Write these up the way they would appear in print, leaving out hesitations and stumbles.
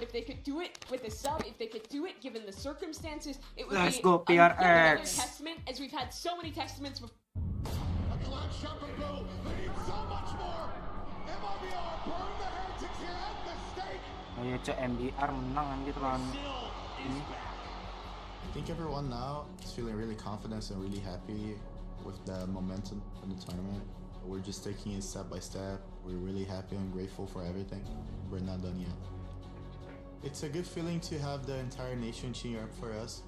but if they could do it with a sub, if they could do it given the circumstances, it would Let's be go, another PRX. testament, as we've had so many testaments before. A collapse shot from Goooo. They need so much more. MIBR burn the heretics here at the stake. Ayo cek MBR menang anjir lawan ini. I think everyone now is feeling really confident and really happy with the momentum in the tournament. We're just taking it step by step. We're really happy and grateful for everything. We're not done yet. It's a good feeling to have the entire nation cheer up for us.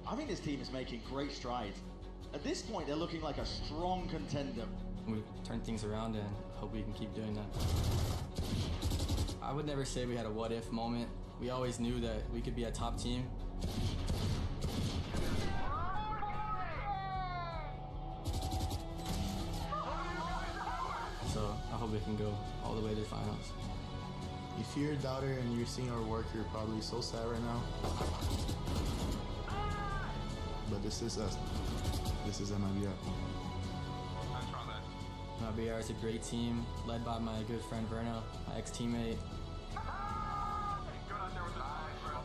I think this team is making great strides. At this point, they're looking like a strong contender. We turn things around and hope we can keep doing that. I would never say we had a what-if moment. We always knew that we could be a top team. So I hope we can go all the way to the finals. If you're a doubter and you're seeing our work, you're probably so sad right now. But this is us. This is MIBR. MIBR is a great team, led by my good friend Verno, my ex-teammate.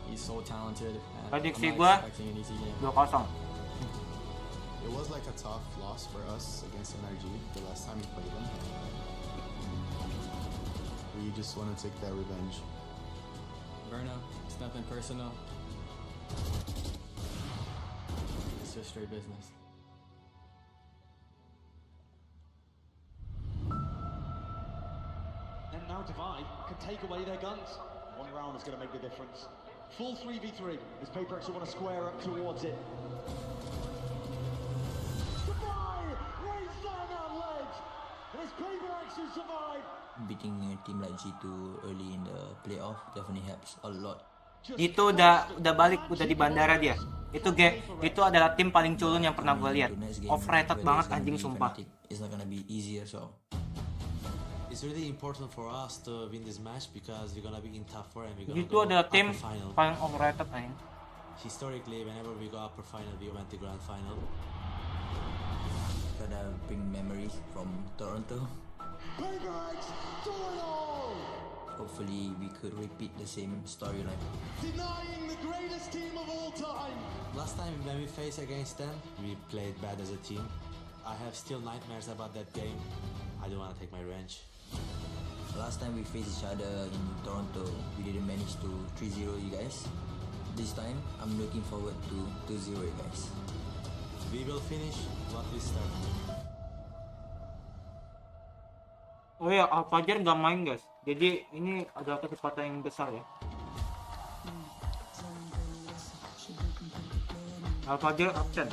He's so talented, and I'm Prediksi not gua expecting an easy game. 2-0. It was like a tough loss for us against NRG the last time we played them. We just want to take that revenge. Verno, it's nothing personal. It's just straight business. And now Divide can take away their guns. One round is going to make the difference. Full 3v3 as PaperX want to square up towards it. Divide raise down that ledge. And it's PaperX who survive. Beating a team like G2 early in the playoff definitely helps a lot. Itu udah balik, udah di bandara dia. Itu adalah tim paling culun yang pernah gue lihat. Overrated banget anjing sumpah. It's not gonna be easier, so it's really important for us to win this match because we're gonna be in top 4 and we're gonna Itu go adalah tim upper final. paling overrated anjing. Historically, whenever we go upper final, we went to grand final. gotta bring memories from Toronto. PaperX do it all. Hopefully we could repeat the same storyline. Denying the greatest team of all time. Last time when we faced against them, we played bad as a team. I have still nightmares about that game. I don't want to take my revenge. Last time we faced each other in Toronto, we didn't manage to 3-0 you guys. This time, I'm looking forward to 2-0 you guys. We will finish what we started. Oh ya, Alfajar nggak main guys. Jadi ini adalah kesempatan yang besar ya. Alfajar absen.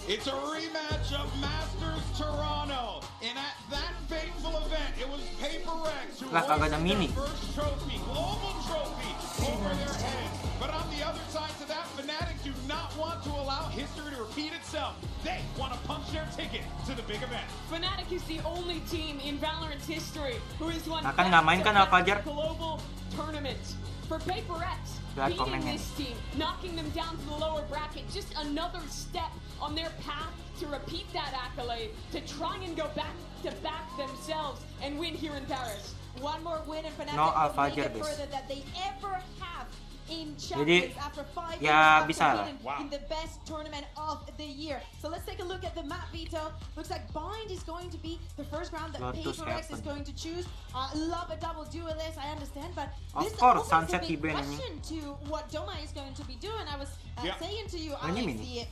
It's a rematch of Masters Toronto, and at that fateful event, it was PaperX who Lah, kagak ada mini. the first trophy, global trophy, over their heads. But on the other side to that, Fnatic do not want to allow history to repeat itself. They want to punch their ticket to the big event. Fnatic is the only team in Valorant's history who has won Akan nggak main kan Alfajar? global tournaments. For PaperX, Lihat beating komennya. this team, knocking them down to the lower bracket, just another step on their path to repeat that accolade, to try and go back to back themselves and win here in Paris. One more win and Fnatic No will Alfajar, make it guys. further that they ever have in Jadi, Champions after 5 ya years bisa lah. in the best tournament of the year. So let's take a look at the map, Vito. Looks like Bind is going to be the first round that Lotus PaperX is happen. going to choose. Love a double duelist, I understand, but Of this course, opens Sunset a big Event ini. question to what Doma is going to be doing. I was Yeah. saying to you, Ini Alex, mini.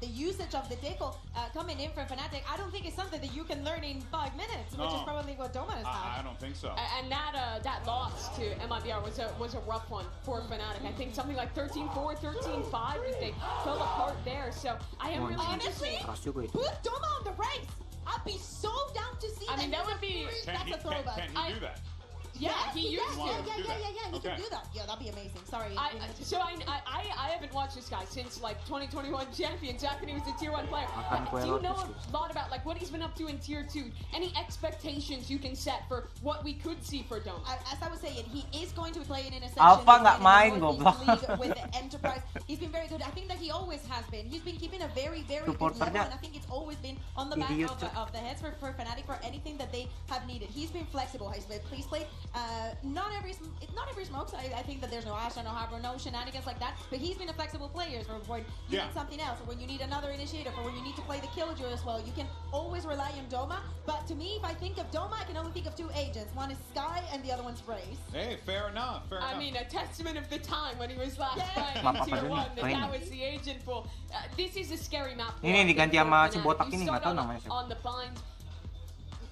the usage of the deco coming in from Fnatic, I don't think it's something that you can learn in 5 minutes, which is No. probably what Doma has I had. don't think so. And that loss to MIBR was a rough one for Fnatic. I think something like 13-4, 13-5 if they fell apart there. So I am really Honestly, interested. Keras juga itu. put Doma on the race. I'd be so down to see I mean, that would be- That's a throwback. Can he do that? he used to. He can do that. Yeah, that'd be amazing. Sorry. I haven't watched this guy since like 2021 champions back when he was a tier 1 player. Do you know a lot about like what he's been up to in tier 2? Any expectations you can set for what we could see for Doma? As I was saying, he is going to be playing in a Alpha section nggak main, in the goblok. Northeast League with the Enterprise. He's been very good. I think that he always has been. He's been keeping a very, very good level, and I think it's always been on the back of the heads for Fnatic for anything that they have needed. He's been flexible. He's played not every smokes. I think that there's no Asha, no Harbor, no shenanigans like that. But he's been a flexible player for when you need something else, or when you need another initiator, or when you need to play the Killjoy as well. You can always rely on Doma. But to me, if I think of Doma, I can only think of 2 agents. One is Sky, and the other one's Raze. Hey, fair enough. I mean, a testament of the time when he was last playing in tier 1 that was the agent pool. This is a scary map. Ini diganti sama si botak ini, nggak tahu namanya siapa. On the bind.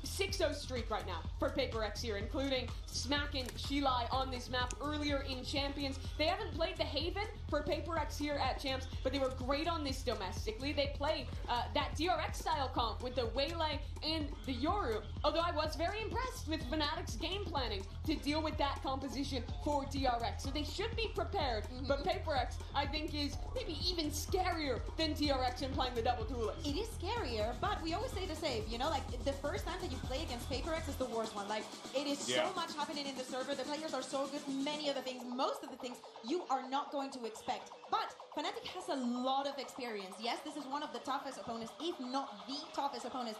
6-0 streak right now for Paper X here, including smacking Shilai on this map earlier in Champions. They haven't played the Haven for Paper X here at Champs, but they were great on this domestically. They played that DRX style comp with the Waylay and the Yoru, although I was very impressed with Fnatic's game planning to deal with that composition for DRX. So they should be prepared, but Paper X, I think, is maybe even scarier than DRX in playing the double duelist. It is scarier, but we always say the same, you know, like the first time that you play against Paper X is the worst one. Like, it is so much happening in the server. The players are so good. Many of the things, most of the things, you are not going to expect. But Fnatic has a lot of experience. Yes, this is one of the toughest opponents, if not the toughest opponent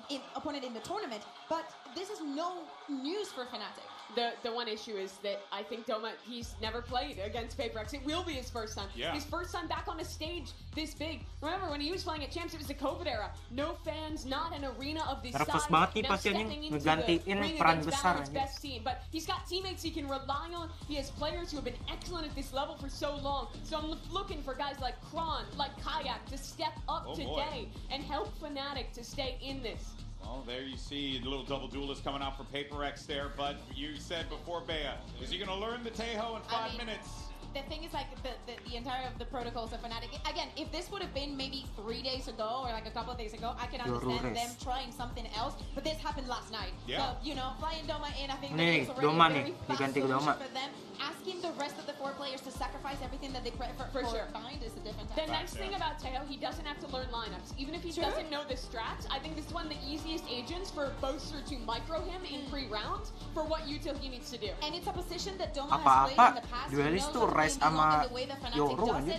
in the tournament. But this is no news for Fnatic. The one issue is that I think Doma, he's never played against Paper X. It will be his first time. His first time back on a stage this big. Remember, when he was playing at Champs, it was the COVID era. No fans, not an arena of this size. Now stepping into the ring against Valorant's best team. But he's got teammates he can rely on. He has players who have been excellent at this level for so long. So I'm looking for guys like Kron, like Kayak, to step up today and help Fnatic to stay in this. Well, there you see the little double duelist coming out for Paper X there, but you said before, Bea, is he going to learn the Tejo in 5 minutes? The thing is, like, the entire of the protocols of Fnatic, again, if this would have been maybe 3 days ago or like a couple of days ago, I can understand them trying something else, but this happened last night. So, you know, flying Doma in, I think it's already a very fast solution for them. Asking the rest of the 4 players to sacrifice everything that they for sure find is a different type. The nice thing about Tejo, he doesn't have to learn lineups. Even if he doesn't know the strats, I think this is one of the easiest agents for Boaster to micro him in pre-rounds for what util he needs to do. And it's a position that Doma has played in the past. Duelis tuh Rise sama Yoru aja.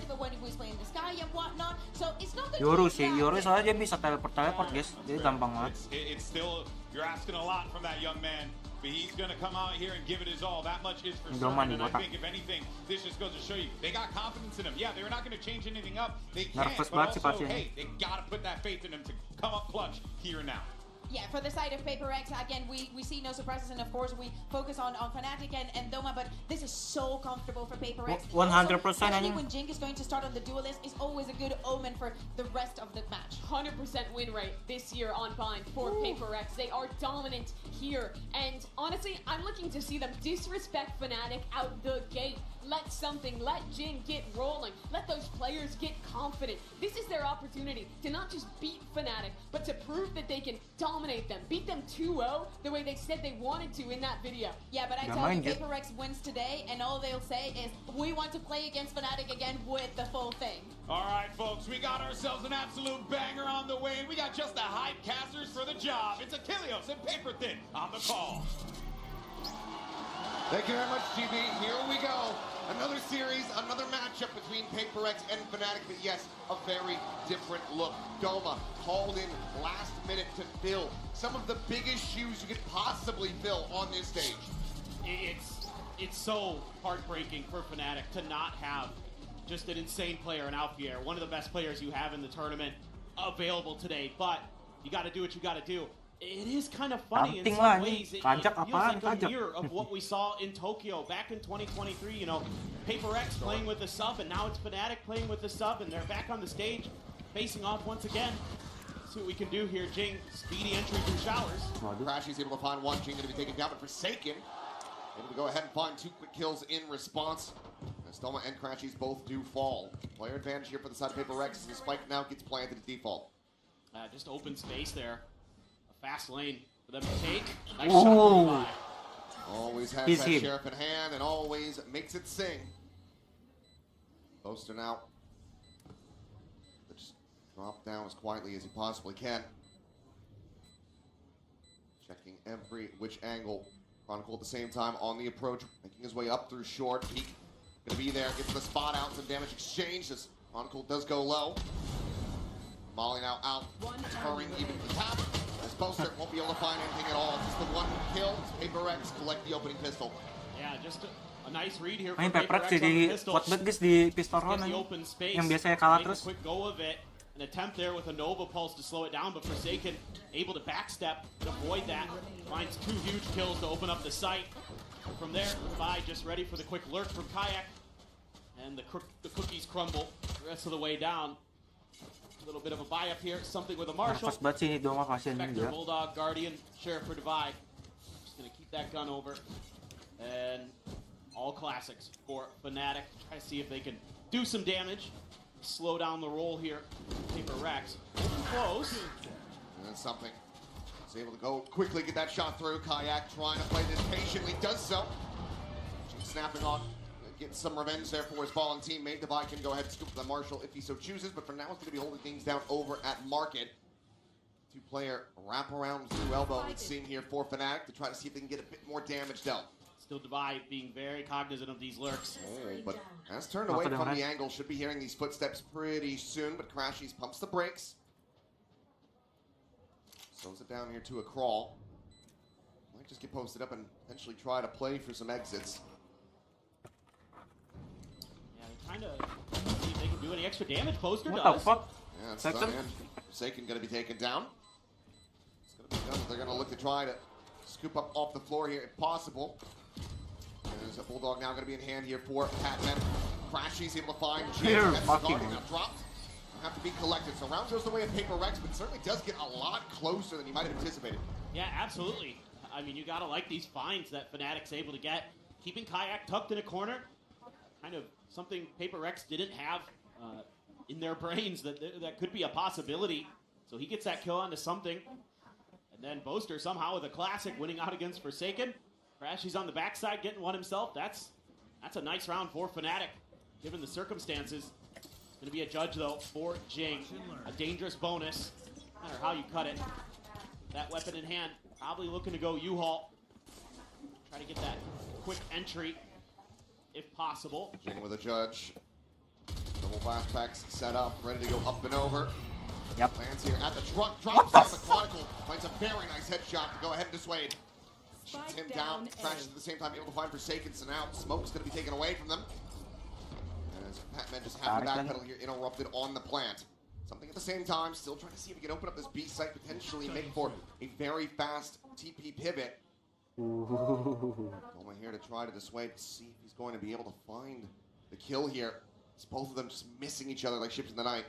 Yoru sih, Yoru soalnya dia bisa teleport guys, jadi gampang banget. It's still, you're asking a lot from that young man. But he's going to come out here and give it his all. That much is for certain. And I think, if anything, this just goes to show you, they got confidence in him. Yeah, they're not going to change anything up. They can't, but also, hey, they got to put that faith in him to come up clutch here and now. Yeah, for the side of Paper X, again, we see no surprises, and of course we focus on Fnatic and Doma, but this is so comfortable for Paper X. 100%. Especially when Jink is going to start on the duelist, is always a good omen for the rest of the match. 100% win rate this year on Bind for Paper X. They are dominant here, and honestly, I'm looking to see them disrespect Fnatic out the gate. Let Jin get rolling. Let those players get confident. This is their opportunity to not just beat Fnatic, but to prove that they can dominate them. Beat them 2-0 the way they said they wanted to in that video. Yeah, but I tell you, Paper X wins today, and all they'll say is, we want to play against Fnatic again with the full thing. All right, folks, we got ourselves an absolute banger on the way. We got just the hype casters for the job. It's Achilles and Paper Thin on the call. Thank you very much, GB. Here we go. Another series, another matchup between Paper X and Fnatic, but yes, a very different look. Doma called in last minute to fill some of the biggest shoes you could possibly fill on this stage. It's so heartbreaking for Fnatic to not have just an insane player in Alfier, one of the best players you have in the tournament available today, but you got to do what you got to do. It is kind of funny in some ways. It feels like a mirror of what we saw in Tokyo back in 2023. You know, Paper X playing with a sub, and now it's Fnatic playing with a sub, and they're back on the stage, facing off once again. See what we can do here. Jing, speedy entry through showers. Crashy's able to find one. Jing going to be taken down, but Forsaken able to go ahead and find 2 quick kills in response. As Doma and Crashy's both do fall. Player advantage here for the side of Paper X as the spike now gets planted at default. Just open space there. Fast lane for them to take. Nice shot by. Always has He's that him. sheriff in hand and always makes it sing. Boaster now. Just drop down as quietly as he possibly can. Checking every which angle. Chronicle at the same time on the approach, making his way up through short. Peak gonna be there, gets the spot out, some damage exchange as Chronicle does go low. Molly now out, hurrying even to the top. As Boaster won't be able to find anything at all. Just the one kill. Paper Rex collect the opening pistol. Yeah, just a nice read here Main from Paper Paper Rex Rex on the jadi pistol. kuat banget guys di pistol Get round the aja. open space. Yang biasanya kalah Make terus. a quick go of it. An attempt there with a Nova Pulse to slow it down, but Forsaken able to backstep and avoid that. Finds 2 huge kills to open up the site. From there, Vi just ready for the quick lurk from Kayak. And the cookies crumble the rest of the way down. A little bit of a buy up here, something with a Marshall. Nervous banget sih ini Doma kasihan Spectre, juga. Bulldog, Guardian, Sheriff for Divide. Just gonna keep that gun over. And all classics for Fnatic. Try to see if they can do some damage. Slow down the roll here. Paper Rex. Close. And that's something. He's able to go quickly, get that shot through. Kayak trying to play this patiently, does so. Snapping on. Getting some revenge there for his fallen teammate. Divide can go ahead and scoop the Marshall if he so chooses, but for now it's going to be holding things down over at Market. 2-player wraparound through elbow, it seems here for Fnatic to try to see if they can get a bit more damage dealt. Still Divide being very cognizant of these lurks. Oh, but has turned away from the angle. Should be hearing these footsteps pretty soon, but Crashies pumps the brakes. Slows it down here to a crawl. Might just get posted up and potentially try to play for some exits. Kind of see if they can do any extra damage. Poster What does. the fuck? Yeah, it's done, man. Forsaken going to be taken down. It's going to be done. They're going to look to try to scoop up off the floor here if possible. And there's a Bulldog now going to be in hand here for Patman. Crashies able to find James. That's the Guardian now dropped. Have to be collected. So round goes the way of Paper Rex, but certainly does get a lot closer than you might have anticipated. Yeah, absolutely. I mean, you got to like these finds that Fnatic's able to get. Keeping Kayak tucked in a corner. Kind of something Paper Rex didn't have in their brains that could be a possibility. So he gets that kill onto something. And then Boaster somehow with a classic winning out against Forsaken. Crashies on the backside getting one himself. That's a nice round for Fnatic, given the circumstances. It's going to be a judge, though, for Jing. A dangerous bonus, no matter how you cut it. That weapon in hand, probably looking to go U-Haul. Try to get that quick entry, if possible. Jing with a judge. Double blast packs set up, ready to go up and over. Yep. Lands here at the truck, drops down the Chronicle, finds a very nice headshot to go ahead and dissuade. Shoots him down, crashes at the same time, able to find Forsaken, so now Smoke's going to be taken away from them. As Patman just had the backpedal here, interrupted on the plant. Something at the same time, still trying to see if he can open up this B site, potentially make for a very fast TP pivot. Doma here to try to dissuade, see if he's going to be able to find the kill here. It's both of them just missing each other like ships in the night.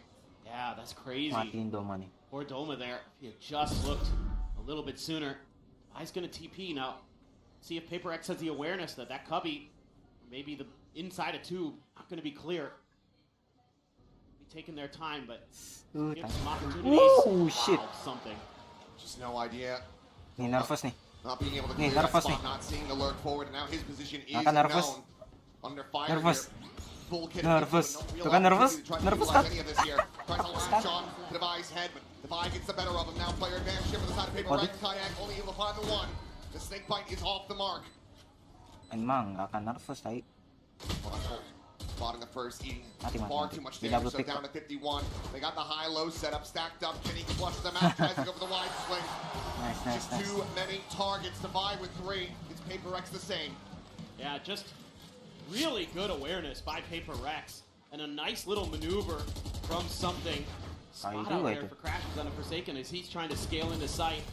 Yeah, that's crazy. Matiin Doma nih. Poor Doma there. If he had just looked a little bit sooner. He's going to TP now. See if Paper X has the awareness that cubby, maybe the inside of tube, not going to be clear. Be taking their time, but give some opportunities. Oh, shit. Wow, something. Just no idea. Nih nervous nih. Not being able to Nih clear that nervous spot, nih. not seeing the lurk forward, and now his position is Akan nervous. known. Under fire Nervous. here. Full kit. Nervous. No real Tuh kan nervous? opportunity to try to Nervous utilize kan? any of this here. Tries to latch on to Devi's head, but Devi gets the better of him. Now player advantage here for the side of Paper Oh, Rex. Kayak only able to find the one. The snake bite is off the mark. Emang gak akan nervous tai. Spotting the first, eating Mati, mati, far mati. too much Di damage, double so pick, down Pak. to 51. They got the high-low setup stacked up. Kenny flushes them out, tries to go for the wide swing. Nice. Just too many targets. Divide with 3. It's Paper Rex the same. Yeah, just really good awareness by Paper Rex. And a nice little maneuver from something. Spot out juga there itu. for Crashes on a Forsaken as he's trying to scale into sight.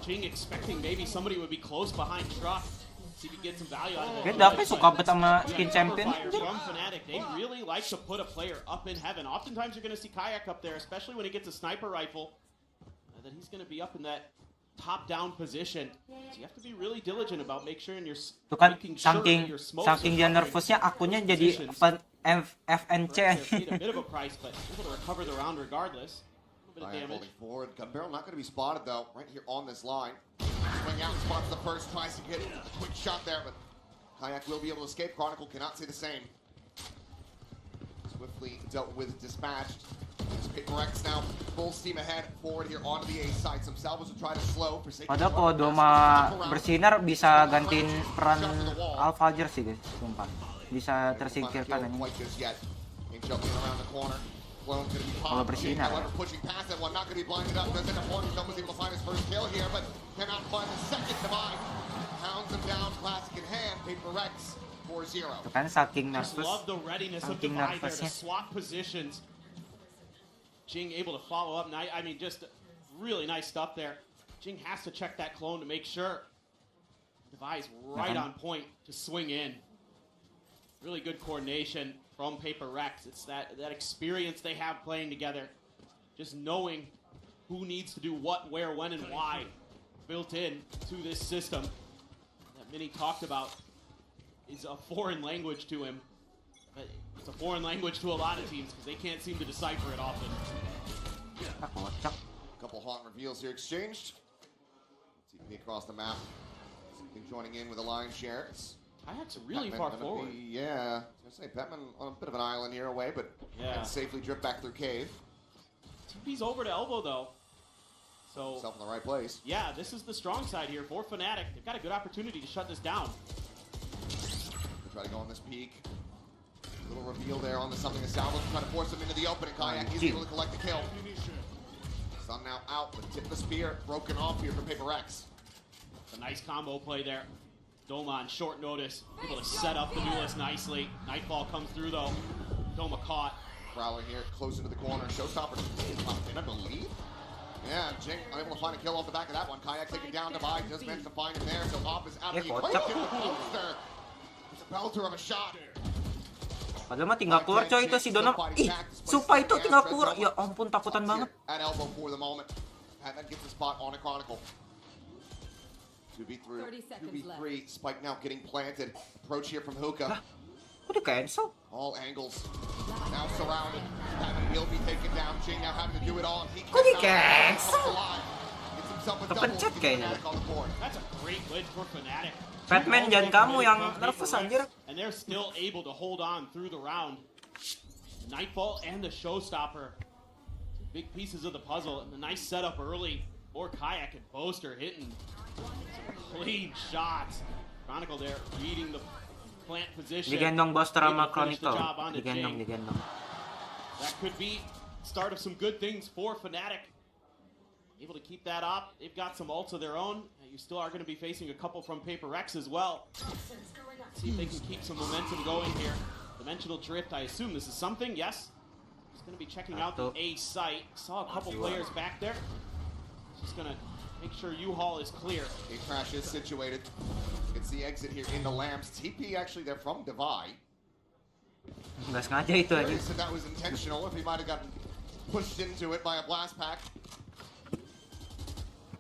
Jing expecting maybe somebody would be close behind Truck. See if he gets some value out of it. Dia Davi suka bet sama skin champion. From Fnatic, they really like to put a player up in heaven. Oftentimes you're going to see Kayak up there, especially when he gets a sniper rifle. That he's going to be up in that top-down position. So you have to be really diligent about making sure Tuh kan making sure that your smokes saking dia are covering nervousnya akunnya jadi FNC. paid a bit of a price, but able to recover the round regardless. A little bit of Kayak damage. holding forward. Gun barrel not going to be spotted, though, right here on this line. swing out, spots the first, tries to get a quick shot there, but Kayak will be able to escape. Chronicle cannot say the same. Swiftly dealt with, dispatched. Paper X now full steam ahead, forward here onto the A side. Some salvos will try to slow. Padahal kalau Doma bersinar bisa gantiin peran Alfajer sih guys, sumpah. Bisa tersingkirkan ini. Kalau bersinar. Itu kan saking nervousnya. Jing able to follow up. I mean, just really nice stuff there. Jing has to check that clone to make sure. Devi's right on point to swing in. Really good coordination from Paper Rex. It's that experience they have playing together. Just knowing who needs to do what, where, when, and why built in to this system that Minnie talked about is a foreign language to him. But it's a foreign language to a lot of teams because they can't seem to decipher it often. A couple hot reveals here exchanged. TP across the map. Joining in with a lion's share. Kayak's really far forward. Yeah, I was going to say Bettman on a bit of an island here away, but can safely drift back through cave. TP's over to elbow though. So self in the right place. Yeah, this is the strong side here for Fnatic. They've got a good opportunity to shut this down. Try to go on this peak. Little reveal there on the something of Salvo, trying to force him into the opening. Kayak is able to collect the kill. Sun now out, but tip the spear broken off here from Paper X. A nice combo play there. Doma on short notice, able to set up the duelist nicely. Nightfall comes through though. Doma caught. Prowler here, close into the corner. Showstopper in, I believe. Yeah, Jing unable to find a kill off the back of that one. Kayak taken down, Divide just managed to find him there, so Op is out of the equation. It's a belter of a shot. Padahal mah tinggal keluar coy itu si Donom. Ih, sumpah itu tinggal keluar. Ya ampun, takutan banget. At elbow for the moment. And then gets a spot on a Chronicle. 2v3, Spike now getting planted. Approach here from Hookah. Kok di cancel? All angles. Now surrounded. Batman will be taken down. Jing now having to do it all. Kok di cancel? Kepencet kayaknya. That's a great win for Fnatic. Batman jangan kamu yang nervous anjir. And they're still able to hold on through the round. Nightfall and the Showstopper. Big pieces of the puzzle. And the nice setup early for Kayak and Boaster hitting some clean shots. Chronicle there reading the plant position. Digendong Boaster sama Chronicle. Digendong. That could be start of some good things for Fnatic. Able to keep that up. They've got some ults of their own. You still are going to be facing a couple from Paper Rex as well. See if they can keep some momentum going here. Dimensional Drift, I assume this is something, yes. Just going to be checking out the A site. Saw a couple players back there. Just going to make sure U-Haul is clear. A crash is situated. It's the exit here in the lamps. TP actually, they're from Divide. Nggak sengaja itu aja. Said that was intentional. If he might have gotten pushed into it by a blast pack.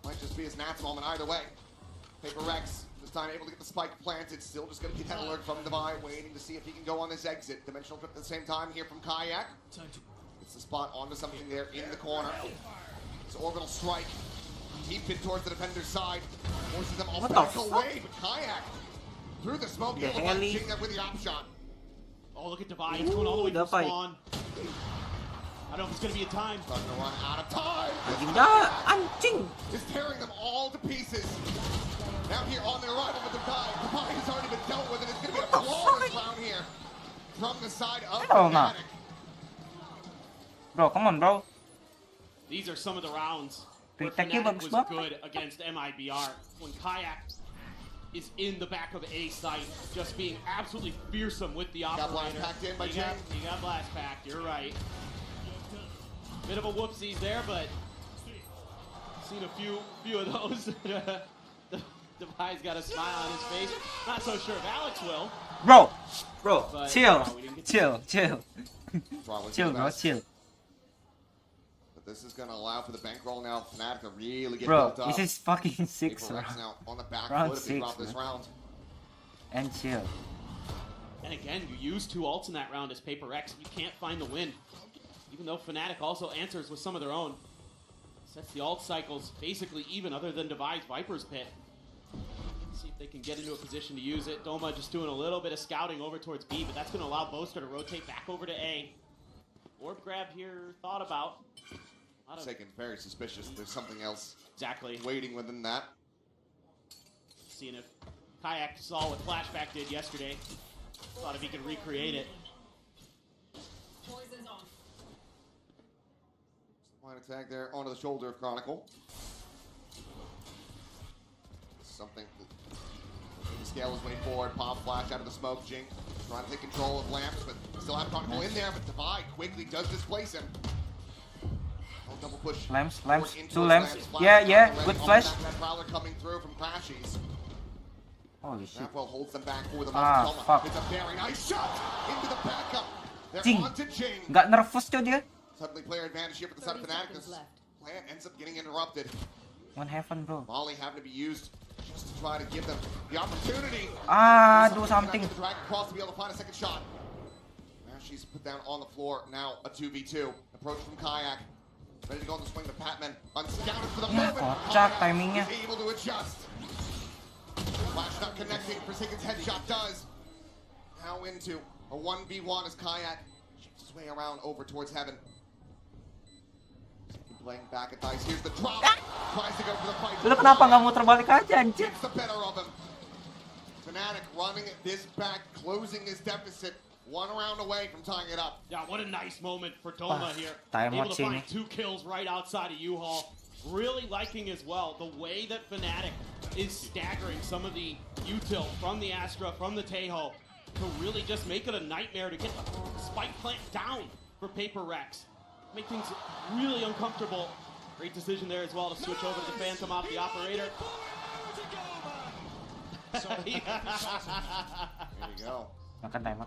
Might just be his Nats moment either way. Paper Rex this time able to get the spike planted. Still just going to get that alert from Divide, waiting to see if he can go on this exit. Dimensional Drift at the same time here from Kayak. Gets the spot onto something there in the corner. It's Orbital Strike. Deep in towards the defender's side. Forces them all back away, but Kayak through the smoke able to find Jing there with the op shot. Oh, look at Divide. He's going all the way to spawn. I don't know if it's going to be a time. Starting to run out of time. Anjing. Is tearing them all to pieces. Now here on the arrival with Divide. Divide has already been dealt with, and it's going to be a flawless round here from the side of Fnatic. Bro, come on, bro. These are some of the rounds where Fnatic was good against MIBR. When Kayak is in the back of A site, just being absolutely fearsome with the operator. Got blast packed in by Jing. You got blast packed, you're right. Bit of a whoopsies there, but seen a few of those. Divide's got a smile on his face. Not so sure if Alex will. Bro, But, chill. chill, Chill. But this is going to allow for the bankroll now. Fnatic to really get Bro, built up. this is fucking 6 Paper Rex now on the back round foot if they drop 6, this round. And chill. And again, you use 2 ults in that round as Paper Rex. You can't find the win. Even though Fnatic also answers with some of their own. Sets the ult cycles basically even other than Divide's Viper's Pit. See if they can get into a position to use it. Doma just doing a little bit of scouting over towards B, but that's going to allow Boaster to rotate back over to A. Orb grab here thought about. Taken very suspicious. There's something else exactly waiting within that. Seeing if Kayak saw what Flashback did yesterday. Thought if he could recreate it. Line attack there onto the shoulder of Chronicle. Something. Scale his way forward. Pop flash out of the smoke. Jing trying to take control of Lamps, but still have Chronicle in there. But Divide quickly does displace him. Oh, double push. Lamps, two lamps. Yeah, good flash. That Prowler coming through from Crashies. Holy shit. Snapwell holds them back for the Fuck. It's a very nice shot into the backup. They're Jing. on to Jing. Nggak nervous coy dia. Suddenly player advantage here for the side of Fnatic. This plan ends up getting interrupted. One heaven, bro. Molly having to be used just to try to give them the opportunity. Do something. The drag across to be able to find a second shot. Now she's put down on the floor. Now a 2v2. Approach from Kayak. Ready to go on the swing, but Patman unscouted for the moment. Kocak timingnya. Is able to adjust. Flash not connecting. Forsaken's headshot does. Now into a 1v1 as Kayak shifts his way around over towards Heaven. Playing back at dice. Here's the drop. Tries to go for the fight. Lu kenapa nggak muter balik aja anjir? Gets the better of him. Fnatic running this back, closing this deficit. One round away from tying it up. Yeah, what a nice moment for Doma here. Able to find 2 kills right outside of U-Haul. Really liking as well the way that Fnatic is staggering some of the util from the Astra, from the Tejo, to really just make it a nightmare to get the spike plant down for Paper Rex. Make things really uncomfortable. Great decision there as well to switch over to the Phantom off the operator. There you go.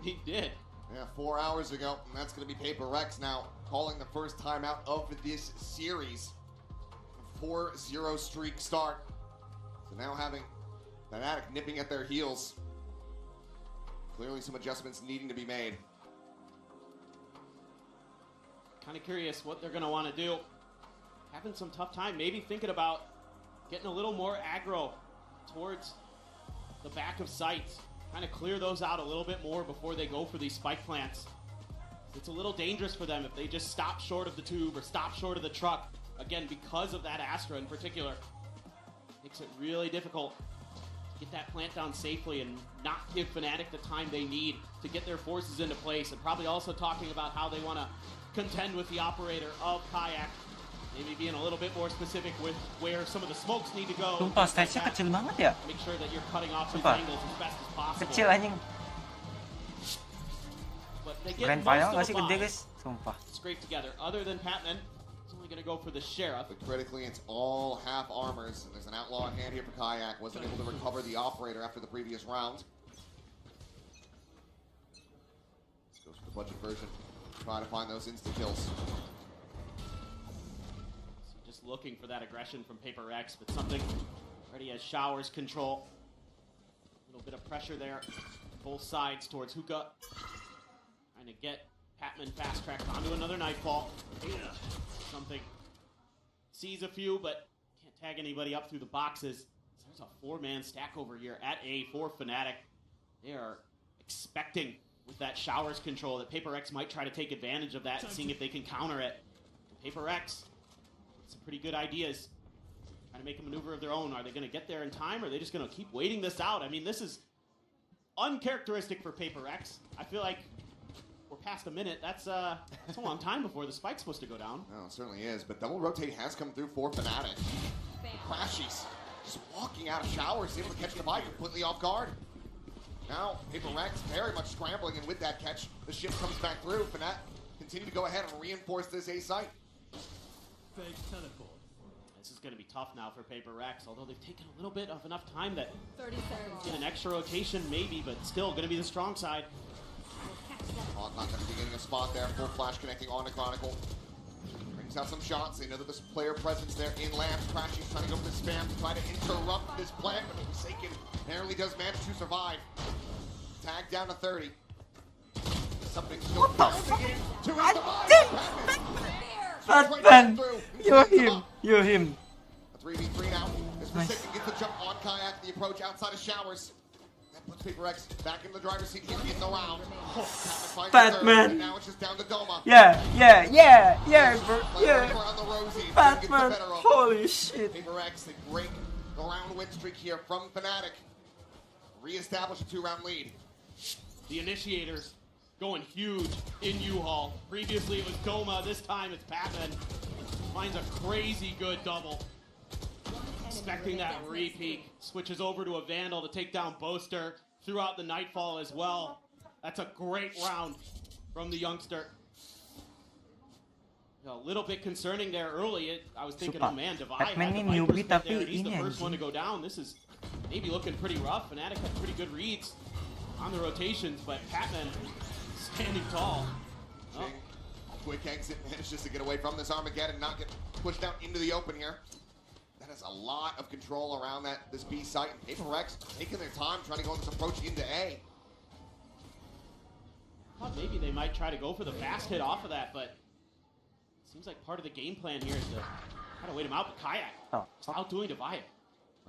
He did. Yeah, 4 hours ago, and that's going to be Paper Rex now calling the first timeout of this series. 4-0 streak start. So now having Fnatic nipping at their heels. Clearly some adjustments needing to be made. Kind of curious what they're going to want to do. Having some tough time, maybe thinking about getting a little more aggro towards the back of sight. Kind of clear those out a little bit more before they go for these spike plants. It's a little dangerous for them if they just stop short of the tube or stop short of the truck. Again, because of that Astra in particular. Makes it really difficult to get that plant down safely and not give Fnatic the time they need to get their forces into place. And probably also talking about how they want to contend with the operator of Kayak. Maybe being a little bit more specific with where some of the smokes need to go. Sumpah, stage-nya kecil banget ya. Make sure that you're cutting off these Sumpah. angles as best as possible. Kecil anjing. But they get Grand most final of nggak the sih gede buy guys? Sumpah. scraped together. Other than Patman, he's only going to go for the Sheriff. But critically, it's all half armors. And there's an outlaw hand here for Kayak. Wasn't able to recover the operator after the previous round. Let's go for the budget version. Try to find those instant kills. Just looking for that aggression from Paper X, but something already has Showers control. A little bit of pressure there. Both sides towards Hookah. Trying to get Patman fast-tracked onto another Nightfall. Something. Sees a few, but can't tag anybody up through the boxes. There's a 4-man stack over here at A for Fnatic. They are expecting with that Showers control that Paper X might try to take advantage of that and seeing if they can counter it. Paper X, some pretty good ideas. Trying to make a maneuver of their own. Are they going to get there in time, or are they just going to keep waiting this out? I mean, this is uncharacteristic for Paper X. I feel like we're past a minute. That's a long time before the spike's supposed to go down. No, it certainly is. But double rotate has come through for Fnatic. Crashies just walking out of Showers, able to catch the bike completely off guard. Now, Paper Rex very much scrambling, and with that catch, the ship comes back through. Fnatic continue to go ahead and reinforce this A site. Fake teleport. This is going to be tough now for Paper Rex, although they've taken a little bit of enough time that 30 seconds. get an extra rotation maybe, but still going to be the strong side. Not going to be getting a spot there. Full flash connecting on to Chronicle. Brings out some shots. They know that there's player presence there in Lamps. Crashing, trying to go for the spam to try to interrupt this plan, but Forsaken narrowly does manage to survive. Tag down to 30. Something still bouncing in to his Batman! You're him! You're him! A 3v3 now. As Forsaken gets the jump on Kayak, the the approach outside of showers. That puts Paper X back in the driver's seat here in the round. Batman. And now it's just down to Doma. Yeah, bro. Yeah. Batman. Holy shit. Paper X, they break the round win streak here from Fnatic. Reestablish a 2-round lead. The initiators going huge in U-Haul. Previously it was Doma, this time it's Batman. Finds a crazy good double. Expecting that repeat. Switches over to a Vandal to take down Boaster throughout the Nightfall as well. That's a great round from the youngster. A little bit concerning there early. I was thinking, oh man, Divide had the Vipers there, and he's the first one to go down. This is maybe looking pretty rough. Fnatic had pretty good reads on the rotations, but Patman standing tall. Oh. Quick exit manages to get away from this Armageddon, not get pushed out into the open here. That is a lot of control around this B site, and Paper X taking their time trying to go on this approach into A. I thought maybe they might try to go for the fast hit off of that, but it seems like part of the game plan here is to try to wait him out, but Kayak outdoing Divide.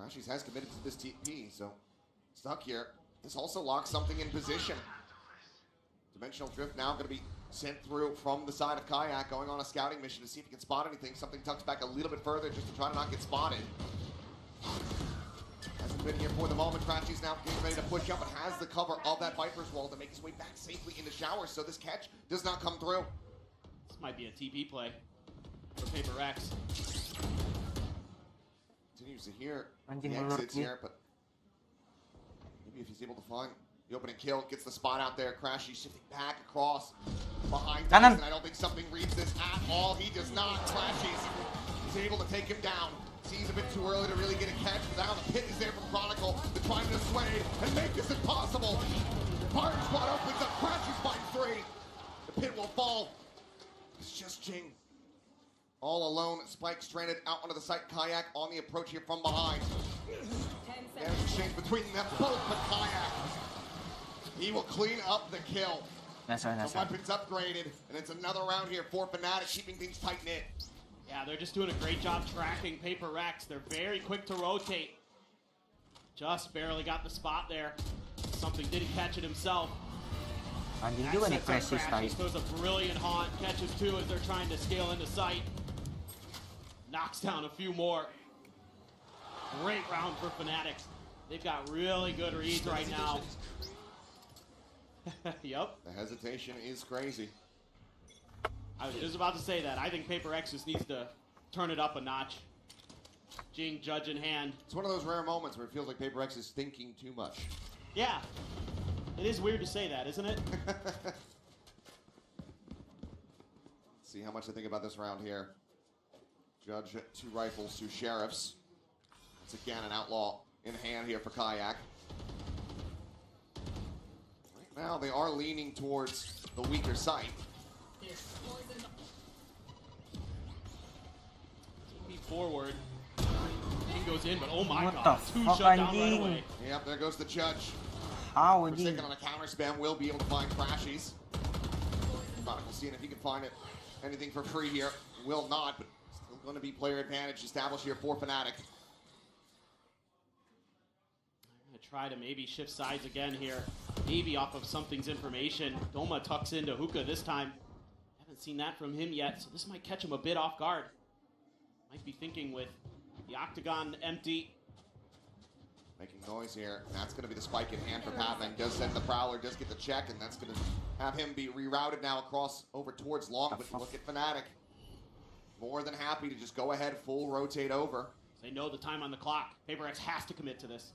Rashi's has committed to this TP, so stuck here. This also locks something in position. Dimensional Drift now going to be sent through from the side of Kayak, going on a scouting mission to see if he can spot anything. Something tucks back a little bit further just to try to not get spotted. Hasn't been here for the moment. Crashy's now getting ready to push up, but has the cover of that Viper's Wall to make his way back safely into showers, so this catch does not come through. This might be a TP play for Paper X. Continues to hear the exits here, but maybe if he's able to find the opening kill, gets the spot out there. Crashy shifting back across behind him, and I don't think something reads this at all. He does not. Crashy's is able to take him down. Sees a bit too early to really get a catch, but now the pit is there from Chronicle to try to dissuade and make this impossible. Fire Squad opens up, Crashy's by 3. The pit will fall. It's just Jing. All alone, Spike stranded out onto the site. Kayak on the approach here from behind. Damage exchange between them both, but Kayak, he will clean up the kill. That's right, that's the weapon's upgraded, and it's another round here for Fnatic, keeping things tight-knit. Yeah, they're just doing a great job tracking Paper X. They're very quick to rotate. Just barely got the spot there. Something didn't catch it himself. Anjing juga nih Crashy style. Throws a brilliant haunt, catches 2 as they're trying to scale into sight. Knocks down a few more. Great round for Fnatic. They've got really good reads right now. Yep. The hesitation is crazy. I was just about to say that. I think Paper X just needs to turn it up a notch. Jing, judge in hand. It's one of those rare moments where it feels like Paper X is thinking too much. Yeah. It is weird to say that, isn't it? See how much I think about this round here. Judge 2 rifles, 2 sheriffs. Once again, an outlaw in hand here for Kayak. Right now, they are leaning towards the weaker side. TP forward. King goes in, but oh my What god, the 2 fuck, shut down right anjing? away. Yep, there goes the judge. How Forsaken on a counter spam, will be able to find Crashies. Chronicle seeing if he can find it. Anything for free here. Will not, but still going to be player advantage established here for Fnatic. I'm going to try to maybe shift sides again here. Maybe off of something's information. Doma tucks into Hookah this time. Haven't seen that from him yet, so this might catch him a bit off guard. Might be thinking with the Octagon empty. Making noise here. That's going to be the spike in hand for Patman. Does send the Prowler, does get the check, and that's going to have him be rerouted now across over towards Long. But look at Fnatic. More than happy to just go ahead, full rotate over. They know the time on the clock. Paper X has to commit to this.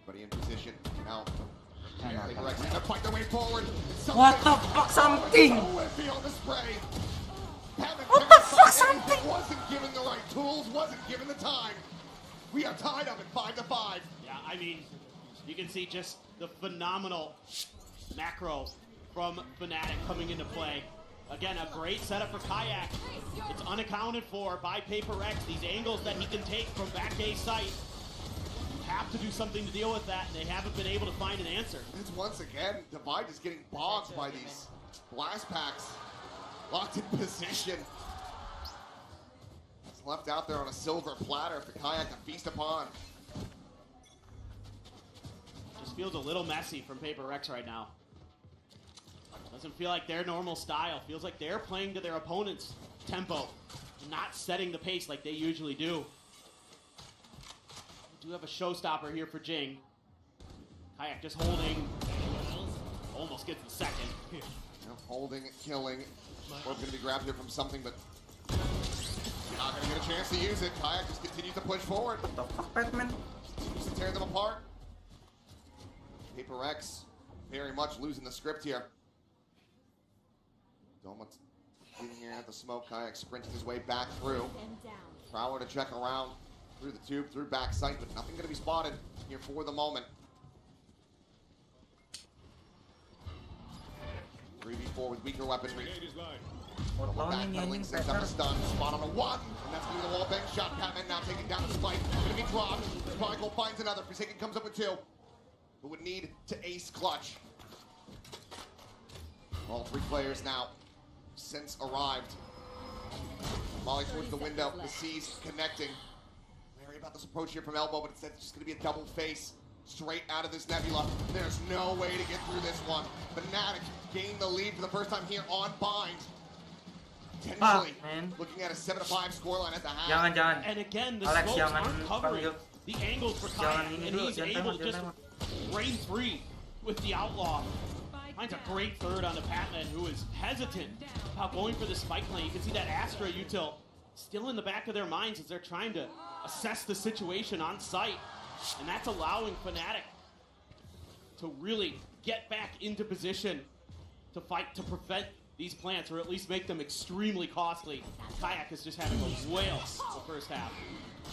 Everybody in position. Now, Paper X going to fight their way forward. What the fuck, something? On the spray. What the fuck, something? Wasn't given the right tools, wasn't given the time. We are tied up at 5-5. Yeah, I mean, you can see just the phenomenal macro from Fnatic coming into play. Again, a great setup for Kayak. It's unaccounted for by Paper X. These angles that he can take from back A site. You have to do something to deal with that, and they haven't been able to find an answer. It's once again, Divide is getting bogged by these blast packs. Locked in position. It's left out there on a silver platter for Kayak to feast upon. Just feels a little messy from Paper Rex right now. Doesn't feel like their normal style. Feels like they're playing to their opponent's tempo, not setting the pace like they usually do. We do have a showstopper here for Jing. Kayak just holding. Almost gets the second. You know, holding, killing. Both going to be grabbed here from something, but not going to get a chance to use it. Kayak just continues to push forward. What the fuck, Batman? Continues to tear them apart. Paper X very much losing the script here. Doma's in here at the smoke. Kayak sprinting his way back through. Prowler to check around through the tube, through backside, but nothing going to be spotted here for the moment. 3v4 with weaker weaponry. Back pedaling, sends up a stun, spot on a 1, and that's going to be the wall bang shot. Patman now taking down the spike. Going to be dropped. Chronicle finds another. Forsaken comes up with 2. Who would need to ace clutch. All 3 players now since arrived. Molly towards the window. The C's connecting. Wary about this approach here from elbow, but instead it's just going to be a double face. Straight out of this nebula. There's no way to get through this one. Fnatic gained the lead for the first time here on Bind. Potentially looking at a 7-5 scoreline at the half. Jangan. And again, the Alex, smokes jangan aren't covering panggil. the angles for Jangan Kayak, ini and dulu, he's jangan able tembak, to just jangan tembak. reign free with the Outlaw. Finds a great third on the Patman, who is hesitant about going for the spike lane. You can see that Astra util still in the back of their minds as they're trying to assess the situation on site. And that's allowing Fnatic to really get back into position to fight to prevent these plants, or at least make them extremely costly. Kayak is just having a whale the first half.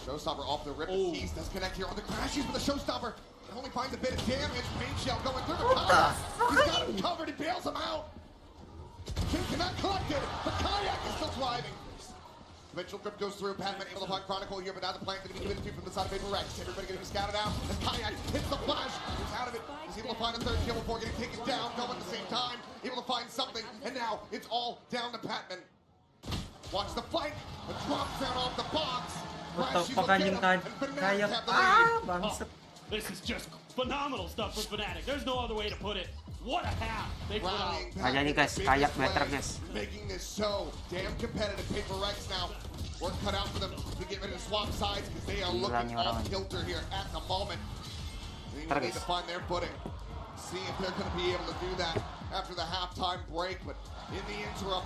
Showstopper off the rip. The C's does connect here on the crashes, but the Showstopper only finds a bit of damage. Pain shell going through the Kayak. He's got him covered. He bails him out. King cannot collect it, but Kayak is still driving. Conventional grip goes through. Patman able to find Chronicle here, but now the plant going to be committed to from the side of Paper Rex. Everybody going to be scouted out as Kayak hits the flash. He's out of it. He's able to find a third kill before getting taken down. Go at the same time. Able to find something, and now it's all down to Patman. Watch the flank. The drop down off the box. This is just phenomenal stuff from Fnatic. There's no other way to put it. What a half they put out. Jadi guys, Kayak better guys. Making this so damn competitive. Paper Rex now. Work cut out for them to get ready to swap sides because they are looking off kilter here at the moment. They need to find their footing. See if they're going to be able to do that after the halftime break. But in the interim,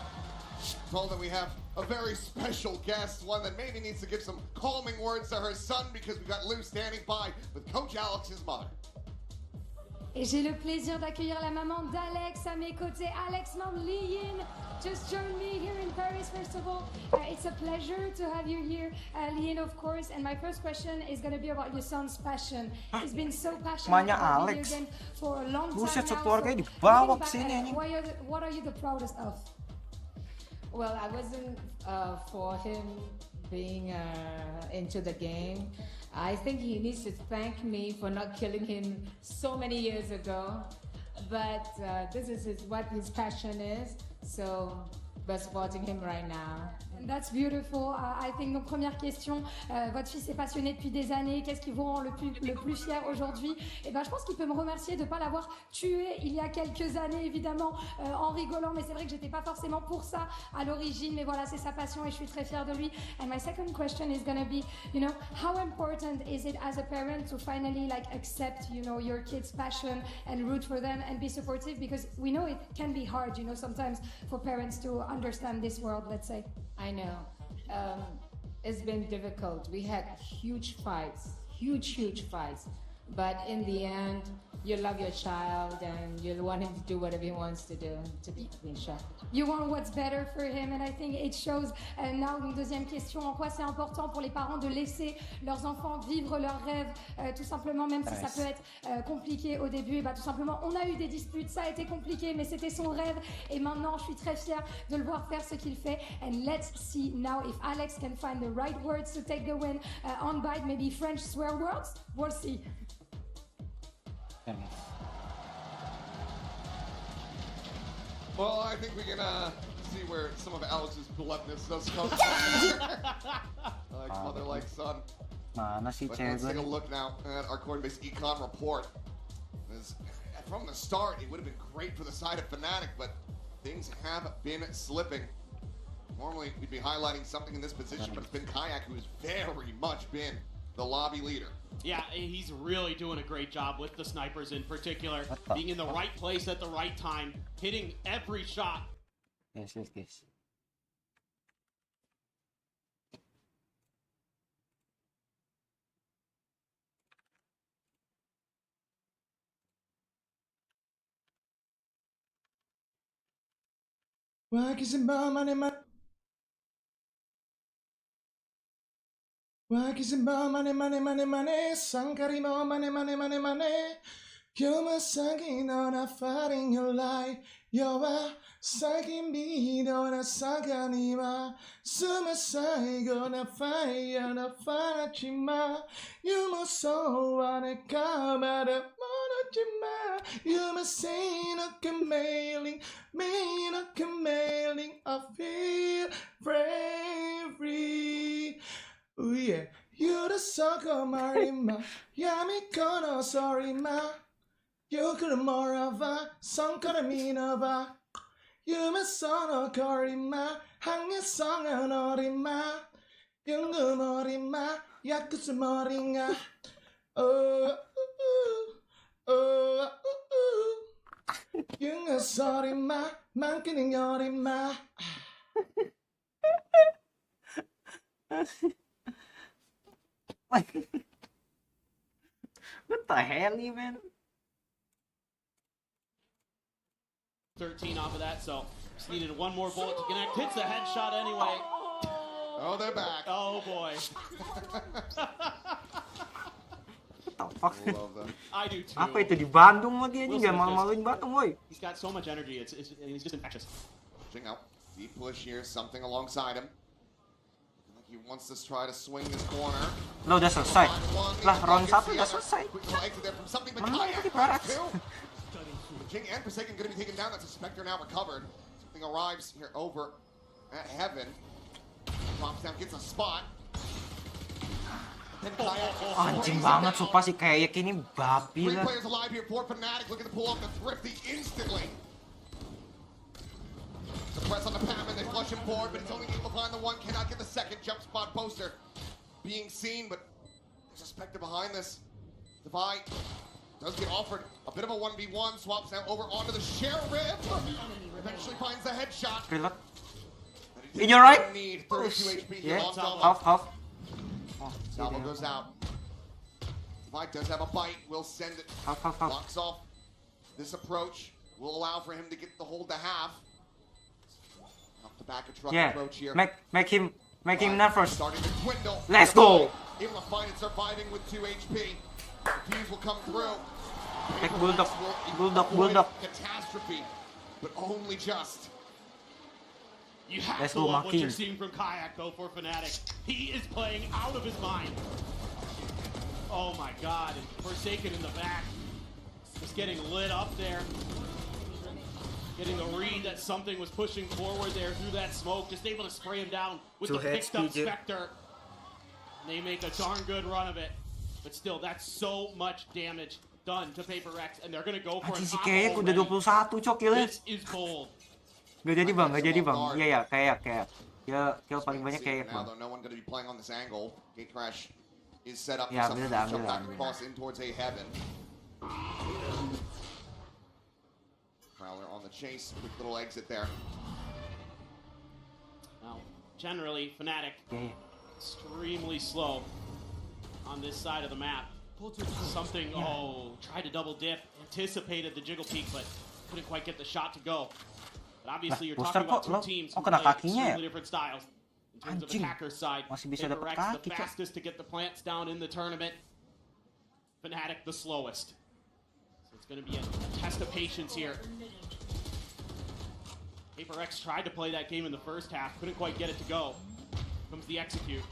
told that we have a very special guest, one that maybe needs to give some calming words to her son because we got Lou standing by with Coach Alex's mother. Et j'ai le plaisir d'accueillir la maman d'Alex à mes côtés. Alex, mom Lee Yin, just joined me here in Paris, first of all. It's a pleasure to have you here, Lee Yin, of course. And my first question is going to be about your son's passion. He's been so passionate about video games for a long time now. What are you the proudest of? Well, I wasn't for him being into the game. I think he needs to thank me for not killing him so many years ago. But this is what his passion is. So we're supporting him right now. That's beautiful. I think, donc première question, votre fils est passionné depuis des années, qu'est-ce qui vous rend le plus fier aujourd'hui? Et ben, je pense qu'il peut me remercier de ne pas l'avoir tué il y a quelques années, évidemment, en rigolant, mais c'est vrai que j'étais pas forcément pour ça à l'origine, mais voilà, c'est sa passion et je suis très fière de lui. And my second question is gonna be, you know, how important is it as a parent to finally like accept, you know, your kid's passion and root for them and be supportive, because we know it can be hard, you know, sometimes for parents to understand this world, let's say. I know. It's been difficult. We had huge fights. But in the end, you love your child and you want him to do whatever he wants to do to be sure. You want what's better for him, and I think it shows. Now, une deuxième question, en quoi c'est important pour les parents de laisser leurs enfants vivre leurs rêves, tout simplement, même si ça peut être compliqué au début. Et bah, tout simplement, on a eu des disputes, ça a été compliqué, mais c'était son rêve. Et maintenant, je suis très fière de le voir faire ce qu'il fait. And let's see now if Alex can find the right words to take the win on Bite, maybe French swear words. We'll see. Well, I think we can see where some of Alex's bluntness does come from. Like mother, like son. Mana si But let's take a Chegan? look now at our Coinbase Econ report. From the start, it would have been great for the side of Fnatic, but things have been slipping. Normally, we'd be highlighting something in this position, but it's been Kayak who's very much been the lobby leader. Yeah, he's really doing a great job with the snipers in particular, being in the right place at the right time, hitting every shot. Yes. Wakisimba mane sankarimo mane Kyoma sagi no na fighting your life Yowa sagi mi no na sagani wa Sumasai go na fire na farachima Yumo so wa ne kamada monojima Yuma say no kamaling me no kamaling I feel bravery Ooh yeah, you're the sucker, Marima. Yami kono sorry ma. Yukura morava, sankara minava. Yuma sono korima, hangi songa norima. Yungu morima, yakusu moringa. Oh, Yunga sorry ma, mankining yorima. What the hell, man? 13 off of that, so just needed one more bullet to connect. Hits the headshot anyway. Oh, they're back. Oh boy. What the fuck? I do too. Apa itu di Bandung lagi aja, jangan malu-maluin Bandung, woy. He's got so much energy, he's just infectious. Pushing out. Deep push here, something alongside him. He wants to try to swing this corner. Lo udah selesai. Lah, round 1 udah selesai. Mana lagi Parax? King and Forsaken going to be taken down. That's a Spectre now recovered. Something arrives here over at Heaven. Drops down, gets a spot. Anjing banget, sumpah si kayak ini babi 3 lah. players alive here for Fnatic, looking to pull off the Thrifty instantly. The press on the Patman, they flush him forward, but he's only able to find the one, cannot get the second jump spot poster being seen, but there's a Spectre behind this. Divide does get offered a bit of a 1v1, swaps now over onto the Sheriff, eventually finds the headshot. Reload. In your right? Need 32 HP here Yeah, on Salvo. half. Salvo goes out. Divide does have a bite, will send it. Half. Blocks off this approach, will allow for him to get the hold to half. Off the back of truck Yeah, approach here. make him nervous. Starting to dwindle. Let's go. Able to find it surviving with 2 HP. The fuse will come through. Take bulldog. Catastrophe, but only just. You have Let's to go, love what Maki. you're seeing from Kayak though for Fnatic. He is playing out of his mind. Oh my god, and Forsaken in the back. Just getting lit up there. Getting the read that something was pushing forward there through that smoke. Just able to spray him down with the picked up Spectre. And they make a darn good run of it. But still, that's so much damage done to Paper Rex, and they're gonna go for Anjing an si kayak udah 21 cok killnya. This is bold. Gak jadi bang. Iya kayak. Kill paling banyak kayak Now, bang. though, no one going to be playing on this angle. Gate Crash is set up for Yeah, something ambil to jump dah. back across in towards A Heaven. Prowler on the chase, quick little exit there. Now, generally, Fnatic extremely slow on this side of the map. Something, tried to double dip, anticipated the jiggle peek, but couldn't quite get the shot to go. But obviously, you're talking about two teams who play extremely different styles. In terms of attacker side, Paper Rex the fastest to get the plants down in the tournament. Fnatic the slowest. So it's going to be a test of patience here. Paper Rex tried to play that game in the first half, couldn't quite get it to go. Comes the execute.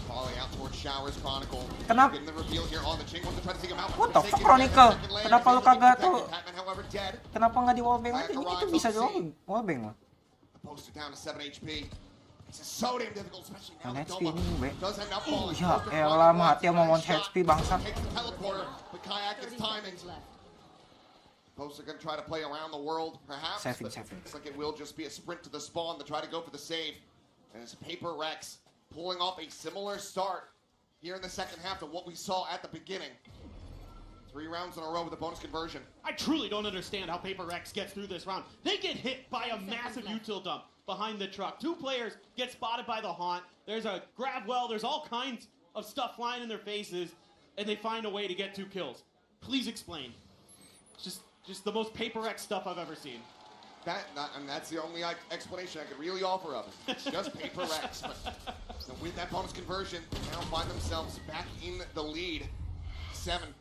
Falling out towards Showers Chronicle. Kenapa? Getting the reveal here on the Ching. Wants to try to take him out. What the fuck, Chronicle? Kenapa lu kagak tuh however, dead. Kenapa nggak di wallbang aja? Ini tuh bisa doang wallbang loh. Poster down to 7 HP. It's so damn difficult, especially now that HP Doma ini, does end up falling. Ya elah, mati sama 1 HP bangsat. Takes the teleporter, but Kayak gets timing. Poster gonna try to play around the world, perhaps. Saving. Looks like it will just be a sprint to the spawn to try to go for the save. And it's Paper Rex pulling off a similar start here in the second half to what we saw at the beginning. 3 rounds in a row with a bonus conversion. I truly don't understand how Paper Rex gets through this round. They get hit by a massive util dump behind the truck. 2 players get spotted by the haunt. There's a grab well. There's all kinds of stuff flying in their faces, and they find a way to get 2 kills. Please explain. It's just the most Paper Rex stuff I've ever seen. And that's the only explanation I could really offer of it. It's just Paper Rex. But with that bonus conversion, they now find themselves back in the lead. 7.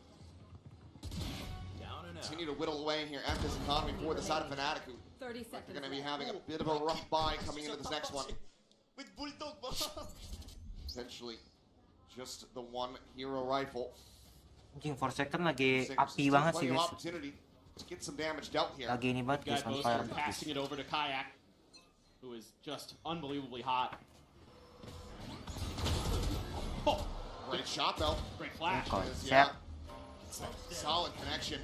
Continue to whittle away here at this economy for the side of Fnatic, who 30 seconds are going to be having a bit of a rough buy coming into this next one. Essentially, just the 1 hero rifle. Anjing, 4 second lagi api banget sih guys. Get some damage dealt here. Lagi ini banget guys, on fire. Passing it over to Kayak, who is just unbelievably hot. Oh, great shot though. Great flash. Yeah. Solid connection.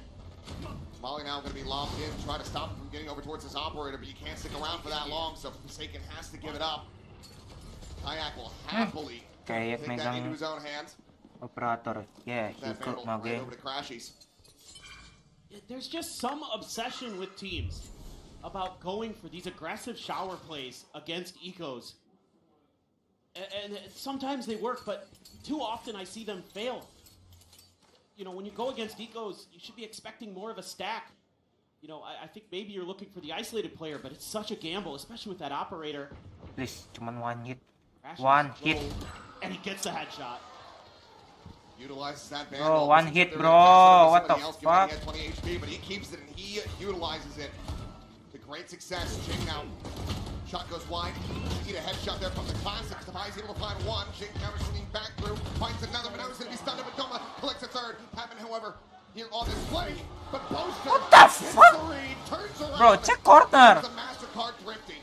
Molly now going to be locked in, trying to stop him from getting over towards his operator, but you can't stick around for that long, so Forsaken has to give it up. Kayak will happily take that into his own hands. Operator, yeah, you could right over to Crashies. There's just some obsession with teams about going for these aggressive shower plays against ecos. And sometimes they work, but too often I see them fail. You know, when you go against ecos, you should be expecting more of a stack. You know, I think maybe you're looking for the isolated player, but it's such a gamble, especially with that operator. Please, cuman 1 hit. Crashes 1 hit. And he gets the headshot. Utilizes that bro, 1 hit, bro. What the fuck? He has 20 HP, but he keeps it and he utilizes it to great success. Jing now. Shot goes wide. Need a headshot there from the classic. He's able to find 1. Jing counter swinging back through. Finds another, but now he's going to be stunned. But Doma collects a 3rd. Happen, however, here on this play. But Poster. What the fuck? Turns around. Bro, check corner. The MasterCard drifting.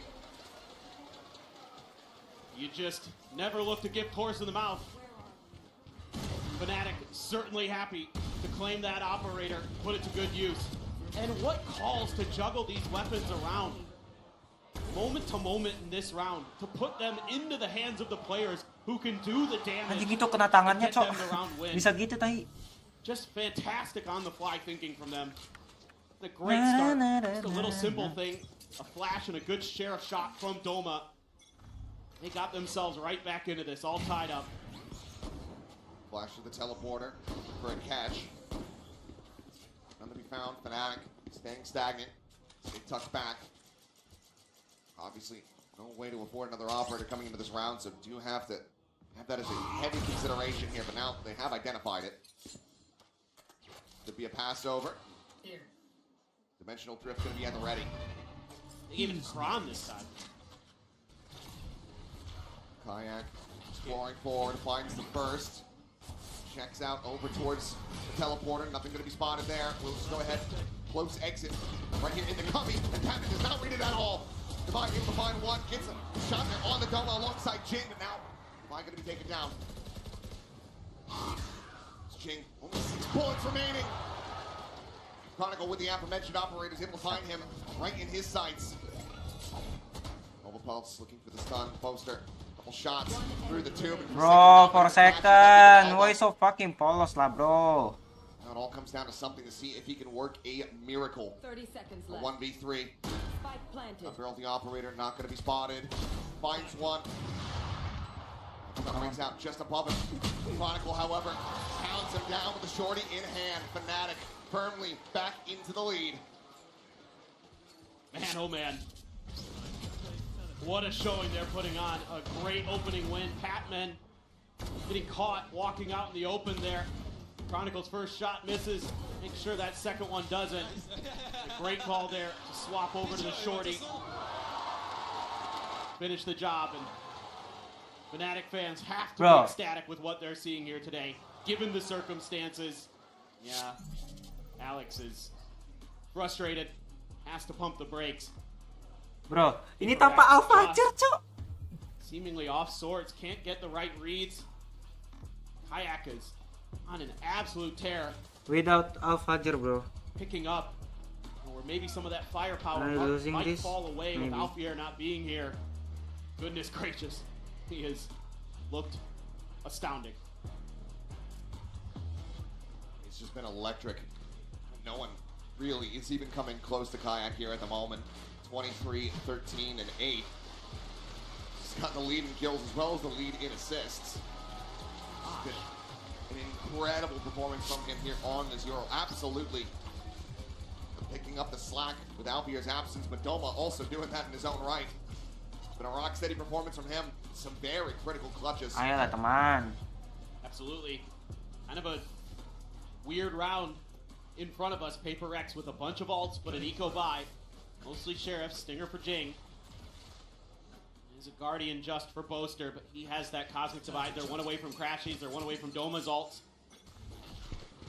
You just never look to give horse in the mouth. Fnatic certainly happy to claim that operator, put it to good use. And what calls to juggle these weapons around moment to moment in this round to put them into the hands of the players who can do the damage. Anjing gitu kena tangannya, cok. Bisa gitu tahi. Just fantastic on the fly thinking from them. The great start. Just a little simple thing, a flash and a good share of shot from Doma. They got themselves right back into this, all tied up. Flash to the teleporter for a catch. None to be found. Fnatic staying stagnant. They tuck back. Obviously, no way to afford another operator coming into this round, so do have to have that as a heavy consideration here, but now they have identified it. Could be a pass over. Dimensional drift going to be at the ready. They gave it to Kron this time. Kayak exploring forward, finds the burst. Checks out over towards the teleporter. Nothing going to be spotted there. We'll just go ahead. Close exit right here in the cubby. And Patton does not read it at all. Divine able to find 1. Gets a shot there on the Doma alongside Jing. And now Divine going to be taken down. It's Jing. Only 6 bullets remaining. Chronicle with the aforementioned operators able to find him right in his sights. Mobile Pulse looking for the stun. Poster. Couple shots through the tube. Bro, 4 second. Why so fucking polos lah, bro? Now it all comes down to something to see if he can work a miracle. 30 seconds A left. 1v3. Spike planted. Barrel the operator, not going to be spotted. Finds 1. Brings out just above him. Chronicle, however, pounds him down with the shorty in hand. Fnatic firmly back into the lead. Man, oh man. What a showing they're putting on. A great opening win. Patman getting caught walking out in the open there. Chronicle's first shot misses. Make sure that second one doesn't. A great call there to swap over to the shorty. Finish the job, and Fnatic fans have to be ecstatic with what they're seeing here today, given the circumstances. Yeah, Alex is frustrated, has to pump the brakes. Bro, ini tanpa Alphager, cok. Seemingly off sorts, can't get the right reads. Kayak is on an absolute tear. Without Alphager, bro. Picking up, or maybe some of that firepower might this? fall away Maybe. with Alfier not being here. Goodness gracious, he has looked astounding. It's just been electric. No one really is even coming close to Kayak here at the moment. 23, 13, and 8. He's got the lead in kills as well as the lead in assists. An incredible performance from him here on this Euro. Absolutely picking up the slack with Alfier's absence. Madoma also doing that in his own right. It's been a rock-steady performance from him. Some very critical clutches. Ayolah, teman. Absolutely. Kind of a weird round in front of us. Paper Rex with a bunch of ults, but an eco buy. Mostly Sheriff, Stinger for Jing. He's a Guardian just for Boaster, but he has that Cosmic Divide. They're one away from Crashies, they're one away from Doma's ults.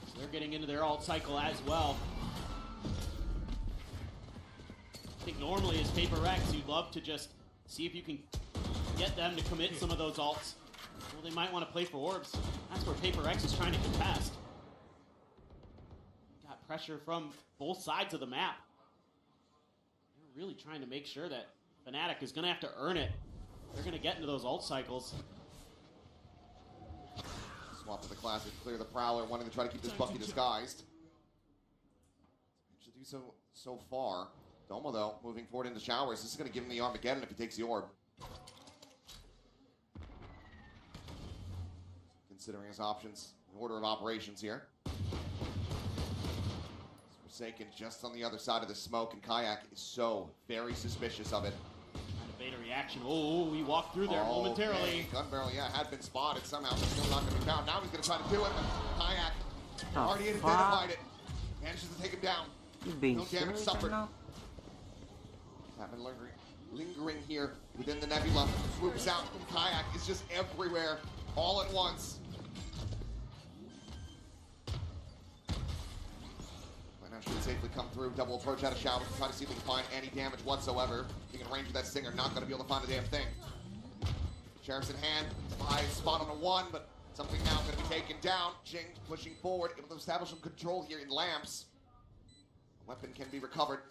So they're getting into their ult cycle as well. I think normally as Paper Rex, you'd love to just see if you can get them to commit some of those ults. Well, they might want to play for orbs. That's where Paper Rex is trying to contest. Got pressure from both sides of the map. They're really trying to make sure that Fnatic is going to have to earn it. They're going to get into those ult cycles. Swap to the classic, clear the Prowler, wanting to try to keep this Bucky disguised. Should do so far. Doma, though, moving forward into showers. This is going to give him the Armageddon if he takes the orb. Considering his options in order of operations here. Forsaken just on the other side of the smoke, and Kayak is so very suspicious of it. Trying to bait a reaction. Oh, he walked through there momentarily. Gun barrel, yeah, had been spotted somehow, but still not going to be found. Now he's going to try to do it, but Kayak already identified it. Manages to take him down. No damage suffered. Patman lingering here within the nebula. Swoops out, and Kayak is just everywhere, all at once. Should safely come through. Double approach out of showers to try to see if we can find any damage whatsoever. Being in range of that Stinger, not going to be able to find a damn thing. Sheriff's in hand. Spot on a 1, but something now going to be taken down. Jing pushing forward, able to establish some control here in lamps. The weapon can be recovered.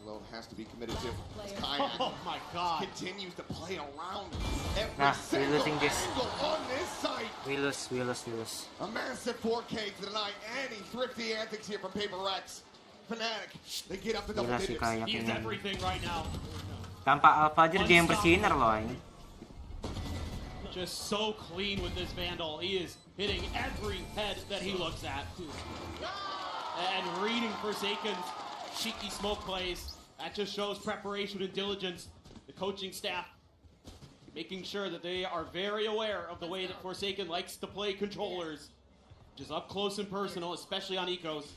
Load has to be committed to. Kayak oh my God! Continues to play around every single angle on this site. We lose. A massive 4K to deny any thrifty antics here from Paper Rex. Fnatic, they get up to double digits. He's everything right now. Tanpa Alphager dia yang bersinar loh ini. Just so clean with this Vandal. He is hitting every head that he looks at. And reading Forsaken's cheeky smoke plays. That just shows preparation and diligence. The coaching staff making sure that they are very aware of the way that Forsaken likes to play controllers. Just up close and personal, especially on ecos.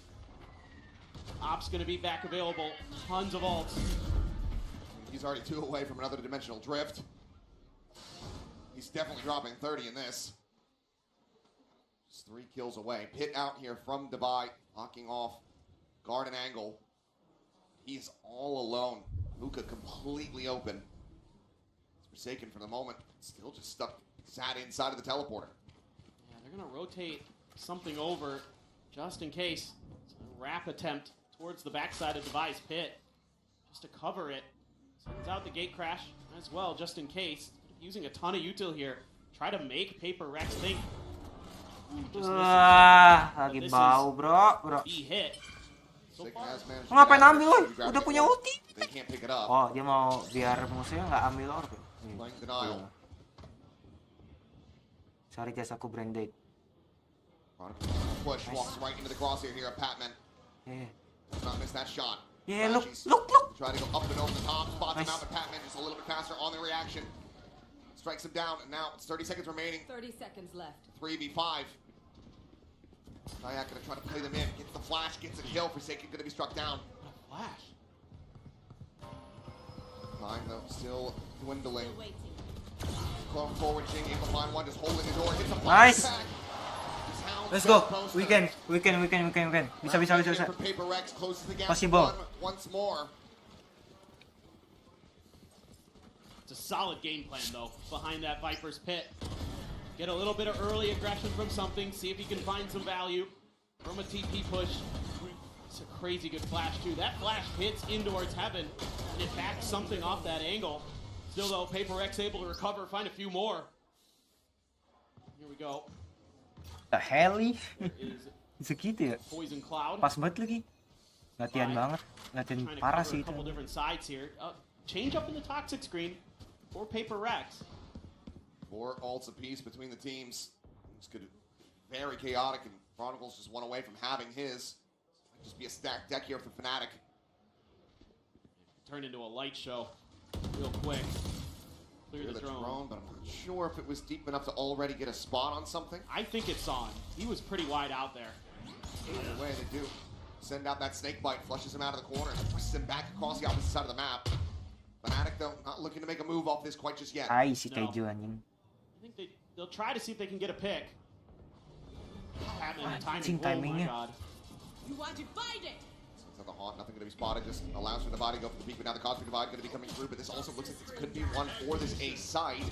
Op's going to be back available. Tons of ults. He's already 2 away from another dimensional drift. He's definitely dropping 30 in this. Just 3 kills away. Pit out here from Dubai, locking off guard and angle. He's all alone. Hookah completely open. It's Forsaken for the moment. Still just sat inside of the teleporter. Yeah, they're going to rotate something over just in case. It's a wrap attempt towards the backside of Dubai's pit. Just to cover it. Sends out the gate crash as well, just in case. Using a ton of util here. Try to make Paper Rex think. Lagi bau, bro. He hit. Ngapain ambil, woy? Udah punya ulti. They can't pick it up. Oh, dia mau biar musuhnya nggak ambil orb. Cari jasaku branded. Push walks right into the crosshair here of Patman. Does not miss that shot. Yeah, look. Try to go up and over the top, spots him out, but Patman just a little bit faster on the reaction. Strikes him down, and now it's 30 seconds remaining. 30 seconds left. 3v5. Kayak gonna try to play them in. Gets the flash, gets a kill. Forsaken gonna be struck down. Flash. Time though, still dwindling. Going forward, Jing able to find one, just holding the door. Hits the flash back. Sound Let's go. We can. Bisa. Possible. Once more. It's a solid game plan, though, behind that Viper's pit. Get a little bit of early aggression from something, see if he can find some value from a TP push. It's a crazy good flash, too. That flash hits in towards heaven, and it backs something off that angle. Still, though, Paper X able to recover, find a few more. Here we go. The hell? Segitu ya? Poison Cloud. Pas banget lagi. Latihan banget. Latihan parah sih itu. A couple different sides here. Change up in the toxic screen for Paper Rex. 4 ults apiece between the teams. It's good, very chaotic, and Chronicles just one away from having his. Might just be a stacked deck here for Fnatic. Turned into a light show real quick. Clear the drone. But I'm not sure if it was deep enough to already get a spot on something. I think it's on. He was pretty wide out there. Either way, they do send out that snake bite, flushes him out of the corner, and twists him back across the opposite side of the map. Fnatic, though, not looking to make a move off this quite just yet. Ay, si Taiju anjing. I think they'll try to see if they can get a pick. Timingnya. Oh my god. You want to find it? At the haunt, nothing going to be spotted, just allows for the body to go for the peak, but now the Cosmic Divide going to be coming through, but this also looks like this could be one for this A side,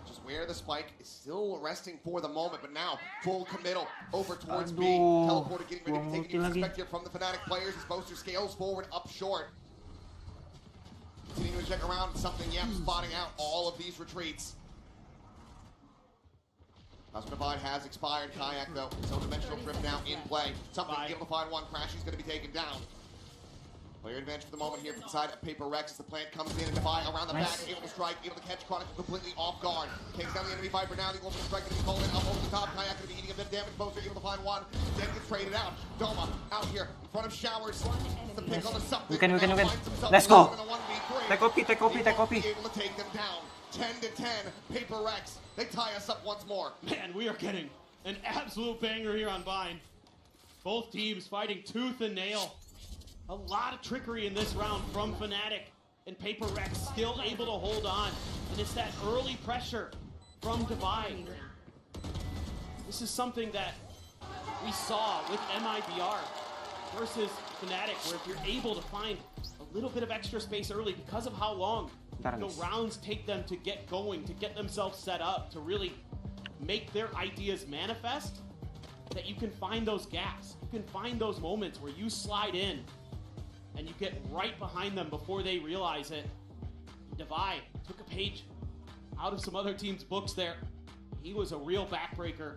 just where the spike is still resting for the moment, but now full committal over towards B, teleporter getting ready to be taken into perspective from the Fnatic players, his poster scales forward, up short. Continuing to check around, something, spotting out all of these retreats. Cosmic Divide has expired, Kayak though, so Dimensional Drift now in play, something able to find one, Crash, he's going to be taken down. Player advantage for the moment here from the side of Paper Rex as the plant comes in and Defy around the back, able to strike, able to catch Chronicle completely off guard. Takes down the enemy Viper now, the ultimate strike going to be called in up over the top. Kayak going to be eating a bit of damage, poster able to find one, then gets traded out. Doma out here in front of Showers. The pick on the something. We can. Let's go. Take copy. Able to take them down. 10 to 10, Paper Rex. They tie us up once more. Man, we are getting an absolute banger here on Vine. Both teams fighting tooth and nail. A lot of trickery in this round from Fnatic, and Paper Rex still able to hold on. And it's that early pressure from Divide. This is something that we saw with MIBR versus Fnatic, where if you're able to find a little bit of extra space early because of how long the rounds take them to get going, to get themselves set up, to really make their ideas manifest, that you can find those gaps. You can find those moments where you slide in and you get right behind them before they realize it. Divide took a page out of some other teams' books there. He was a real backbreaker.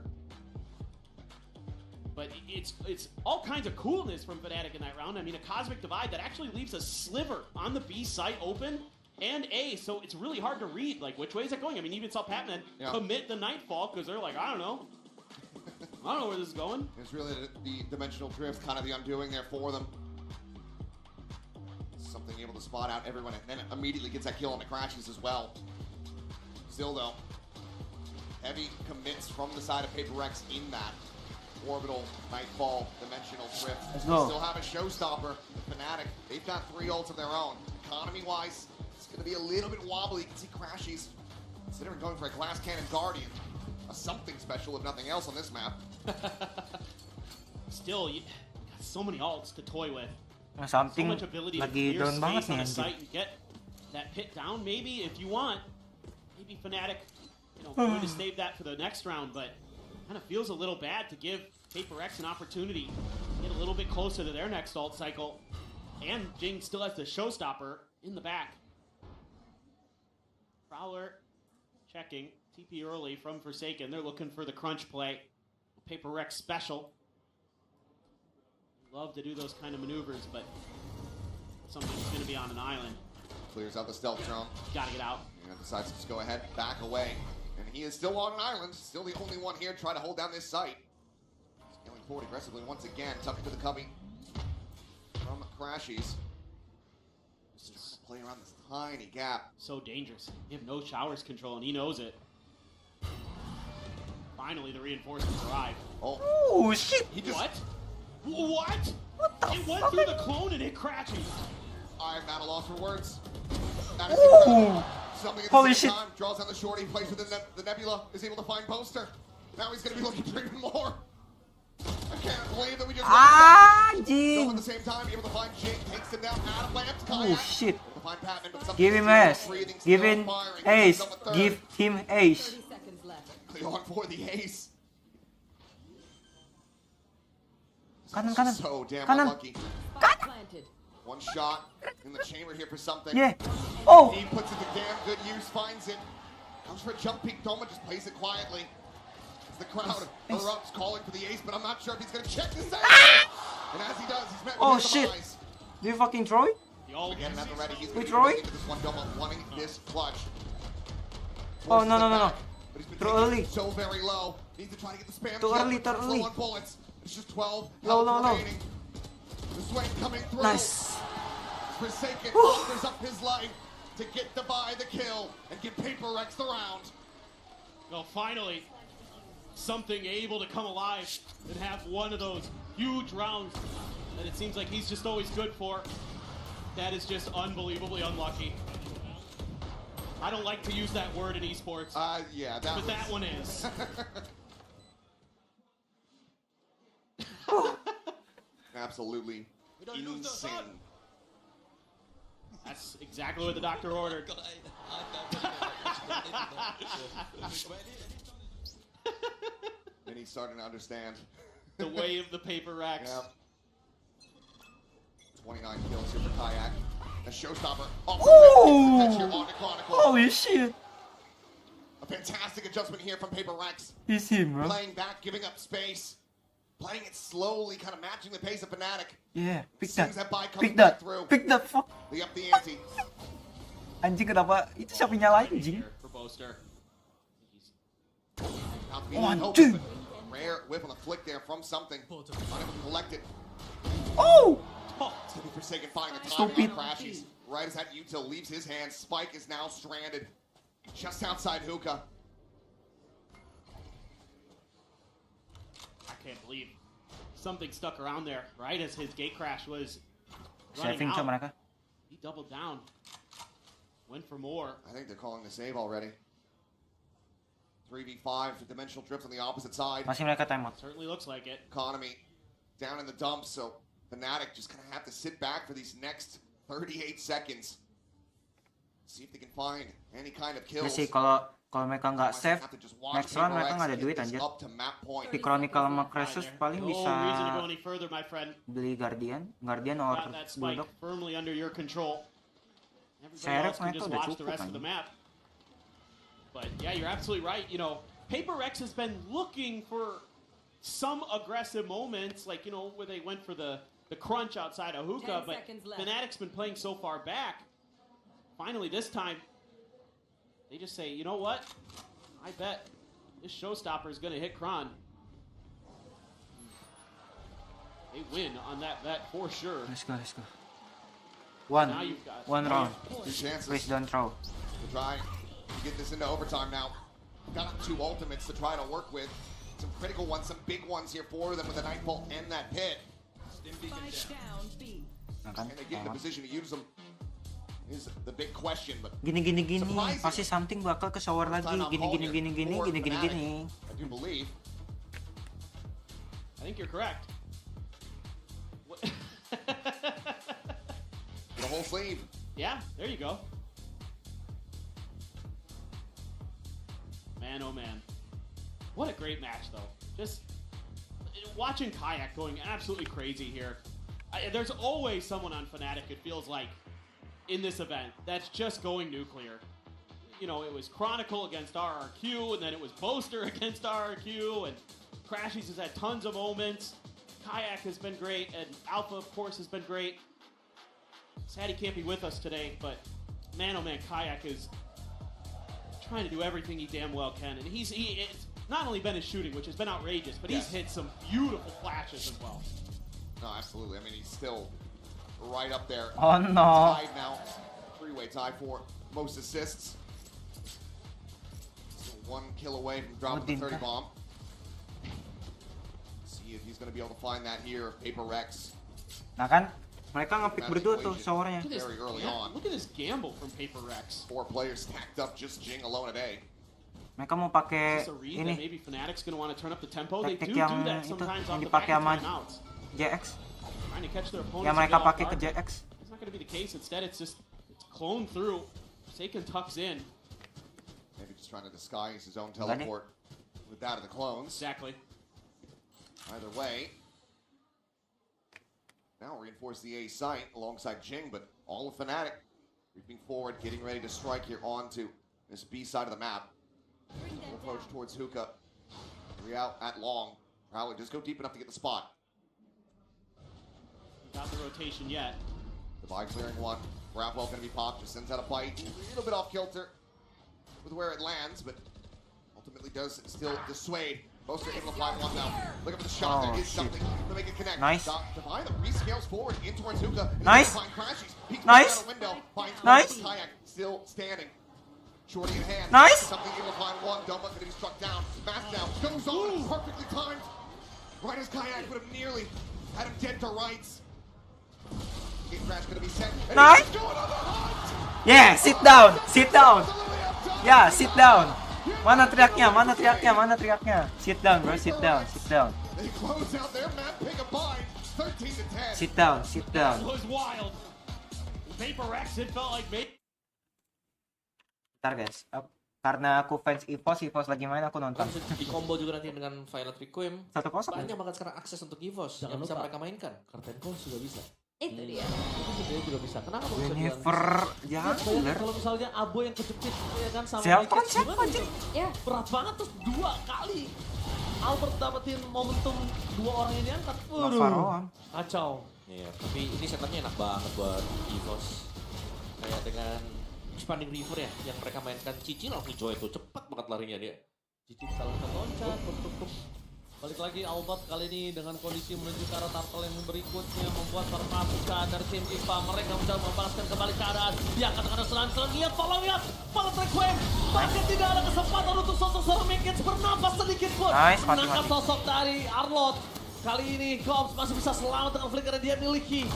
But it's all kinds of coolness from Fnatic in that round. I mean, a Cosmic Divide that actually leaves a sliver on the B site open and A, so it's really hard to read, like, which way is it going? I mean, even saw Patman commit the Nightfall, because they're like, I don't know where this is going. It's really the Dimensional Drift, kind of the undoing there for them. Something able to spot out everyone, and then immediately gets that kill on the Crashes as well. Still, though, heavy commits from the side of Paper Rex in that Orbital, Nightfall, Dimensional Drift. Still have a showstopper. Fnatic, they've got 3 ults of their own. Economy-wise, it's going to be a little bit wobbly. You can see Crashies considering going for a Glass Cannon Guardian. A something special, if nothing else, on this map. Still, you got so many ults to toy with. Something so much ability to lagi clear down banget space on nih the site and get that pit down, maybe, if you want. Maybe Fnatic, going to save that for the next round, but kind of feels a little bad to give Paper X an opportunity to get a little bit closer to their next ult cycle. And Jing still has the showstopper in the back. Prowler checking. TP early from Forsaken. They're looking for the crunch play. Paper Rex special. Love to do those kind of maneuvers, but something's going to be on an island. Clears out the stealth drone. Gotta get out. And decides to just go ahead, back away. And he is still on an island. Still the only one here trying to hold down this site. Scaling forward aggressively once again. Tucked into the cubby from Crashies. Just playing around this tiny gap. So dangerous. You have no showers control, and he knows it. Finally, the reinforcements arrive. Oh shit! He just... What? It went through the clone and it crashes. I am not a loss for words. That is something at the Holy same shit. time. Draws down the shorty, plays within the nebula, is able to find Poster. Now he's going to be looking for even more. Can't believe that we just Anjing. at the same time, able to find Jake, takes him down out of lamps. Oh shit. To find Patman, but Give him ace. Give him ace. Give him ace. On for the ace. Kanan, kanan. So damn Kanan. unlucky. One shot in the chamber here for something. Yeah. Oh. He puts it to damn good use, finds it. Comes for a jump peek. Doma just plays it quietly. As the crowd erupts, calling for the ace, but I'm not sure if he's gonna check this out. And as he does, he's met with his shit. demise. Do you fucking throw it? Again, at the ready, he's We gonna throw be it? into this one. Doma wanting this clutch. Oh no Forces no it no no. back, but he's been Too taking early. it so very low. Needs to try to get the spam. Too kill, early, but too low early. on bullets. It's just 12 Low, health low, low. remaining. The swing coming through. Nice. Forsaken offers up his life to get the buy, the kill, and give Paper Rex the round. Well, finally, something able to come alive and have one of those huge rounds that it seems like he's just always good for. That is just unbelievably unlucky. I don't like to use that word in esports. Yeah, but that one is. Absolutely insane. That's exactly what the doctor ordered. And he's starting to understand. The way of the Paper Rex. Yep. 29 kills here for Kayak. A showstopper. Ooh! On to Chronicle. Holy shit. A fantastic adjustment here from Paper Rex. He's him, bro. Playing back, giving up space. Playing it slowly, kind of matching the pace of Fnatic. Yeah, pick Seems that. buy comes Pick back that. through. Pick that. Fuck. They up the ante. Anjing kenapa? Itu siapa yang nyalain anjing? For Boaster. One, two. Rare whip on the flick there from something. Unable to collect it. Oh! To be Forsaken finding the Stupid. timing on Crashies. Right as that util leaves his hand, Spike is now stranded just outside Hookah. I can't believe something stuck around there, right as his gate crash was Saving running siya out. mereka. He doubled down. Went for more. I think they're calling the save already. 3v5 for Dimensional Drift on the opposite side. Masih mereka timeout. Certainly looks like it. Economy down in the dumps, so Fnatic just gonna have to sit back for these next 38 seconds. See if they can find any kind of kills. Ya sih kalau mereka nggak save next round mereka nggak ada duit anjir. Di Chronicle sama Crassus paling No bisa reason to go any further, my friend. beli Guardian or Got that spike Bulldog. firmly under your control. Everybody Saya else can mereka just udah watch the cukup rest of the anjing. map. But yeah, you're absolutely right. You know, Paper Rex has been looking for some aggressive moments, like, you know, where they went for the crunch outside of Hookah, 10 but seconds left. Fnatic's been playing so far back. Finally, this time, they just say, you know what? I bet this showstopper is going to hit Kron. They win on that bet for sure. Let's go. Now you've got One round. Two chances. Please don't throw. To try to get this into overtime now. Got two ultimates to try to work with. Some critical ones, some big ones here for them with the Nightbolt and that pit. Kan? Can they get in a position to use them? Is the big question, but Gini. Pasti something bakal ke shower lagi. Gini. I do believe. I think you're correct. What- The whole sleeve. Yeah, there you go. Man, oh man. What a great match, though. Just watching Kayak going absolutely crazy here. There's always someone on Fnatic, it feels like, in this event that's just going nuclear. You know, it was Chronicle against RRQ, and then it was Boaster against RRQ, and Crashies has had tons of moments. Kayak has been great, and Alpha, of course, has been great. Sad he can't be with us today, but man, oh man, Kayak is trying to do everything he damn well can, and it's not only been his shooting, which has been outrageous, but he's hit some beautiful flashes as well. No, absolutely. I mean, he's still right up there. Oh no. Tied now. Three-way tie for most assists. Still 1 kill away from dropping the 30 bomb. See if he's going to be able to find that here. Paper Rex. Nah kan, mereka nge-pick berdua tuh showernya. Very early on. Look at this gamble from Paper Rex. 4 players stacked up, just Jing alone today. Mereka mau pakai ini taktik yang itu yang dipakai sama JX. Yang mereka pakai ke JX. It's not going to be the case. Instead, it's cloned through. Seiken tucks in. Maybe just trying to disguise his own teleport with that of the clones. Exactly. Either way, now reinforce the A site alongside Jing, but all of Fnatic creeping forward, getting ready to strike here onto this B side of the map. Approach towards Hookah. 3 out at long. Probably just go deep enough to get the spot. Not the rotation yet. Divide clearing one. Bravwell gonna be popped. Just sends out a bite. A little bit off kilter with where it lands, but ultimately does still dissuade. Most are able to apply one now. Look at the shot. There is something to make it connect. Nice. Divide rescales forward in towards Hookah. Nice. Nice. Nice. Kayak still standing. Shorty in hand. Nice. Something able to find one. Doma gonna be struck down. Smash down. Goes on. Perfectly timed. Right as Kayak would have nearly had him dead to rights. Gate crash gonna be set. Nice. Yeah, sit down. Sit down. Yeah, sit down. Mana teriaknya? Mana teriaknya? Mana teriaknya? Sit down, bro. Sit down. Sit down. They close out their map. Pick a bind. 13 to 10. Sit down. Sit down. That was wild. Vapor X, it felt like Bentar guys, karena aku fans EVOS lagi main, aku nonton. Di combo juga nanti dengan Violet Requiem. 1-0. Banyak banget sekarang akses untuk EVOS yang bisa mereka mainkan. Curtain Calls juga bisa. Itu dia. Itu sebenarnya juga bisa. Kenapa bisa Jennifer Jungler. Kalau misalnya Abo yang kejepit ya kan sama Zeltron Wicked, siapa gimana anjir? Ya. Berat banget terus 2 kali. Albert dapetin momentum 2 orang ini angkat. Navarroan. Kacau. Iya, tapi ini setupnya enak banget buat EVOS. Kayak dengan Expanding River ya, yang mereka mainkan Cici langsung joy tuh, cepat banget larinya dia. Cici salah satu loncat, balik lagi Albert kali ini dengan kondisi menuju ke arah turtle yang berikutnya membuat permasukan dari tim IPA. Mereka mencoba membalaskan kembali keadaan. Diangkat dengan selang-selang, lihat follow Requiem. Bahkan tidak ada kesempatan untuk sosok seorang Mekins bernafas sedikit pun. Nice, Menangkap sosok dari Arlot. Kali ini Cops masih bisa selamat dengan flicker yang dia miliki.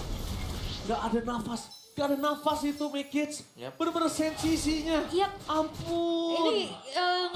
Gak ada nafas itu Mekins. Bener-bener sensisinya. Yap. Ampun. Ini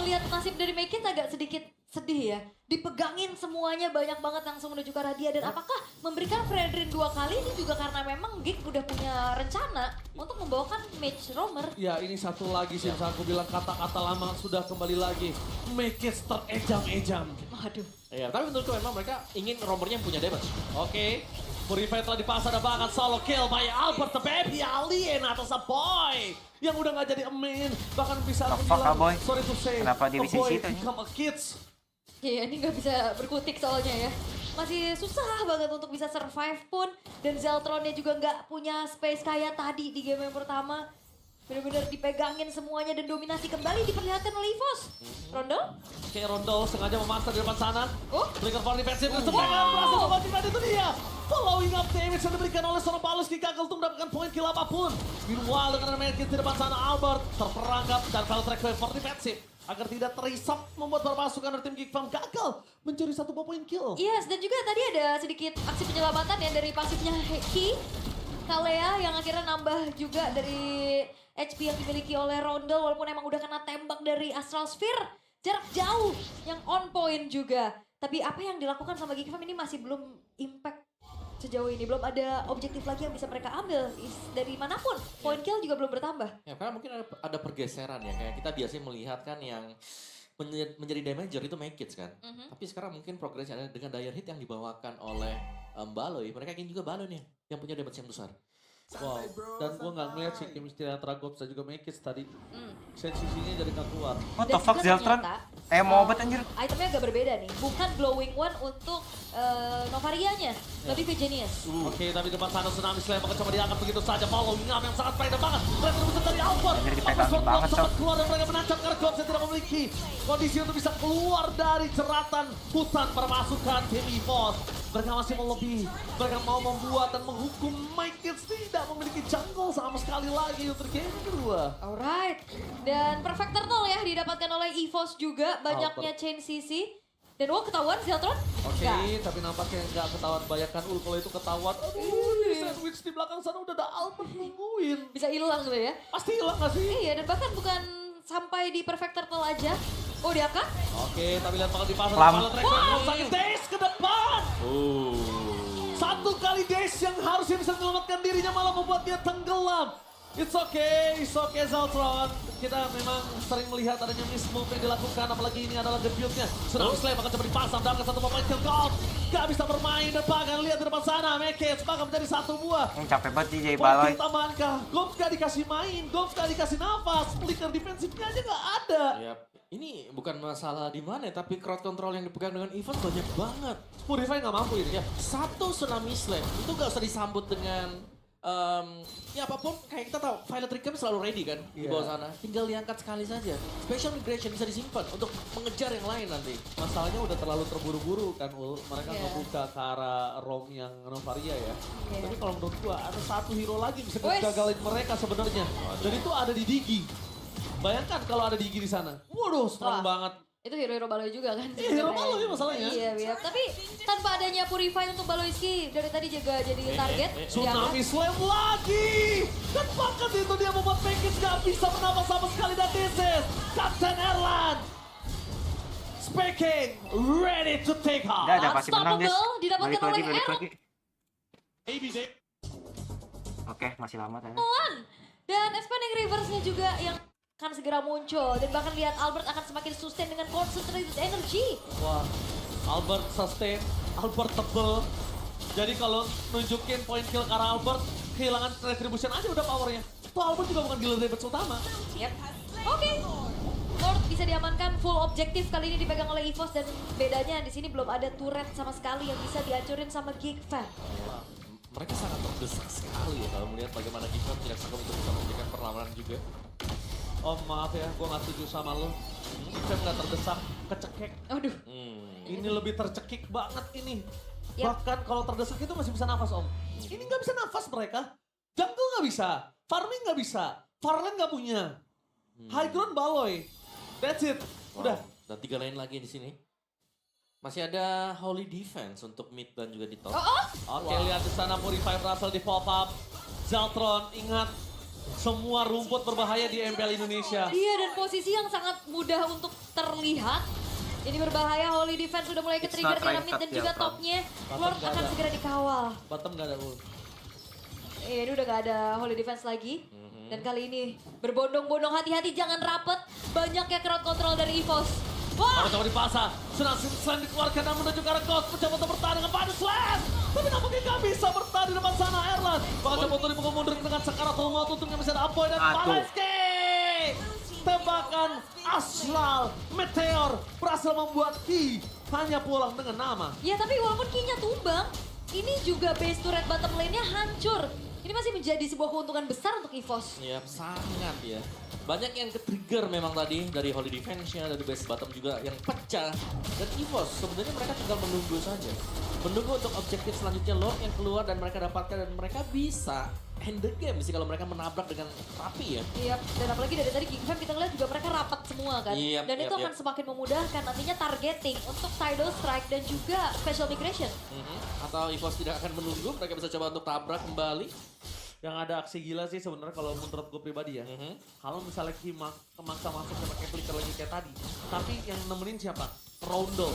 ngelihat nasib dari Mekins agak sedikit sedih ya. Dipegangin semuanya banyak banget langsung menuju ke arah dia. Dan apakah memberikan Fredrin 2 kali ini juga karena memang Gig udah punya rencana untuk membawakan match Roamer. Ya ini satu lagi sih yang aku bilang kata-kata lama sudah kembali lagi. Mekins terejam-ejam. Waduh. Iya, tapi menurutku memang mereka ingin romernya yang punya damage. Oke. Purify telah dipasang ada banget solo kill by Albert the Baby Alien atas a boy yang udah gak jadi a main, bahkan bisa bilang sorry to say kenapa dia bisa boy situ become a kids. Iya ini gak bisa berkutik soalnya ya. Masih susah banget untuk bisa survive pun. Dan Zeltronnya juga gak punya space kayak tadi di game yang pertama. Bener-bener dipegangin semuanya dan dominasi kembali diperlihatkan oleh EVOS. Rondol? Oke, Rondol sengaja memaksa di depan sana. Flicker for defensive dan Wow. berhasil membantu itu dia. Following up damage yang diberikan oleh seorang Paulus gagal untuk mendapatkan poin kill apapun. Meanwhile dengan Merkins di depan sana Albert terperangkap dan Violet Requiem for defensive. Agar tidak terisap membuat para pasukan dari tim Geekfam gagal mencuri 1 poin kill. Yes, dan juga tadi ada sedikit aksi penyelamatan ya dari pasifnya Heki. Kalea yang akhirnya nambah juga dari HP yang dimiliki oleh Rondel walaupun emang udah kena tembak dari Astral Sphere. Jarak jauh yang on point juga. Tapi apa yang dilakukan sama Geekfam ini masih belum impact sejauh ini. Belum ada objektif lagi yang bisa mereka ambil dari manapun. Point kill juga belum bertambah. Ya karena mungkin ada pergeseran ya, kayak kita biasanya melihat kan yang menjadi damager itu Mekins kan. Tapi sekarang mungkin progresnya ada dengan Dire Hit yang dibawakan oleh Baloy. Mereka ingin juga Baloy nih yang punya damage yang besar. Wow, dan gue gak ngeliat sih chemistry antara Gops dan juga Mekins tadi. Sensisinya jadi gak keluar. What the fuck Zeltron? Mau obat anjir. Itemnya agak berbeda nih, bukan Glowing One untuk Novarianya, lebih ke Genius. Oke, tapi depan sana tsunami slam coba diangkat begitu saja. Following up yang sangat pahit banget. Mereka bisa dari Albert. Albert belum sempat keluar dan mereka menancap karena Gops yang tidak memiliki kondisi untuk bisa keluar dari jeratan hutan permasukan tim EVOS. Mereka masih mau lebih, mereka mau membuat dan menghukum Mekins tidak memiliki jungle sama sekali lagi untuk game kedua. Alright, dan Perfect Turtle ya didapatkan oleh EVOS juga, banyaknya chain CC. Dan ketahuan Zeltron? Oke, tapi nampaknya nggak ketahuan, bayangkan kalau itu ketahuan. Aduh, di sandwich di belakang sana udah ada Albert nungguin. Bisa hilang gitu ya? Pasti hilang gak sih? Iya, dan bahkan bukan sampai di Perfect Turtle aja. Oh, diangkat? Oke, tapi lihat bakal dipasang. Pelan. Kalau track sakit Days ke depan. Satu kali Days yang harusnya bisa menyelamatkan dirinya malah membuat dia tenggelam. It's okay Zaltron. Kita memang sering melihat adanya mismove yang dilakukan, apalagi ini adalah debutnya. Tsunami Slam akan coba dipasang, dapatkan satu pemain kill gold. Gak bisa bermain dan bahkan lihat di depan sana, Mekes bahkan menjadi satu buah. Capek banget sih jadi Baloy. Poin tambahan kah? Gops gak dikasih main, Gops gak dikasih nafas, flicker defensifnya aja gak ada. Yap. Ini bukan masalah di mana, tapi crowd control yang dipegang dengan Evos banyak banget. Purify gak mampu ini. Ya, satu Tsunami Slam itu gak usah disambut dengan ya apapun, kayak kita tahu Violet Recam selalu ready kan di bawah sana. Tinggal diangkat sekali saja. Special Migration bisa disimpan untuk mengejar yang lain nanti. Masalahnya udah terlalu terburu-buru kan mereka ngebuka ke arah Rom yang Novaria ya. Tapi kalau menurut gua ada satu hero lagi bisa gagalin mereka sebenarnya. Dan itu ada di Digi. Bayangkan kalau ada Digi di sana. Waduh, strong banget. Itu hero-hero Baloy juga kan? Hero Baloy masalahnya. Iya. Tapi tanpa adanya Purify untuk Baloyski dari tadi juga jadi target. Tsunami Slam lagi! Dan bahkan itu dia membuat Package gak bisa bernafas sama sekali dan this is Captain Erland. Speaking, ready to take off. Udah pasti menang guys. Didapatkan oleh Erland. Oke, masih lama tadi. Dan expanding reverse-nya juga yang akan segera muncul. Dan bahkan lihat Albert akan semakin sustain dengan concentrated energy. Wah, Albert sustain, Albert tebel. Jadi kalau nunjukin point kill ke arah Albert, kehilangan retribution aja udah powernya. Tuh Albert juga bukan dealer damage utama. Yep. Oke. Lord bisa diamankan, full objektif kali ini dipegang oleh Evos dan bedanya di sini belum ada turret sama sekali yang bisa dihancurin sama Geek Fan. Mereka sangat terdesak sekali ya kalau melihat bagaimana Gifan tidak sanggup untuk bisa memberikan perlawanan juga. Oh maaf ya, gue gak setuju sama lo. Gifan gak terdesak, kecekek. Aduh. Ini lebih tercekik banget ini. Yep. Bahkan kalau terdesak itu masih bisa nafas om. Ini gak bisa nafas mereka. Jungle gak bisa, farming gak bisa, farland gak punya. High ground Baloy. That's it. Udah. Dan 3 lane lagi di sini. Masih ada Holy Defense untuk mid dan juga di top. Oke, lihat di sana Purify berhasil di pop up. Zaltron, ingat semua rumput berbahaya di MPL Indonesia. Iya, dan posisi yang sangat mudah untuk terlihat. Ini berbahaya, Holy Defense sudah mulai ke-trigger karena mid dan juga topnya. Lord akan segera dikawal. Bottom gak ada ult. Ini udah gak ada Holy Defense lagi. Dan kali ini berbondong-bondong, hati-hati jangan rapet. Banyaknya crowd control dari Evos. Wah! Coba dipasang, Tsunami Slam dikeluarkan dan menuju ke arah Ghost. Mencoba untuk bertahan dengan Badu Slam. Tapi nampaknya gak bisa bertahan di depan sana Erland. Bahkan coba untuk dipukul mundur dengan Sakaratul Maut. Untungnya masih ada Apoy dan Baleski. Tembakan Astral Meteor berhasil membuat Ki hanya pulang dengan nama. Ya tapi walaupun Ki-nya tumbang, ini juga base turret bottom lane-nya hancur. Ini masih menjadi sebuah keuntungan besar untuk Evos. Iya, sangat ya. Banyak yang ke-trigger memang tadi dari Holy Defense-nya, dari base bottom juga yang pecah. Dan Evos sebenarnya mereka tinggal menunggu saja. Menunggu untuk objektif selanjutnya Lord yang keluar dan mereka dapatkan dan mereka bisa end the game sih kalau mereka menabrak dengan rapi ya. Iya, dan apalagi dari tadi Geekfam kita lihat juga mereka rapat semua kan. Dan itu akan semakin memudahkan nantinya targeting untuk Tidal Strike dan juga Special Migration. Atau Evos tidak akan menunggu, mereka bisa coba untuk tabrak kembali. Yang ada aksi gila sih sebenarnya kalau menurut gue pribadi ya. Kalau misalnya Ki maksa masuk ke pakai flicker lagi kayak tadi. Tapi yang nemenin siapa? Rondo.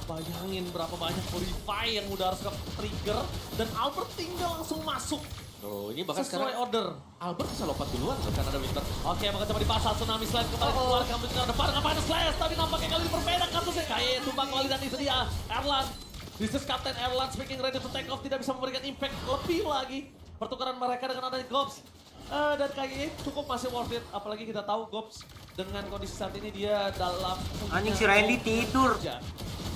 Bayangin berapa banyak Purify yang udah harus ke trigger. Dan Albert tinggal langsung masuk. Oh, ini bahkan sesuai sekarang order. Albert bisa lompat duluan loh karena ada Winter. Oke, maka coba dipasang Tsunami Slam kembali keluar kamu ke depan dengan Final Slash. Tapi nampaknya kali ini berbeda kasusnya. Kayak tumbang kembali dan itu dia Erland. This is Captain Erland speaking ready to take off. Tidak bisa memberikan impact lebih lagi. Pertukaran mereka dengan adanya Gops. Dan kayaknya cukup masih worth it. Apalagi kita tahu Gops dengan kondisi saat ini dia dalam... Anjing si Randy tidur.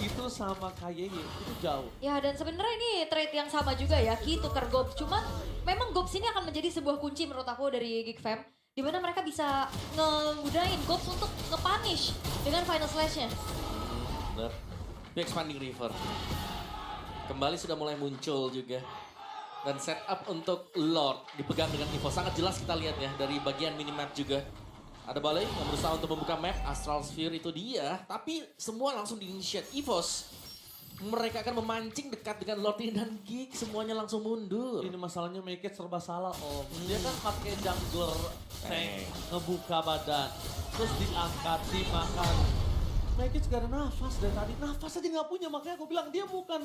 Itu sama KYY, itu jauh. Ya dan sebenarnya ini trade yang sama juga ya, Ki tukar Gops. Cuman memang Gops ini akan menjadi sebuah kunci menurut aku dari Geekfam. Dimana mereka bisa ngegunain Gops untuk nge-punish dengan Final Slash-nya. Bener. The Expanding River. Kembali sudah mulai muncul juga. Dan setup untuk Lord dipegang dengan Evo. Sangat jelas kita lihat ya dari bagian minimap juga. Ada Balai yang berusaha untuk membuka map, Astral Sphere itu dia. Tapi semua langsung di-initiate Evos. Mereka akan memancing dekat dengan Lord ini dan Geek. Semuanya langsung mundur. Ini masalahnya make it serba salah om. Dia kan pakai jungler tank, ngebuka badan. Terus diangkat, dimakan. Makic gak ada nafas dari tadi. Nafas aja nggak punya, makanya aku bilang dia bukan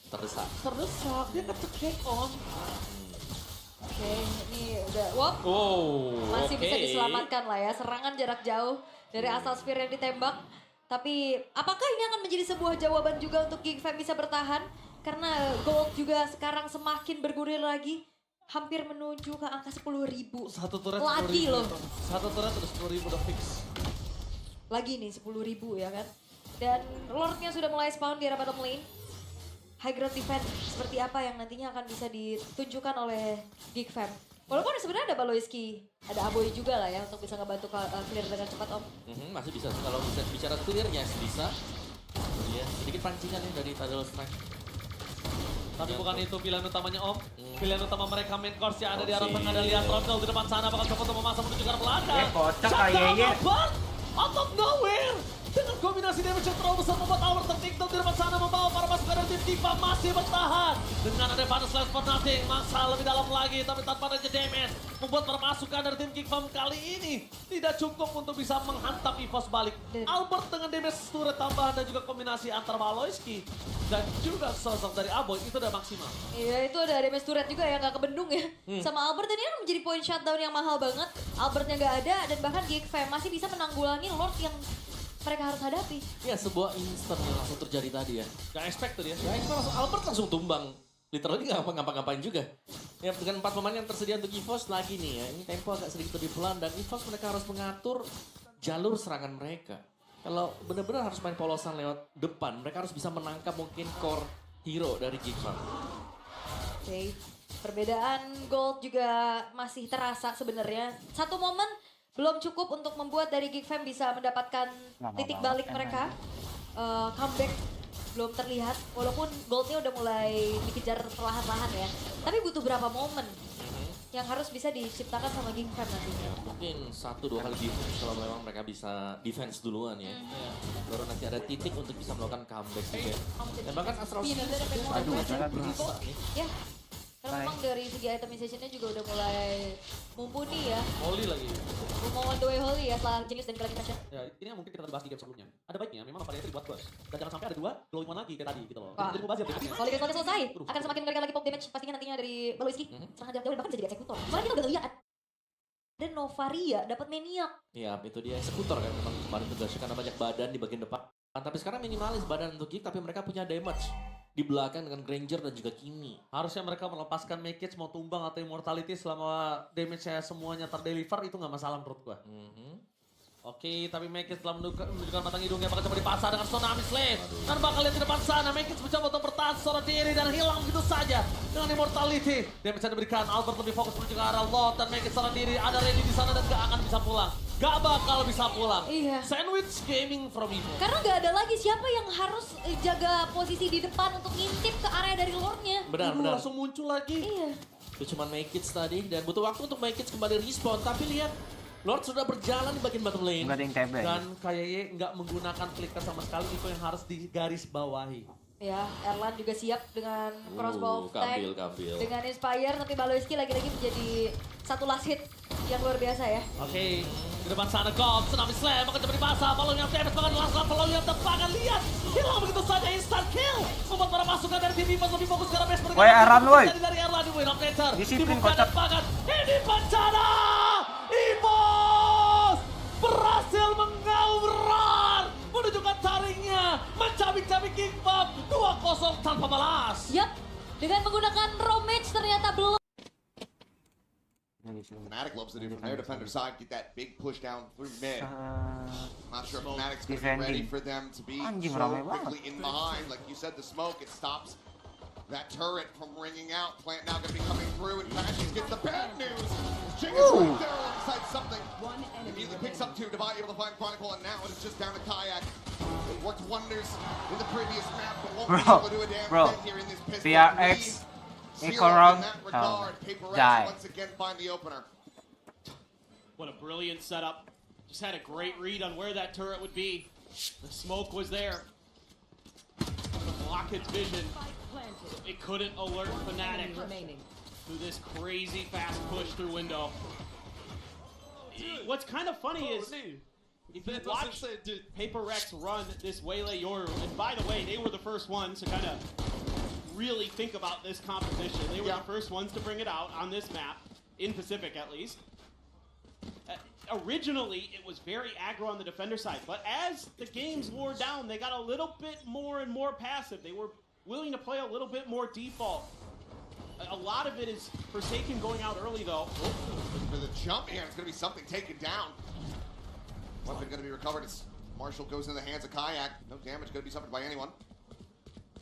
terdesak. Dia kecek on. Oke, ini udah, wop. Masih bisa diselamatkan lah ya, serangan jarak jauh dari asal Sphere yang ditembak. Tapi apakah ini akan menjadi sebuah jawaban juga untuk Geek Fam bisa bertahan? Karena Gold juga sekarang semakin bergulir lagi. Hampir menuju ke angka 10.000. Satu turret lagi 10.000 loh. Satu turret udah 10.000 udah fix. Lagi nih 10.000 ya kan. Dan Lordnya sudah mulai spawn di arah bottom lane. High ground defense seperti apa yang nantinya akan bisa ditunjukkan oleh Geek Fam. Walaupun sebenarnya ada Baloiski, ada Aboy juga lah ya untuk bisa ngebantu clear dengan cepat Om. Masih bisa, kalau bisa bicara clear ya bisa. Ya, sedikit pancingan ya dari Tadal Strike. Tapi bukan itu pilihan utamanya Om. Pilihan utama mereka main course yang ada di arah tengah. Ada lihat Ronald di depan sana bakal coba untuk memasang menuju ke arah belakang. Kocak kayaknya. Out of nowhere. Dengan kombinasi damage yang terlalu besar membuat Albert tertinggal di depan sana membawa para pasukan dari tim Diva masih bertahan. Dengan ada bonus less for nothing, masa lebih dalam lagi tapi tanpa adanya damage. Membuat para pasukan dari tim Geek Fam kali ini tidak cukup untuk bisa menghantam EVOS balik. Albert dengan damage turret tambahan dan juga kombinasi antara Baloiski dan juga sosok dari Aboy itu udah maksimal. Iya itu ada damage turret juga ya, nggak kebendung ya. Sama Albert ini kan menjadi point shutdown yang mahal banget. Albertnya nggak ada dan bahkan Geek Fam masih bisa menanggulangi Lord yang mereka harus hadapi. Ya sebuah instant yang langsung terjadi tadi ya. Gak expect tuh dia. Gak expect langsung Albert langsung tumbang. Literally gak ngapa-ngapain juga. Ya dengan 4 pemain yang tersedia untuk EVOS lagi nih ya. Ini tempo agak sedikit lebih pelan dan EVOS mereka harus mengatur jalur serangan mereka. Kalau benar-benar harus main polosan lewat depan, mereka harus bisa menangkap mungkin core hero dari Geek Fam. Oke, perbedaan Gold juga masih terasa sebenarnya. Satu momen belum cukup untuk membuat dari Geek Fam bisa mendapatkan titik balik mereka. Comeback belum terlihat, walaupun Goldnya udah mulai dikejar perlahan-lahan ya. Tapi butuh berapa momen yang harus bisa diciptakan sama Geek Fam nantinya? Mungkin 1-2 kali defense kalau memang mereka bisa defense duluan ya. Baru nanti ada titik untuk bisa melakukan comeback juga. Dan bahkan Astral berasa nih. Ya, karena memang dari segi itemization-nya juga udah mulai mumpuni ya. Holy lagi. Mau on the way Holy ya setelah jenis dan clarification. Ya ini yang mungkin kita bahas di game sebelumnya. Ada baiknya memang variety dibuat bos. Dan jangan sampai ada 2 glowing one lagi kayak tadi gitu loh. Jadi mubazir damage-nya. Kalau di game selesai, akan semakin memberikan lagi pop damage pastinya nantinya dari Baloiski. Serangan jarak jauh bahkan bisa jadi eksekutor. Soalnya kita udah lihat dan Novaria dapat maniak. Iya itu dia eksekutor kan memang kemarin tugasnya karena banyak badan di bagian depan. Tapi sekarang minimalis badan untuk Geek tapi mereka punya damage di belakang dengan Granger dan juga Kimi. Harusnya mereka melepaskan Makic mau tumbang atau Immortality selama damage-nya semuanya terdeliver itu nggak masalah menurut gua. Oke, tapi Makic telah menunjukkan batang hidungnya bakal coba dipasang dengan Tsunami Slave. Dan bakal lihat di depan sana, Makic mencoba untuk bertahan secara diri dan hilang begitu saja dengan Immortality. Damage yang diberikan, Albert lebih fokus menuju ke arah Lot dan Makic secara diri ada ready di sana dan gak akan bisa pulang. Gak bakal bisa pulang. Iya. Sandwich gaming from EVO. Karena gak ada lagi siapa yang harus jaga posisi di depan untuk ngintip ke area dari Lordnya. Benar. Langsung muncul lagi. Iya. Itu cuma Makic tadi dan butuh waktu untuk Makic kembali respawn. Tapi lihat, Lord sudah berjalan di bagian bottom lane. Nggak ada yang tebel. Dan kayaknya nggak menggunakan flicker sama sekali, itu yang harus digaris bawahi. Ya, Erlan juga siap dengan crossbow tank, Kambil. dengan Inspire, tapi Baloiski lagi-lagi menjadi satu last hit yang luar biasa ya. Oke, di depan sana Gob, Tsunami Slam, akan coba dipasang, Palong yang damage, bahkan last Palong yang tepakan, lihat, hilang begitu saja, instant kill, membuat para pasukan dari tim EVOS lebih fokus ke arah base mereka. Woi, Erlan, woi. Dari Erlan, di win updater, Disiplin, dibuka kocak. depakan, ini bencana, EVOS berhasil mengawuran, menunjukkan taringnya, mencabik-cabik Geek Fam, 2-0 tanpa balas. Yap, dengan menggunakan raw match ternyata belum. Fnatic loves to do from their defender side, get that big push down through mid. Not sure if Fnatic's going to be ready for them to be so quickly in behind. Like you said, the smoke, it stops that turret from ringing out. Plant now going to be coming through, and Passions gets the bad news. Jing is right there alongside something. Immediately picks up 2, Divide able to find Chronicle, and now it is just down to Kayak. It worked wonders in the previous map, but won't be able to do a damn thing here in this pistol. PRX. Echo round, die. Once again find the opener. What a brilliant setup. Just had a great read on where that turret would be. The smoke was there. To block its vision. So it couldn't alert Fnatic to this crazy fast push through window. What's kind of funny is If you watch Paper Rex run this Waylay Yoru, and by the way, they were the first ones to kind of really think about this composition. They were the first ones to bring it out on this map, in Pacific at least. Originally, it was very aggro on the defender side, but as the games wore down, they got a little bit more and more passive. They were willing to play a little bit more default. A lot of it is Forsaken going out early, though. For the jump here, it's going to be something taken down. Weapon going to be recovered as Marshall goes into the hands of Kayak. No damage going to be suffered by anyone.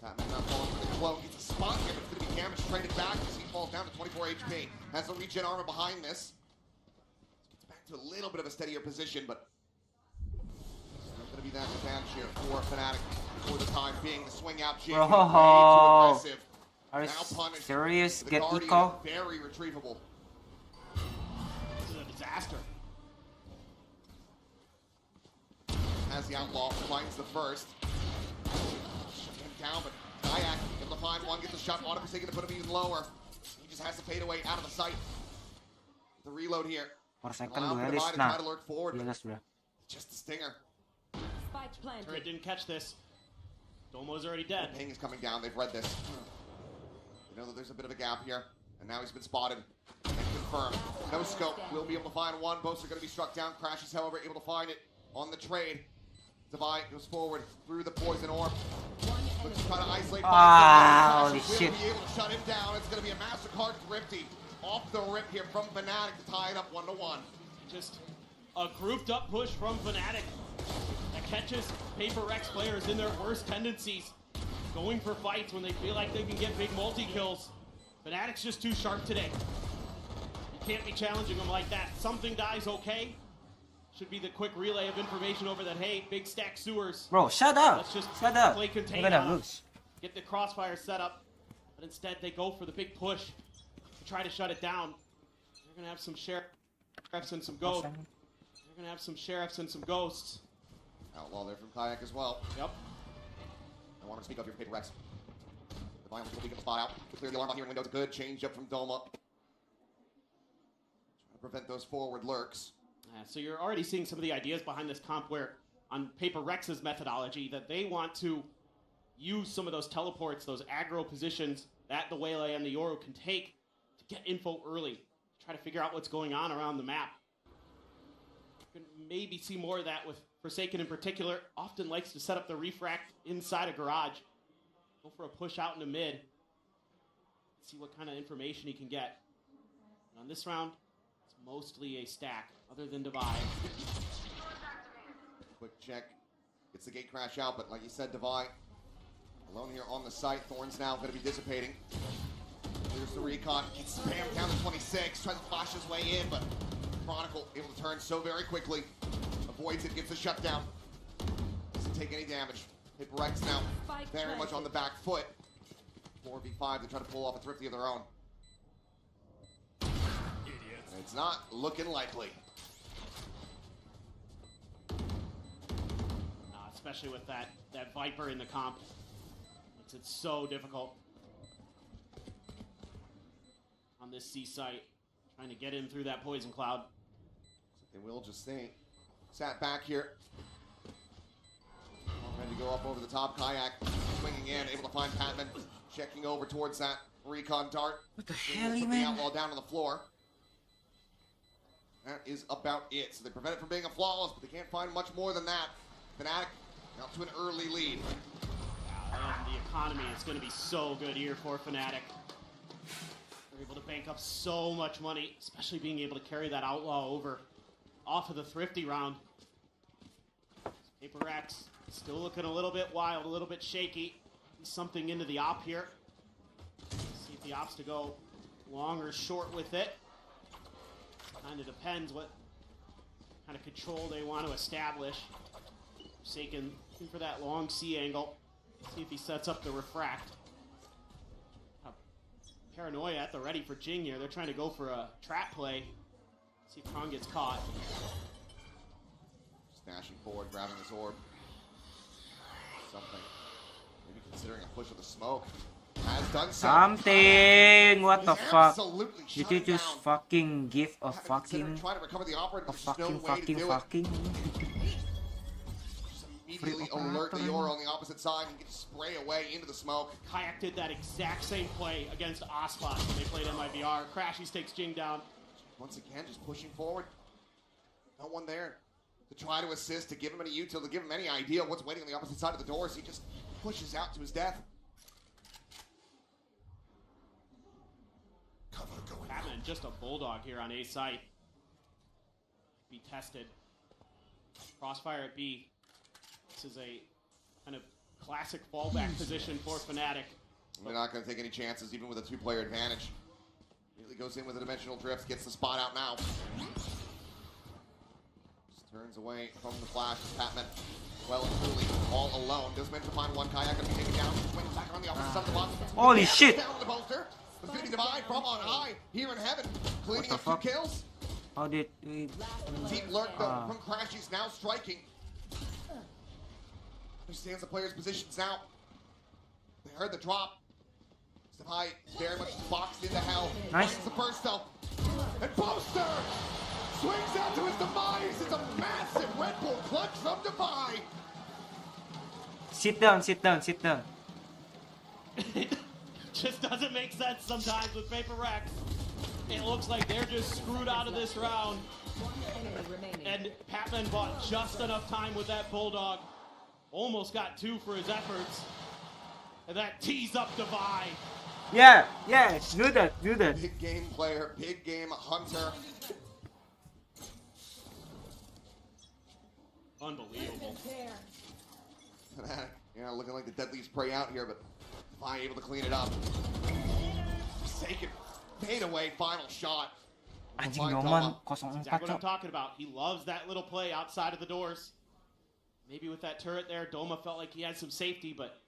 Batman not falling for the cloak. Gets a spot here, but it's going to be damage traded back as he falls down to 24 HP. Has the regen armor behind this. Gets back to a little bit of a steadier position, but there's going to be that advantage here for Fnatic for the time being. The swing out Jig. Way too aggressive. Are you now punished. serious? The Get Guardian eco? very retrievable. This is a disaster. As the Outlaw finds the first. Shut him down, but Kayak able to find one, gets a shot. Auto Forsaken to put him even lower. He just has to fade away out of the sight. The reload here. Forsaken Allow for duelist Divide to na. try to lurk forward. Duelist bro. Just the stinger. Turret didn't catch this. Domo's already dead. Ping is coming down. They've read this. They know that there's a bit of a gap here. And now he's been spotted and confirmed. No scope. Will be able to find one. Both are going to be struck down. Crashes, however, able to find it on the trade. Divide goes forward through the poison orb. Looks to try to isolate. Holy shit. Will be able to shut him down. It's going to be a MasterCard Thrifty off the rip here from Fnatic to tie it up 1-1. Just a grouped up push from Fnatic that catches Paper Rex players in their worst tendencies. Going for fights when they feel like they can get big multi-kills. Fnatic's just too sharp today. You can't be challenging them like that. Something dies okay. Should be the quick relay of information over that, hey, big stack sewers. Bro, shut up. Let's just Shut up. play contain We're gonna on 'em. lose. Get the crossfire set up. But instead, they go for the big push to try to shut it down. They're going to have some sheriffs and some ghosts. They're going to have some sheriffs and some ghosts. Outlaw there from Kayak as well. Yep. I want to speak of your Paper Rex. The violence will be the spot out. Clear the alarm out here in windows. Good change up from Doma. Trying to prevent those forward lurks. So you're already seeing some of the ideas behind this comp where on Paper Rex's methodology that they want to use some of those teleports, those aggro positions that the Waylay and the Yoru can take to get info early. To try to figure out what's going on around the map. You can maybe see more of that with Forsaken in particular. Often likes to set up the refract inside a garage. Go for a push out into mid. See what kind of information he can get. And on this round, it's mostly a stack, other than Divide. Quick check. Gets the gate crash out, but like you said, Divide alone here on the site. Thorn's now going to be dissipating. Here's the recon. Gets spammed down to 26. Tries to flash his way in, but Chronicle able to turn so very quickly. Avoids it, gets the shutdown. Doesn't take any damage. Paper Rex now very much on the back foot. 4v5 to try to pull off a Thrifty of their own. And it's not looking likely. Especially with that Viper in the comp. Makes it so difficult. On this C site. Trying to get in through that poison cloud. They will just stay sat back here. Ready to go up over the top. Kayak swinging in, able to find Patman. Checking over towards that recon dart. What the hell, Put the man? Outlaw down on the floor. That is about it. So they prevent it from being a flawless, but they can't find much more than that. Fnatic now to an early lead. And the economy is going to be so good here for Fnatic. They're able to bank up so much money, especially being able to carry that Outlaw over off of the Thrifty round. Paper Rex still looking a little bit wild, a little bit shaky. Something into the op here. See if the opts to go long or short with it. Kind of depends what kind of control they want to establish. Forsaken looking for that long C angle. See if he sets up the refract. Paranoia at the ready for Jing here. They're trying to go for a trap play. See if Kong gets caught. Smashing forward, grabbing this orb. Something. Maybe considering a push of the smoke. Has done so. Something! What the fuck? Absolutely Did shut you it just down. fucking give a fucking... Trying to recover the operator, A but there's no fucking, way to do it. fucking... immediately alert that you're on the opposite side and get to spray away into the smoke. Kayak did that exact same play against Ospas when they played MIBR. Crashies takes Jing down. Once again, just pushing forward. No one there to try to assist, to give him any util, to give him any idea of what's waiting on the opposite side of the doors. He just pushes out to his death. Cover going. Batman just a bulldog here on A site. Be tested. Crossfire at B. This is a kind of classic fallback position for Fnatic. They're not going to take any chances, even with a two-player advantage. Immediately goes in with a dimensional drift, gets the spot out now. Just turns away from the flash. Patman, well and truly, all alone. Does manage to find one. Kayak going to be taken down. Swings back on the opposite side of the box. Holy shit! Down the poster. The Infinity Divide from on high, here in heaven. Cleaning up 2 kills. How did we... Deep lurk though from Crashies, now striking. Understands the player's positions now. They heard the drop. Divide very much boxed into hell. Nice. Finds the first though. And Poster swings out to his demise. It's a massive Red Bull clutch from Divide. Sit down, sit down, sit down. Just doesn't make sense sometimes with Paper Rex. It looks like they're just screwed out of this round. And Patman bought just enough time with that Bulldog. Almost got 2 for his efforts. And that tees up Divide. Yeah, yeah, do that, do that. Big game player, big game hunter. Unbelievable. Yeah, looking like the deadliest prey out here, but Divide able to clean it up. Forsaken. Fade away, final shot. Anjing Doman, 0-4 Exactly what I'm talking about. He loves that little play outside of the doors. Maybe with that turret there, Doma felt like he had some safety, but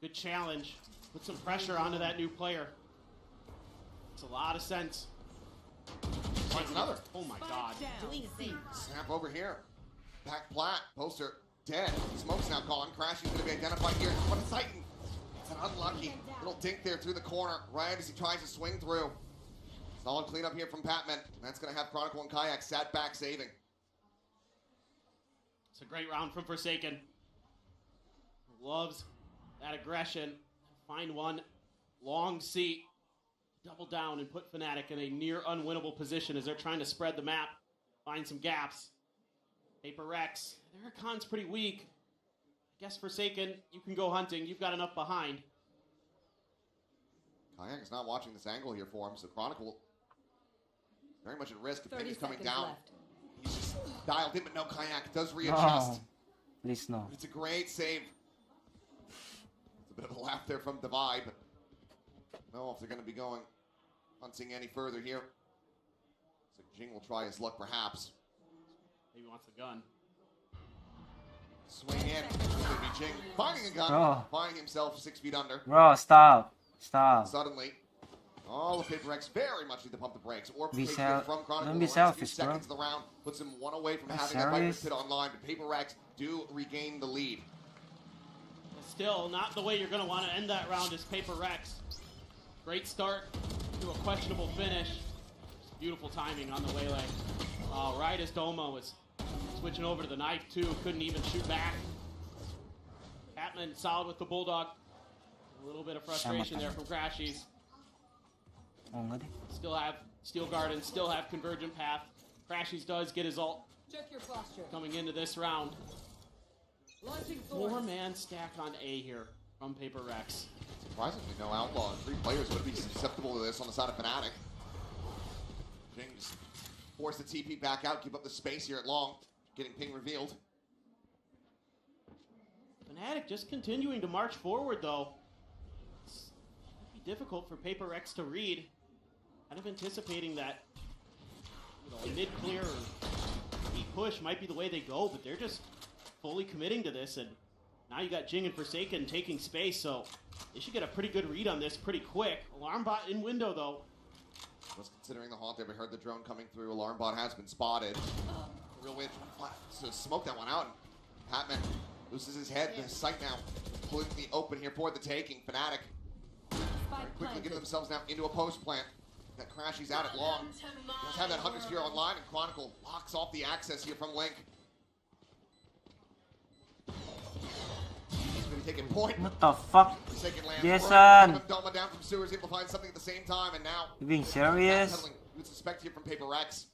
good challenge. Put some pressure onto that new player. It's a lot of sense. Finds another. Oh my god. Snap over here. Back plat. Poster dead. Smoke's now gone. Crashing going to be identified here. What a Titan. It's an unlucky little dink there through the corner right as he tries to swing through. Solid cleanup here from Patman. That's going to have Chronicle and Kayak sat back saving. It's a great round from Forsaken. Loves that aggression. Find one long seat. Double down and put Fnatic in a near unwinnable position as they're trying to spread the map. Find some gaps. Paper Rex. Their Rakan's pretty weak. I guess Forsaken, you can go hunting. You've got enough behind. Kayak is not watching this angle here for him, so Chronicle very much at risk. If Penny's coming down, he's just dialed in, but no, Kayak does readjust. No. Please no. It's a great save. It's a bit of a laugh there from Divide, but I don't know if they're going to be going hunting any further here. So Jing will try his luck, perhaps. Maybe he wants a gun. Swing in. Could be Jing finding a gun, Bro. finding himself 6 feet under. Bro, stop. Stop. Suddenly, all of Paper Rex very much need to pump the brakes. Or Be from Chronicle. don't be The last selfish, few bro. seconds of the round puts him one away from Are having that Viper serious? pit online. But Paper Rex do regain the lead. Still, not the way you're going to want to end that round is Paper Rex. Great start to a questionable finish. Beautiful timing on the waylay. Right as Doma was switching over to the knife too, couldn't even shoot back. Patman solid with the Bulldog. A little bit of frustration there from Crashies. Still have Steel Garden, still have Convergent Path. Crashies does get his ult. Check your posture. Coming into this round. Launching 4-man stack on A here from Paper Rex. Surprisingly, no outlaw. 3 players would be susceptible to this on the side of Fnatic. Jing just force the TP back out, keep up the space here at long. Getting ping revealed. Fnatic just continuing to march forward though. It's be difficult for Paper Rex to read. Kind of anticipating that a mid-clear or deep push might be the way they go, but they're just fully committing to this, and now you got Jing and Forsaken taking space, so they should get a pretty good read on this pretty quick. Alarm bot in window though. Just considering the haunt there, we heard the drone coming through. Alarm bot has been spotted. Real win. So smoke that one out. Patman loses his head. The sight now completely open here for the taking. Fnatic quickly getting themselves now into a post plant. That Crashies out at long. Does have that Hunter Sphere online, and Chronicle locks off the access here from Link. taking point. What the fuck? Second land Jason! Doma down from Sewers, able to find something at the same time, and now... You being serious? You would suspect here from Paper Rex.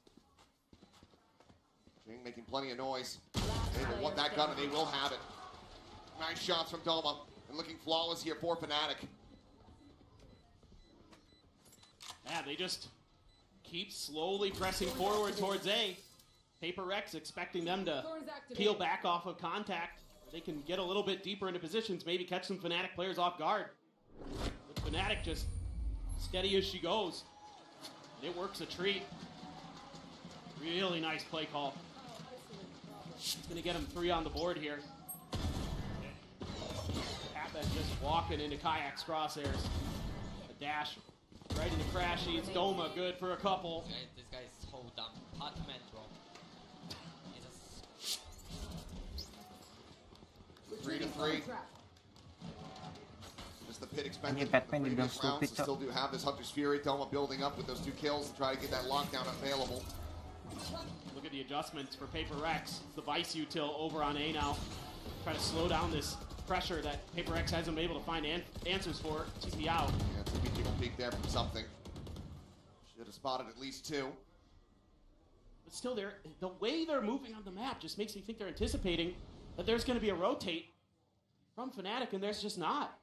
Jing making plenty of noise. They will want that gun, and they will have it. Nice shots from Doma, and looking flawless here for Fnatic. Yeah, they just keep slowly pressing forward towards A. Paper Rex expecting them to peel back off of contact. They can get a little bit deeper into positions, maybe catch some Fnatic players off guard. But Fnatic just steady as she goes. And it works a treat. Really nice play call. It's going to get him 3 on the board here. Papa just walking into Kayak's crosshairs. A dash right into Crashy. It's Doma, good for a couple. This guy's so dumb. Hotman, bro. 3-3. Just the pit expected. Batman The did previous them rounds, stupid. still do have this Hunter's Fury. Doma building up with those 2 kills to try to get that lockdown available. Look at the adjustments for Paper Rex. The Vice Util over on A now. Trying to slow down this pressure that Paper Rex hasn't been able to find answers for. TP out. Yeah, TP take a peek there from something. Should have spotted at least 2. But still, the way they're moving on the map just makes me think they're anticipating that there's going to be a rotate from Fnatic, and there's just not.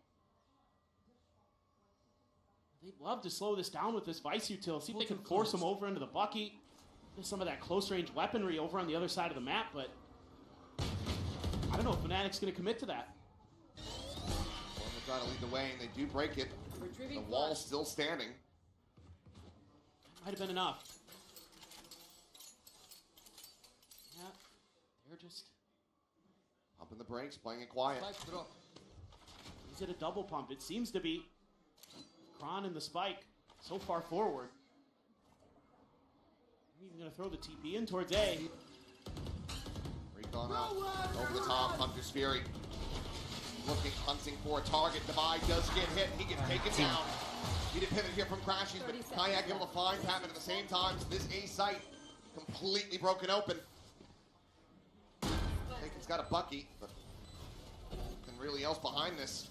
They'd love to slow this down with this Vice Util, see if they can force them over into the bucket. There's some of that close-range weaponry over on the other side of the map, but I don't know if Fnatic's going to commit to that. Well, they're trying to lead the way, and they do break it. The wall's still standing. Might have been enough. Yeah, they're just... Pumping the brakes, playing it quiet. Is it a double pump? It seems to be. Kron and the spike so far forward. I'm even going to throw the TP in towards A. Recon out. Over the top, Hunter's Fury. Looking, hunting for a target. Divide does get hit. He gets taken down. He did pivot here from Crashies, but Kayak able to find Patman at the same time. So this A site completely broken open. I think he's got a bucky, but nothing really else behind this.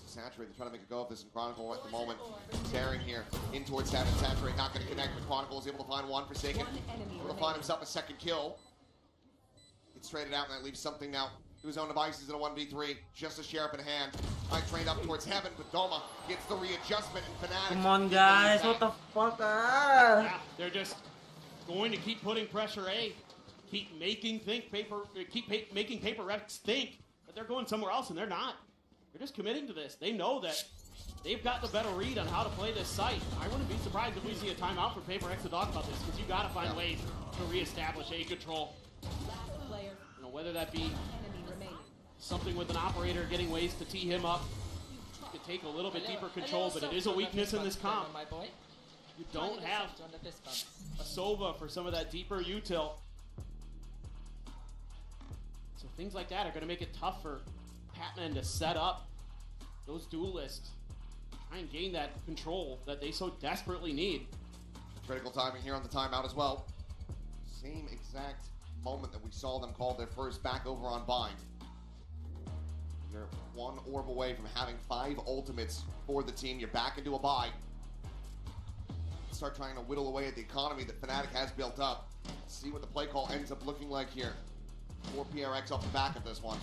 Saturate, they're trying to make a go of this in Chronicle at the moment. Tearing here in towards Savage. Saturate not going to connect, but Chronicle is able to find one Forsaken. Able to find himself a second kill. Gets traded out, and that leaves something now to his own devices in a 1v3. Just a sheriff in hand. I trained up towards heaven, but Doma gets the readjustment and Fnatic. Come on, guys, what the fuck? Yeah, they're just going to keep putting pressure A. Keep making making Paper Rex think that they're going somewhere else, and they're not. They're just committing to this. They know that they've got the better read on how to play this site. I wouldn't be surprised if we see a timeout for Paper Rex to talk about this, because you got to find ways to reestablish A control. You know, whether that be something with an operator getting ways to tee him up. You could take a little bit deeper control, but it is a weakness in this comp. You don't have a Sova for some of that deeper util. So things like that are going to make it tough for Patman to set up those duelists, try and gain that control that they so desperately need. Critical timing here on the timeout as well. Same exact moment that we saw them call their first back over on Bind. You're 1 orb away from having 5 ultimates for the team. You're back into a bye. Start trying to whittle away at the economy that Fnatic has built up. See what the play call ends up looking like here for PRX off the back of this one.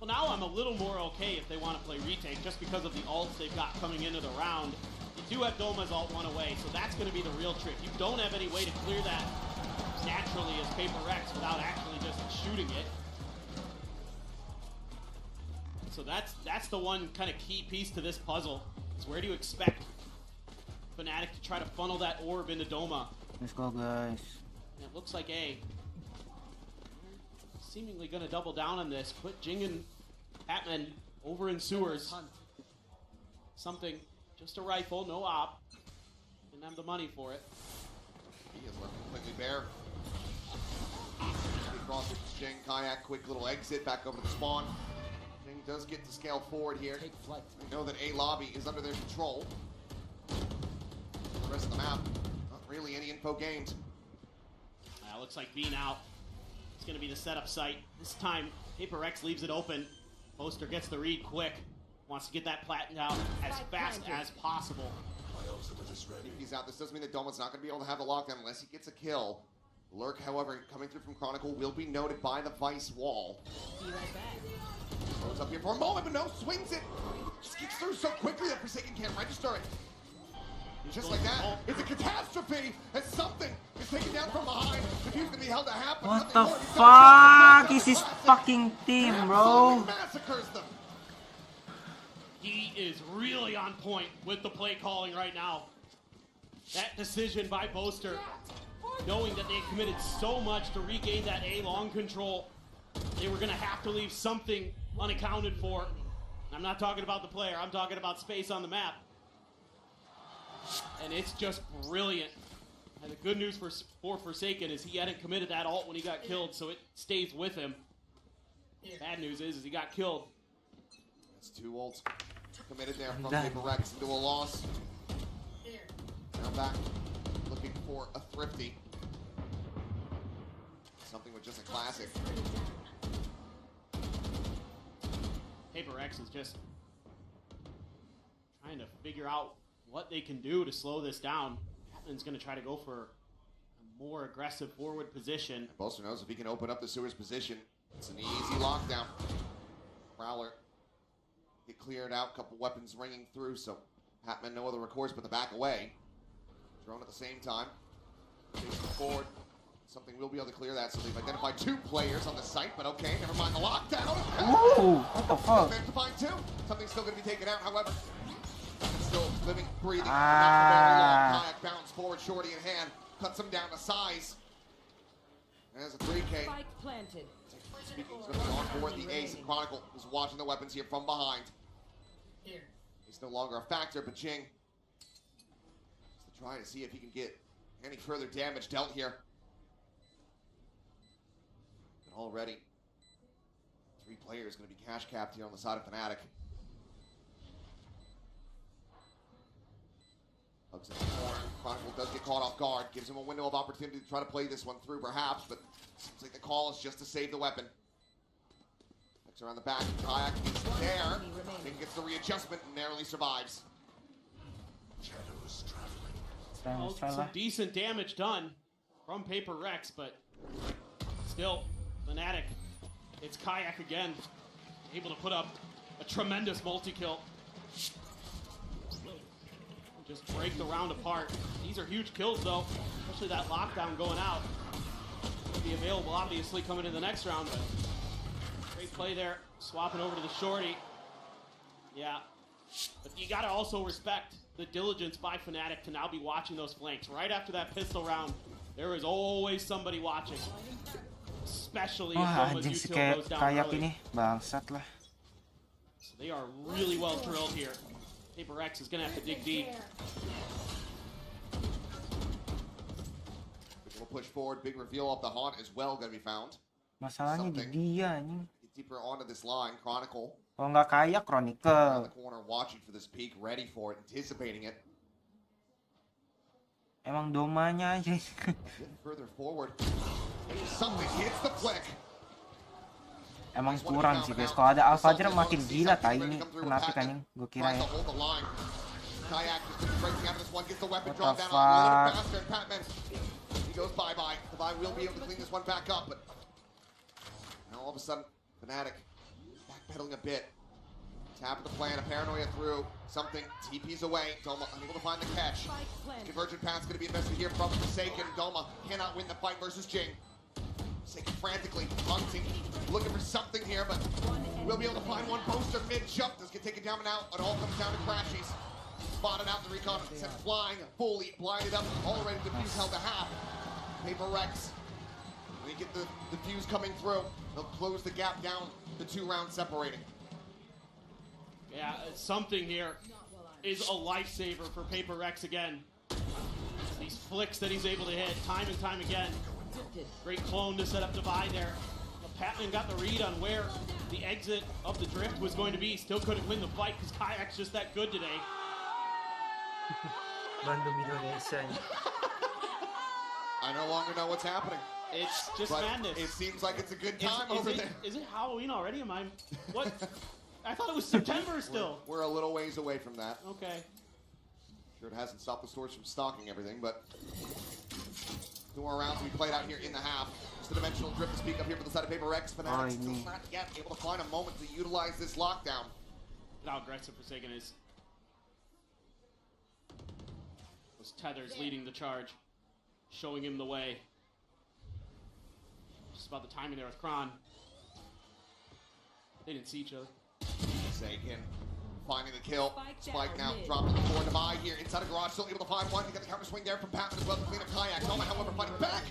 Well, now I'm a little more okay if they want to play retake, just because of the ults they've got coming into the round. You do have Doma's ult 1 away, so that's going to be the real trick. You don't have any way to clear that naturally as Paper Rex without actually just shooting it. So that's the one kind of key piece to this puzzle. Is where do you expect Fnatic to try to funnel that orb into Doma? Let's go, guys. And it looks like A seemingly going to double down on this. Put Jing and Patman over in sewers. Something, just a rifle, no op. Didn't have the money for it. He is left completely bare. Across with Jing, Kayak, quick little exit back over the spawn. Jing does get to scale forward here. We know that A lobby is under their control. The rest of the map, not really any info gained. Looks like B now. It's going to be the setup site. This time, Paper X leaves it open. Poster gets the read quick. Wants to get that plat down as fast as possible. If he's out, this doesn't mean that Doma's not going to be able to have the lockdown unless he gets a kill. Lurk, however, coming through from Chronicle, will be noted by the Vice wall. Be right back. Goes up here for a moment, but no, swings it. Just gets through so quickly that Forsaken can't register it. Just like that, it's a catastrophe as something is taken down from behind. The view's going to be held to half, but What nothing the more. fuck is this fucking team, bro? Massacres them. He is really on point with the play calling right now. That decision by Poster, knowing that they committed so much to regain that A long control, they were going to have to leave something unaccounted for. I'm not talking about the player, I'm talking about space on the map. And it's just brilliant. And the good news for Forsaken is he hadn't committed that ult when he got killed, so it stays with him. Bad news is he got killed. That's 2 ults committed there from Paper Rex into a loss. Now back, looking for a thrifty. Something with just a classic. Paper X is just trying to figure out what they can do to slow this down. Patman's going to try to go for a more aggressive forward position. Poster knows if he can open up the Sewers position, it's an easy lockdown. Prowler get cleared out, couple weapons ringing through, so Patman no other recourse but to back away. Drone at the same time. Chasing forward. Something will be able to clear that, so they've identified 2 players on the site, but okay, never mind the lockdown. Ooh, what the fuck? They've defined 2. Something's still going to be taken out, however. Still living, breathing. Kayak bounds forward, shorty in hand. Cuts him down to size. There's a 3K. Spike planted. Speaking, he's going to be on board the ace. And Chronicle is watching the weapons here from behind. He's no longer a factor, but Jing is to try to see if he can get any further damage dealt here. And already, 3 players going to be cash capped here on the side of Fnatic. Hugs in the corner. Chronicle does get caught off guard. Gives him a window of opportunity to try to play this one through, perhaps, but seems like the call is just to save the weapon. Looks around the back. Kayak is there. King gets the readjustment and narrowly survives. Well, some decent damage done from Paper Rex, but still, Fnatic, it's Kayak again, able to put up a tremendous multi-kill. Just break the round apart. These are huge kills though, especially that lockdown going out. Will be available obviously coming in the next round, but great play there, swapping over to the shorty. Yeah, but you gotta also respect the diligence by Fnatic to now be watching those flanks. Right after that pistol round, there is always somebody watching. Especially if Doma's util goes down early. Bangsat lah. So they are really well drilled here. Paper X is gonna have to dig deep. We'll push forward. Big reveal off the haunt as well gonna be found. Masalahnya di dia anjing. Get deeper onto this line. Chronicle. Kalau nggak kaya, Around Chronicle. the corner, watching for this peak, ready for it, anticipating it. Emang domanya aja. Getting further forward. Something hits the flick. Emang kurang sih guys. Kalau ada Alphajar makin gila tai ini. Kenapa kan yang gue kira ya. Kayak just breaking out of this one, gets the weapon What drawn the down a little fuck? bit faster, and Patman, he goes bye-bye. Divine will be able to clean this one back up, but now all of a sudden, Fnatic backpedaling a bit. Tap of the plan, a paranoia through, something, TP's away, Doma unable to find the catch. Convergent path's gonna be invested here from Forsaken. Doma cannot win the fight versus Jing. Forsaken frantically hunting, looking for something here, but we'll be able to find one. Poster mid-jump, does get taken down and out. It all comes down to Crashies. Spotted out the recon, sent flying, fully blinded up, already defuse held to half. Paper Rex, when you get the defuse coming through, they'll close the gap down to 2 rounds separating. Yeah, something here is a lifesaver for Paper Rex again. These flicks that he's able to hit time and time again. Great clone to set up Divide there. Patman got the read on where the exit of the drift was going to be. Still couldn't win the fight because Kayak's just that good today. Bandung Indonesia. I no longer know what's happening. It's just But madness. it seems like it's a good time over there. Is it Halloween already? Am I... What? I thought it was September still. We're a little ways away from that. Okay. Sure, it hasn't stopped the stores from stocking everything, but 2 more rounds we played out here in the half. Just a dimensional drift to speak up here for the side of Paper X. Fnatic still not yet able to find a moment to utilize this lockdown. Look how aggressive Forsaken is. Those tethers leading the charge, showing him the way. Just about the timing there with Kron. They didn't see each other. Forsaken finding the kill. Spike now dropping the floor. Divide here inside a garage, still able to find one. You got the counter swing there from Patman as well to clean up Kayak. Noma, however, fighting back.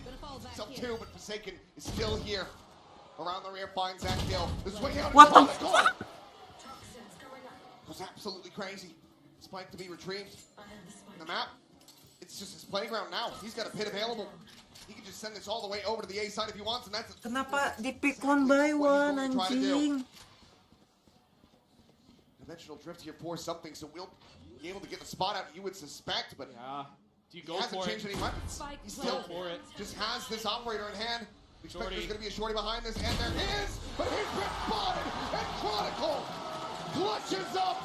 Self 2, but Forsaken is still here. Around the rear, finds that kill. The swing out. What the fuck? Was absolutely crazy. Spike to be retrieved. The map, it's just his playground now. He's got a pit available. He can just send this all the way over to the A side if he wants, and that's... Kenapa di-pick 1 by 1, anjing? Dimensional drift here for something, so we'll be able to get the spot out, you would suspect, but do you go he hasn't for changed it? any weapons. He still just has this operator in hand. We expect there's going to be a shorty behind this, and there is, but he's been spotted, and Chronicle clutches up.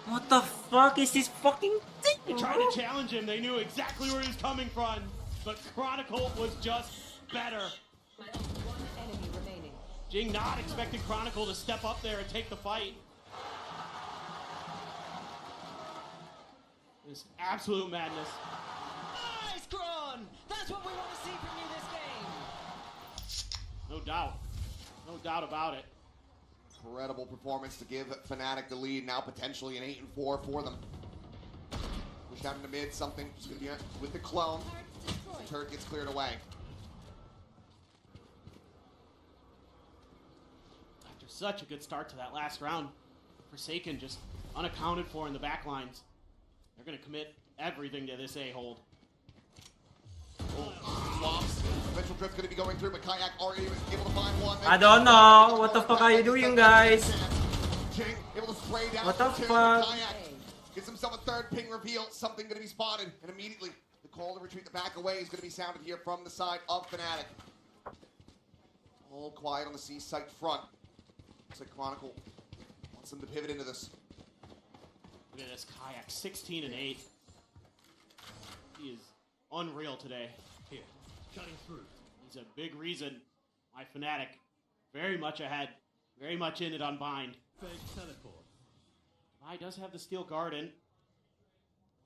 What the fuck is this fucking thing? They tried to challenge him. They knew exactly where he was coming from, but Chronicle was just better. Enemy remaining. Jing not expecting Chronicle to step up there and take the fight. This absolute madness. Nice, Kron! That's what we want to see from you this game. No doubt. No doubt about it. Incredible performance to give Fnatic the lead, now potentially an 8-4 for them. Push down into mid, something just going to be with the clone. The turret gets cleared away. After such a good start to that last round, Forsaken just unaccounted for in the back lines. They're going to commit everything to this A-hold. Swaps. Eventual drift's going to be going through, but Kayak already was able to find one. I don't know. What the fuck are you doing, guys? Jing able to spray down. What the fuck? Kayak gets himself a third ping reveal. Something going to be spotted, and immediately the call to retreat the back away is going to be sounded here from the side of Fnatic. All quiet on the C site front. Looks like Chronicle wants them to pivot into this. Look at this Kayak, 16 and 8. He is unreal today. Here, cutting through. He's a big reason why Fnatic very much ahead, very much in it on Bind. Fake teleport. I does have the steel garden.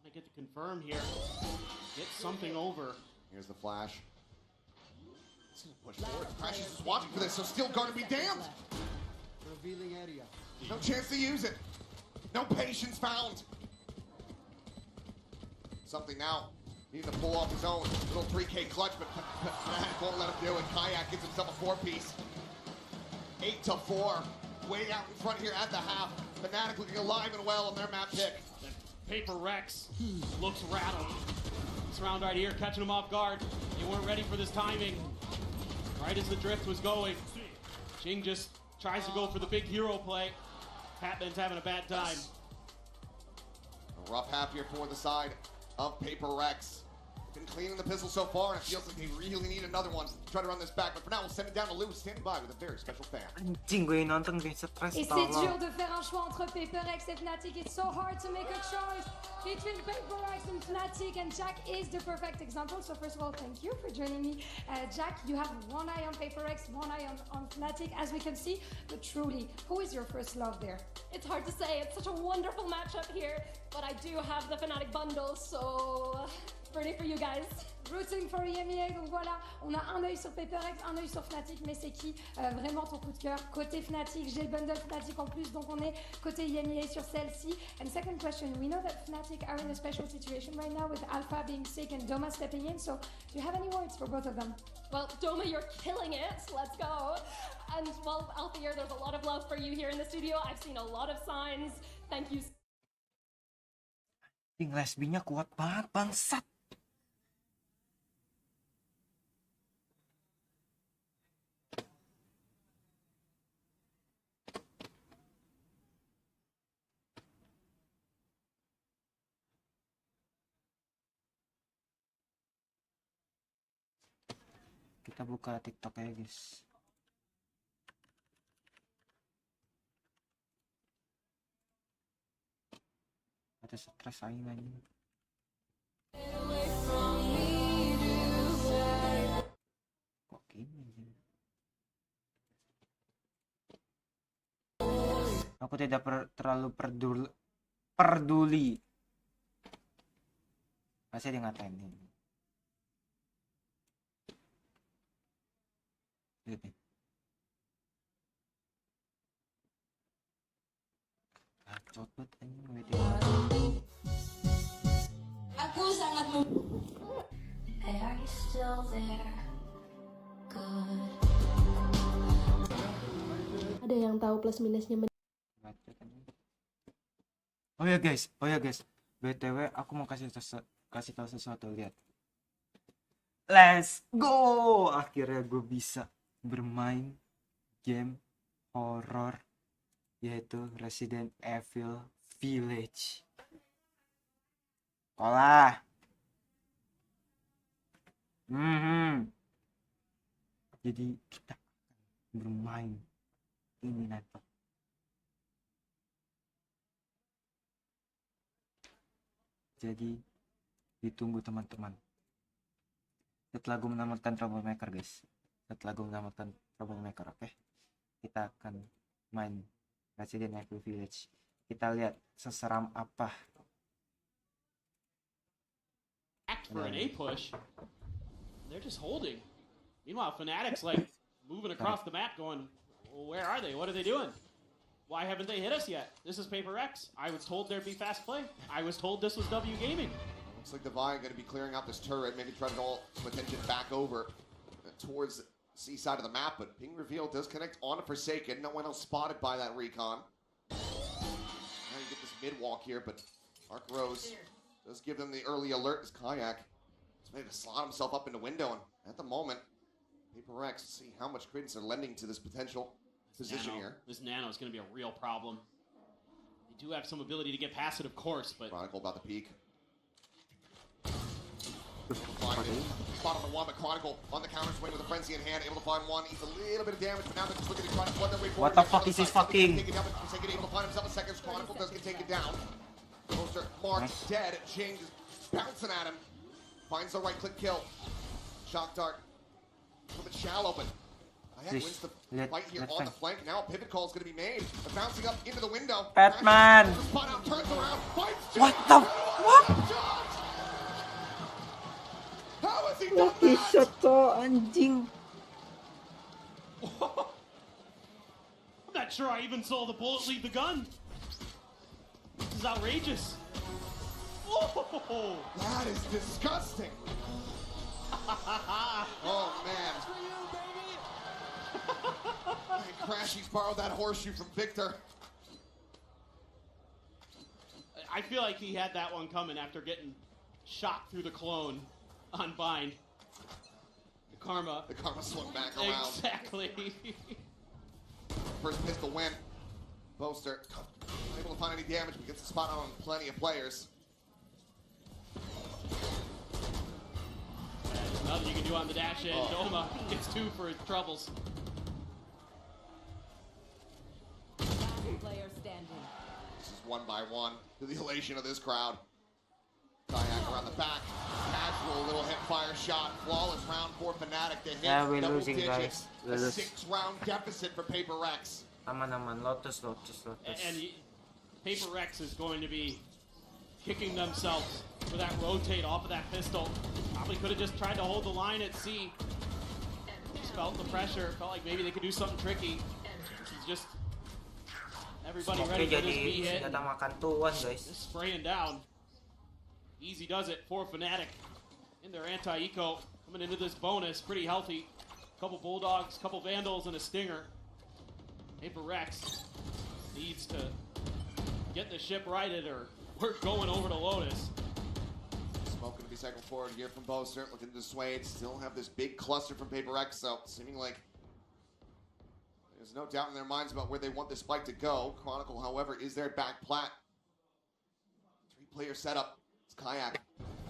Want to get to confirm here. Get something over. Here's the flash. He's gonna push forward. Precious is watching for this, so steel garden be damned. Revealing area. No chance to use it. No patience found. Something now. Needing to pull off his own little 3K clutch, but Fnatic won't let him do it. Kayak gets himself a 4-piece. 8-4. Way out in front here at the half. Fnatic looking alive and well on their map pick. Paper Rex looks rattled. This round right here, catching him off guard. They weren't ready for this timing. Right as the drift was going, Jing just tries to go for the big hero play. Patman's having a bad time. A rough half here for the side of Paper Rex. Been cleaning the pistol so far, and it feels like they really need another one to try to run this back. But for now, we'll send it down to Lou, standing by with a very special fan. Anjing, gue nonton gak stress Et c'est dur de faire un choix entre PaperX et Fnatic. It's so hard to make a choice between PaperX and Fnatic, and Jack is the perfect example. So first of all, thank you for joining me. Jack, you have one eye on PaperX, one eye on Fnatic, as we can see. But truly, who is your first love there? It's hard to say. It's such a wonderful matchup here, but I do have the Fnatic bundle, so ready for you guys. Rooting for EMEA, donc voilà, on a un œil sur PaperX, un œil sur Fnatic, mais c'est qui vraiment ton coup de cœur? Côté Fnatic, j'ai le bundle Fnatic en plus, donc on est côté EMEA sur celle-ci. And second question, we know that Fnatic are in a special situation right now with Alpha being sick and Doma stepping in, so do you have any words for both of them? Well, Doma, you're killing it. Let's go. And well, Alphair, there's a lot of love for you here in the studio. I've seen a lot of signs. Thank you. Lesbinya kuat banget, bangsat. Kita buka TikTok aja guys. Ada stres saingan. Kok gini? Aku tidak terlalu peduli. Masih dia ngatain ini. Lihat nih. Bacot banget anjing. Aku sangat Are you still there? Good. Ada yang tahu plus minusnya? Oh ya guys. BTW aku mau kasih tahu sesuatu, lihat. Let's go. Akhirnya gue bisa bermain game horror yaitu Resident Evil Village. Sekolah. Jadi kita bermain ini nanti. Jadi ditunggu teman-teman. Setelah gue menemukan troublemaker guys. Oke. Kita akan main Resident Evil Village. Kita lihat seseram apa. Act for an A push. They're just holding. Meanwhile, Fnatic's like moving across the map going, well, where are they? What are they doing? Why haven't they hit us yet? This is Paper X. I was told there'd be fast play. I was told this was W Gaming. Looks like Divine going to be clearing out this turret, maybe try to draw some attention back over towards the C side of the map, but Ping Reveal does connect on a Forsaken. No one else spotted by that recon. Now you get this mid-walk here, but Arc Rose does give them the early alert as Kayak is ready to slot himself up in the window, and at the moment, Paper X, see how much credence they're lending to this potential position here. This Nano is going to be a real problem. They do have some ability to get past it, of course, but... Chronicle about the peak. Spot on the one, but Chronicle on the counter swing with a frenzy in hand, able to find one, eats a little bit of damage, but now they're just looking to try to flood their way forward. What the fuck is this fucking? Forsaken able to find himself a second. Chronicle does get taken down. Poster marked dead. James is bouncing at him. Finds the right click kill. Shock dart. A little bit shallow, but Kayak wins the fight here on the flank. Now a pivot call is going to be made. They're bouncing up into the window. Batman. Spot out, turns around, fights What the what? How has he done Lucky that? shot to, anjing. I'm not sure I even saw the bullet leave the gun. This is outrageous. Oh, that is disgusting. Oh man. And Crashy's borrowed that horseshoe from Victor. I feel like he had that one coming after getting shot through the clone on Bind. The Karma swung back around. Exactly. First pistol win. Boaster unable to find any damage, but gets the spot on plenty of players. There's nothing you can do on the dash in. Doma gets 2 for his troubles. Player standing. This is 1 by 1 to the elation of this crowd. Kayak around the back. Casual little hip fire shot. Flawless round for Fnatic to hit Yeah, we're double losing, digits. guys. A 6-round deficit for Paper Rex. Aman. Lotus. And Paper Rex is going to be kicking themselves for that rotate off of that pistol. Probably could have just tried to hold the line at C. Just felt the pressure. Felt like maybe they could do something tricky. This is just everybody ready for this B hit. Just spraying down. Easy does it for Fnatic in their anti-eco. Coming into this bonus, pretty healthy. Couple Bulldogs, couple Vandals, and a Stinger. Paper Rex needs to get the ship righted or we're going over to Lotus. Smoke going to be cycled forward here from Boaster. Looking to dissuade. Still have this big cluster from Paper Rex, so seeming like there's no doubt in their minds about where they want this fight to go. Chronicle, however, is their back plat. 3-player setup. It's Kayak.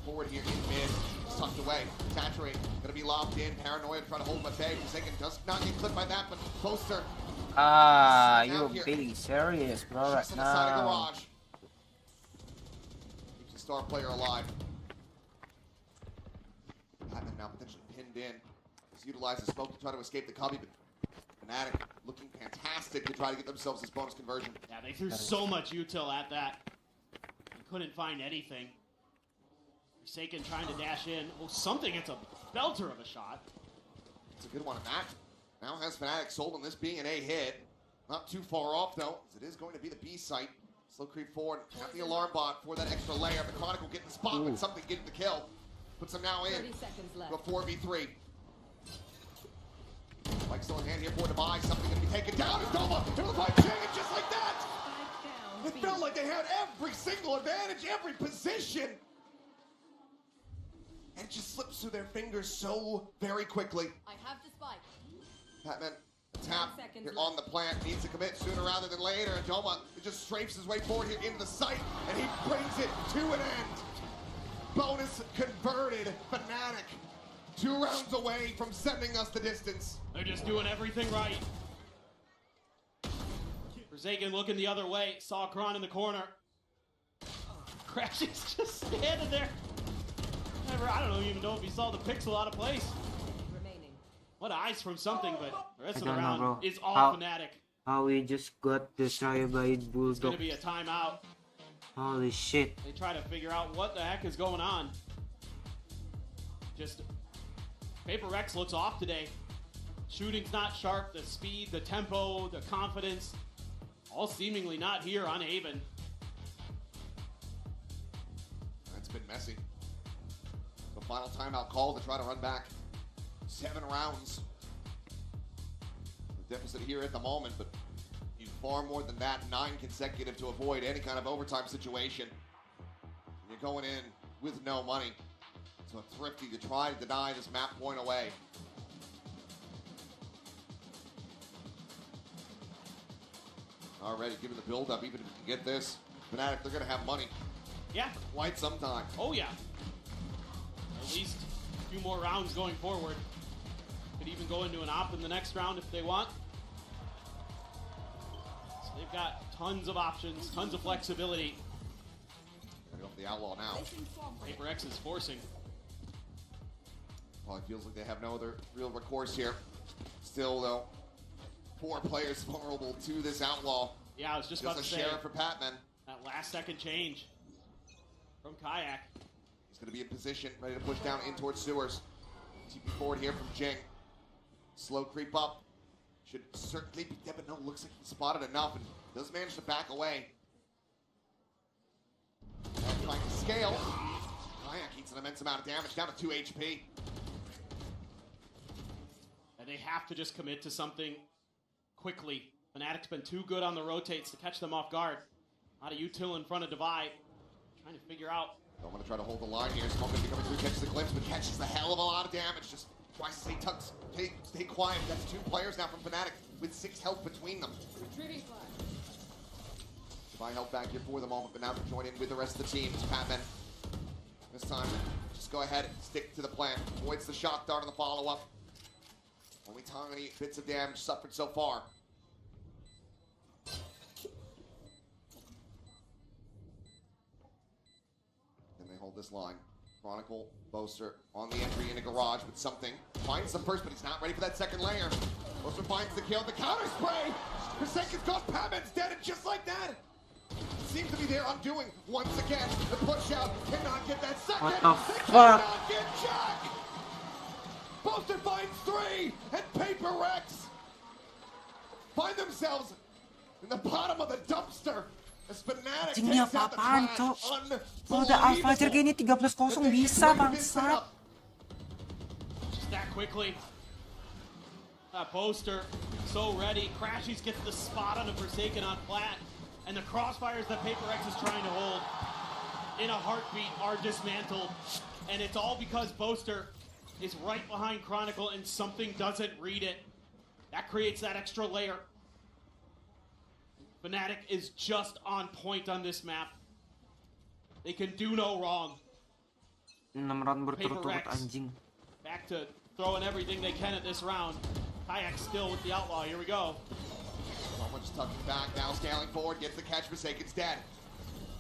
forward here in mid. It's tucked away. Saturate, gonna be locked in. Paranoia trying to hold him at bay. Forsaken does not get clipped by that, but Poster. You really serious, bro, right now. Keeps the star player alive. Patman now potentially pinned in. He's utilized the smoke to try to escape the cubby, but Fnatic looking fantastic to try to get themselves this bonus conversion. Yeah, they threw so much util at that. They couldn't find anything. Forsaken trying to dash in. Oh, something, it's a belter of a shot. It's a good one, and that now has Fnatic sold on this being an A hit. Not too far off, though, as it is going to be the B site. Slow creep forward, have the alarm bot for that extra layer. The Chronicle getting the spot, but something getting the kill. Puts him now in to a 4v3. Mike still in hand here for Devi. Something going to be taken down. It's Doma. It was like change just like that. It felt like they had every single advantage, every position. And it just slips through their fingers so very quickly. I have the spike. Patman, tap here on the plant, needs to commit sooner rather than later. And Doma just strafes his way forward here into the site, and he brings it to an end. Bonus converted, Fnatic. 2 rounds away from sending us the distance. They're just doing everything right. Forsaken looking the other way, saw Kron in the corner. Crash is just standing there. I don't even know if he saw the pixel out of place. What eyes from something, but the rest of the round is all Fnatic. How we just got the Triabite Bulldog. It's gonna be a timeout. Holy shit. They try to figure out what the heck is going on. Just Paper Rex looks off today. Shooting's not sharp, the speed, the tempo, the confidence, all seemingly not here on Haven. That's been messy. The final timeout call to try to run back 7 rounds. The deficit here at the moment, but you far more than that, 9 consecutive to avoid any kind of overtime situation. And you're going in with no money. So Thrifty to try to deny this map point away. Already given the build-up, even if you can get this, Fnatic, they're going to have money. Yeah. Quite some time. Oh, yeah. At least a few more rounds going forward. Could even go into an op in the next round if they want. So they've got tons of options, tons of flexibility. Go for the Outlaw now. Paper X is forcing. Probably feels like they have no other real recourse here. Still, though, 4 players vulnerable to this Outlaw. Yeah, I was just about to say. Sheriff for Patman. That last second change from Kayak. He's going to be in position, ready to push down in towards Sewers. TP forward here from Jing. Slow creep up. Should certainly be dead, but no, looks like he spotted enough and does manage to back away. Now trying to scale. Kayak eats an immense amount of damage, down to 2 HP. And they have to just commit to something quickly. Fnatic's been too good on the rotates to catch them off guard. A lot of util in front of Devi. Trying to figure out. Don't want to try to hold the line here. Smoke going to be coming through, catches the glimpse, but catches a hell of a lot of damage. Just tries to stay tucked, stay quiet. That's 2 players now from Fnatic with 6 health between them. Retrieving flag. Devi held back here for the moment, but now to join in with the rest of the team. It's Patman. This time, just go ahead and stick to the plan. Avoids the shock dart on the follow-up. Only tiny bits of damage suffered so far. Then they hold this line. Chronicle, Boaster on the entry into Garage with something. Finds the first, but he's not ready for that second layer. Boaster finds the kill, the counter spray! Forsaken's got Patman's dead, and just like that! Seems to be their undoing once again. The push out cannot get that second. What the they fuck? Cannot get Jack! Boaster finds 3, and Paper Rex find themselves in the bottom of the dumpster as Fnatic Ini takes out the apaan, trash. Cok? Kalau udah Alpha kayak gini 13-0 bisa, bangsat. Just that quickly. That Boaster so ready. Crashies gets the spot on the Forsaken on flat. And the crossfires that Paper X is trying to hold in a heartbeat are dismantled. And it's all because Boaster is right behind Chronicle and something doesn't read it. That creates that extra layer. Fnatic is just on point on this map. They can do no wrong. 6 round berturut-turut Paper Rex. anjing. Back to throwing everything they can at this round. Kayak still with the Outlaw. Here we go. Doma just tucking back, now scaling forward, gets the catch, Forsaken's dead.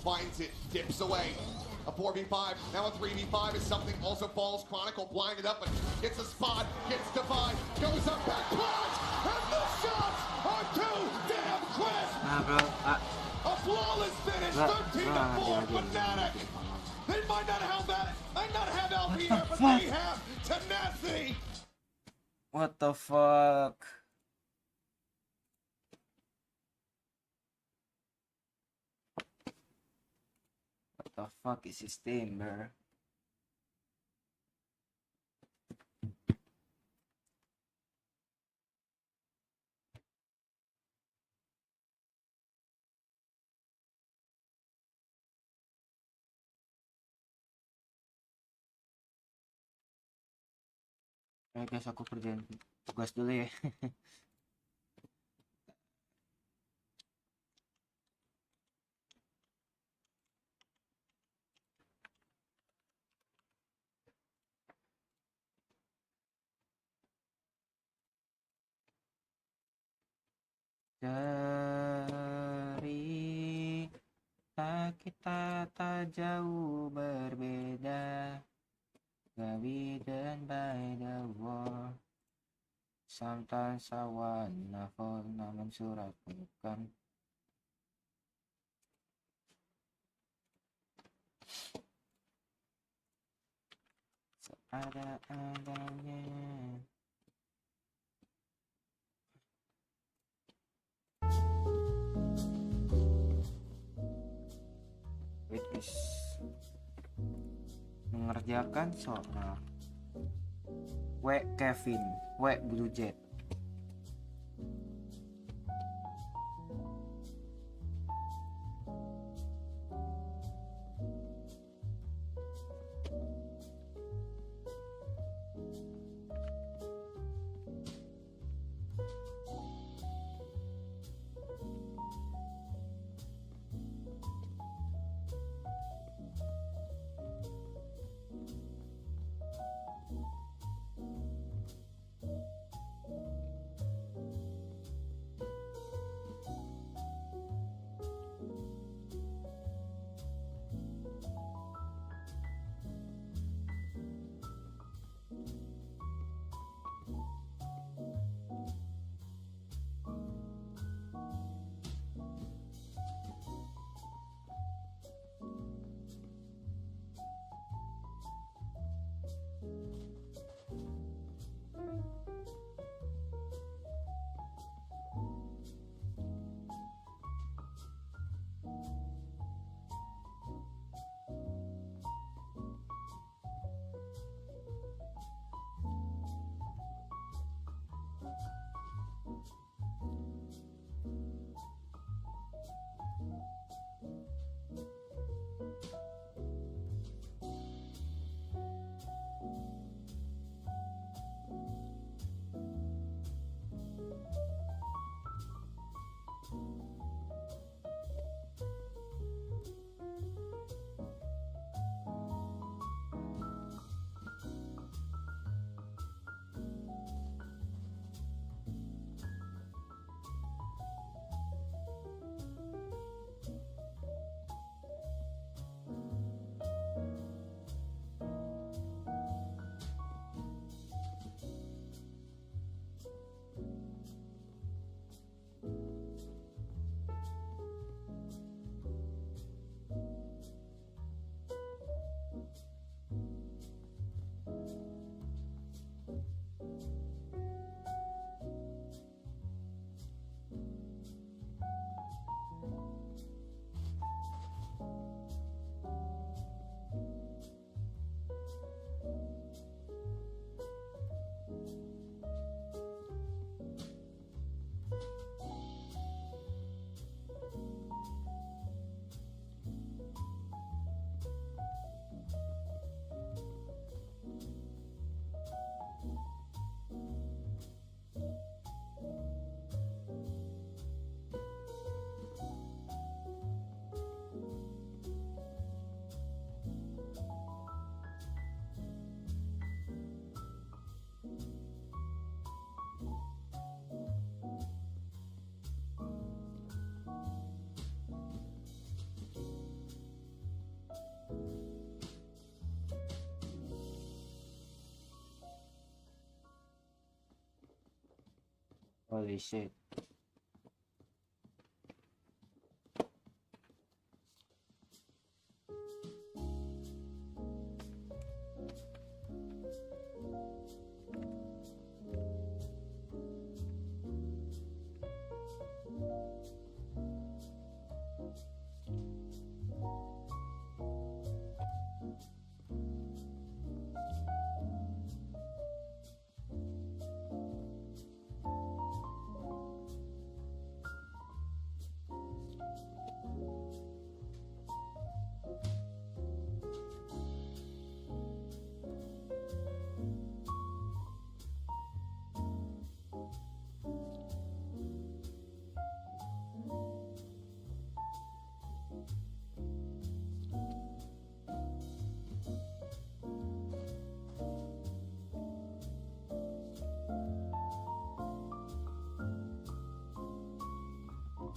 Finds it, dips away. A 4v5, now a 3v5 as something also falls. Chronicle blinded up, but gets a spot, gets Divide, goes up back, plunge, and the shots are too damn crisp! A flawless finish, 13-4 Fnatic! They might not have that, might not have Alpier, but they have tenacity! What the fuck? What the fuck is his team, bro? Guys, aku kerjain tugas dulu ya. Cerita kita tak jauh berbeda, Gabi dan by the wall. Sometimes I wanna fall, namun surat bukan. Seada-adanya. Wait guys, mengerjakan soal Kevin, Blue Jet. Holy shit.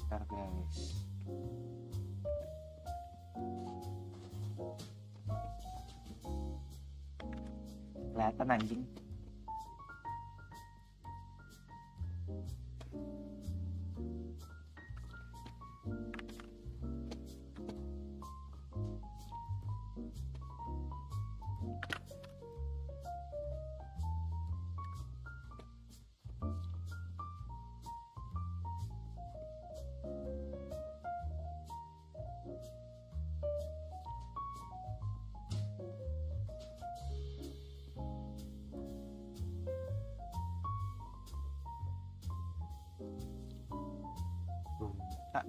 Bentar guys. Kelihatan anjing. Tak.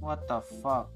What the fuck?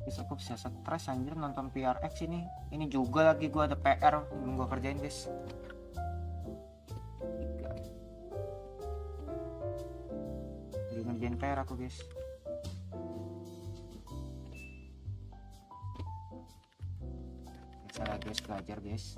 Guys, aku bisa stres anjir nonton PRX ini. Ini juga lagi gua ada PR yang gua kerjain, guys. Lagi ngerjain PR aku, guys. Salah guys, belajar guys.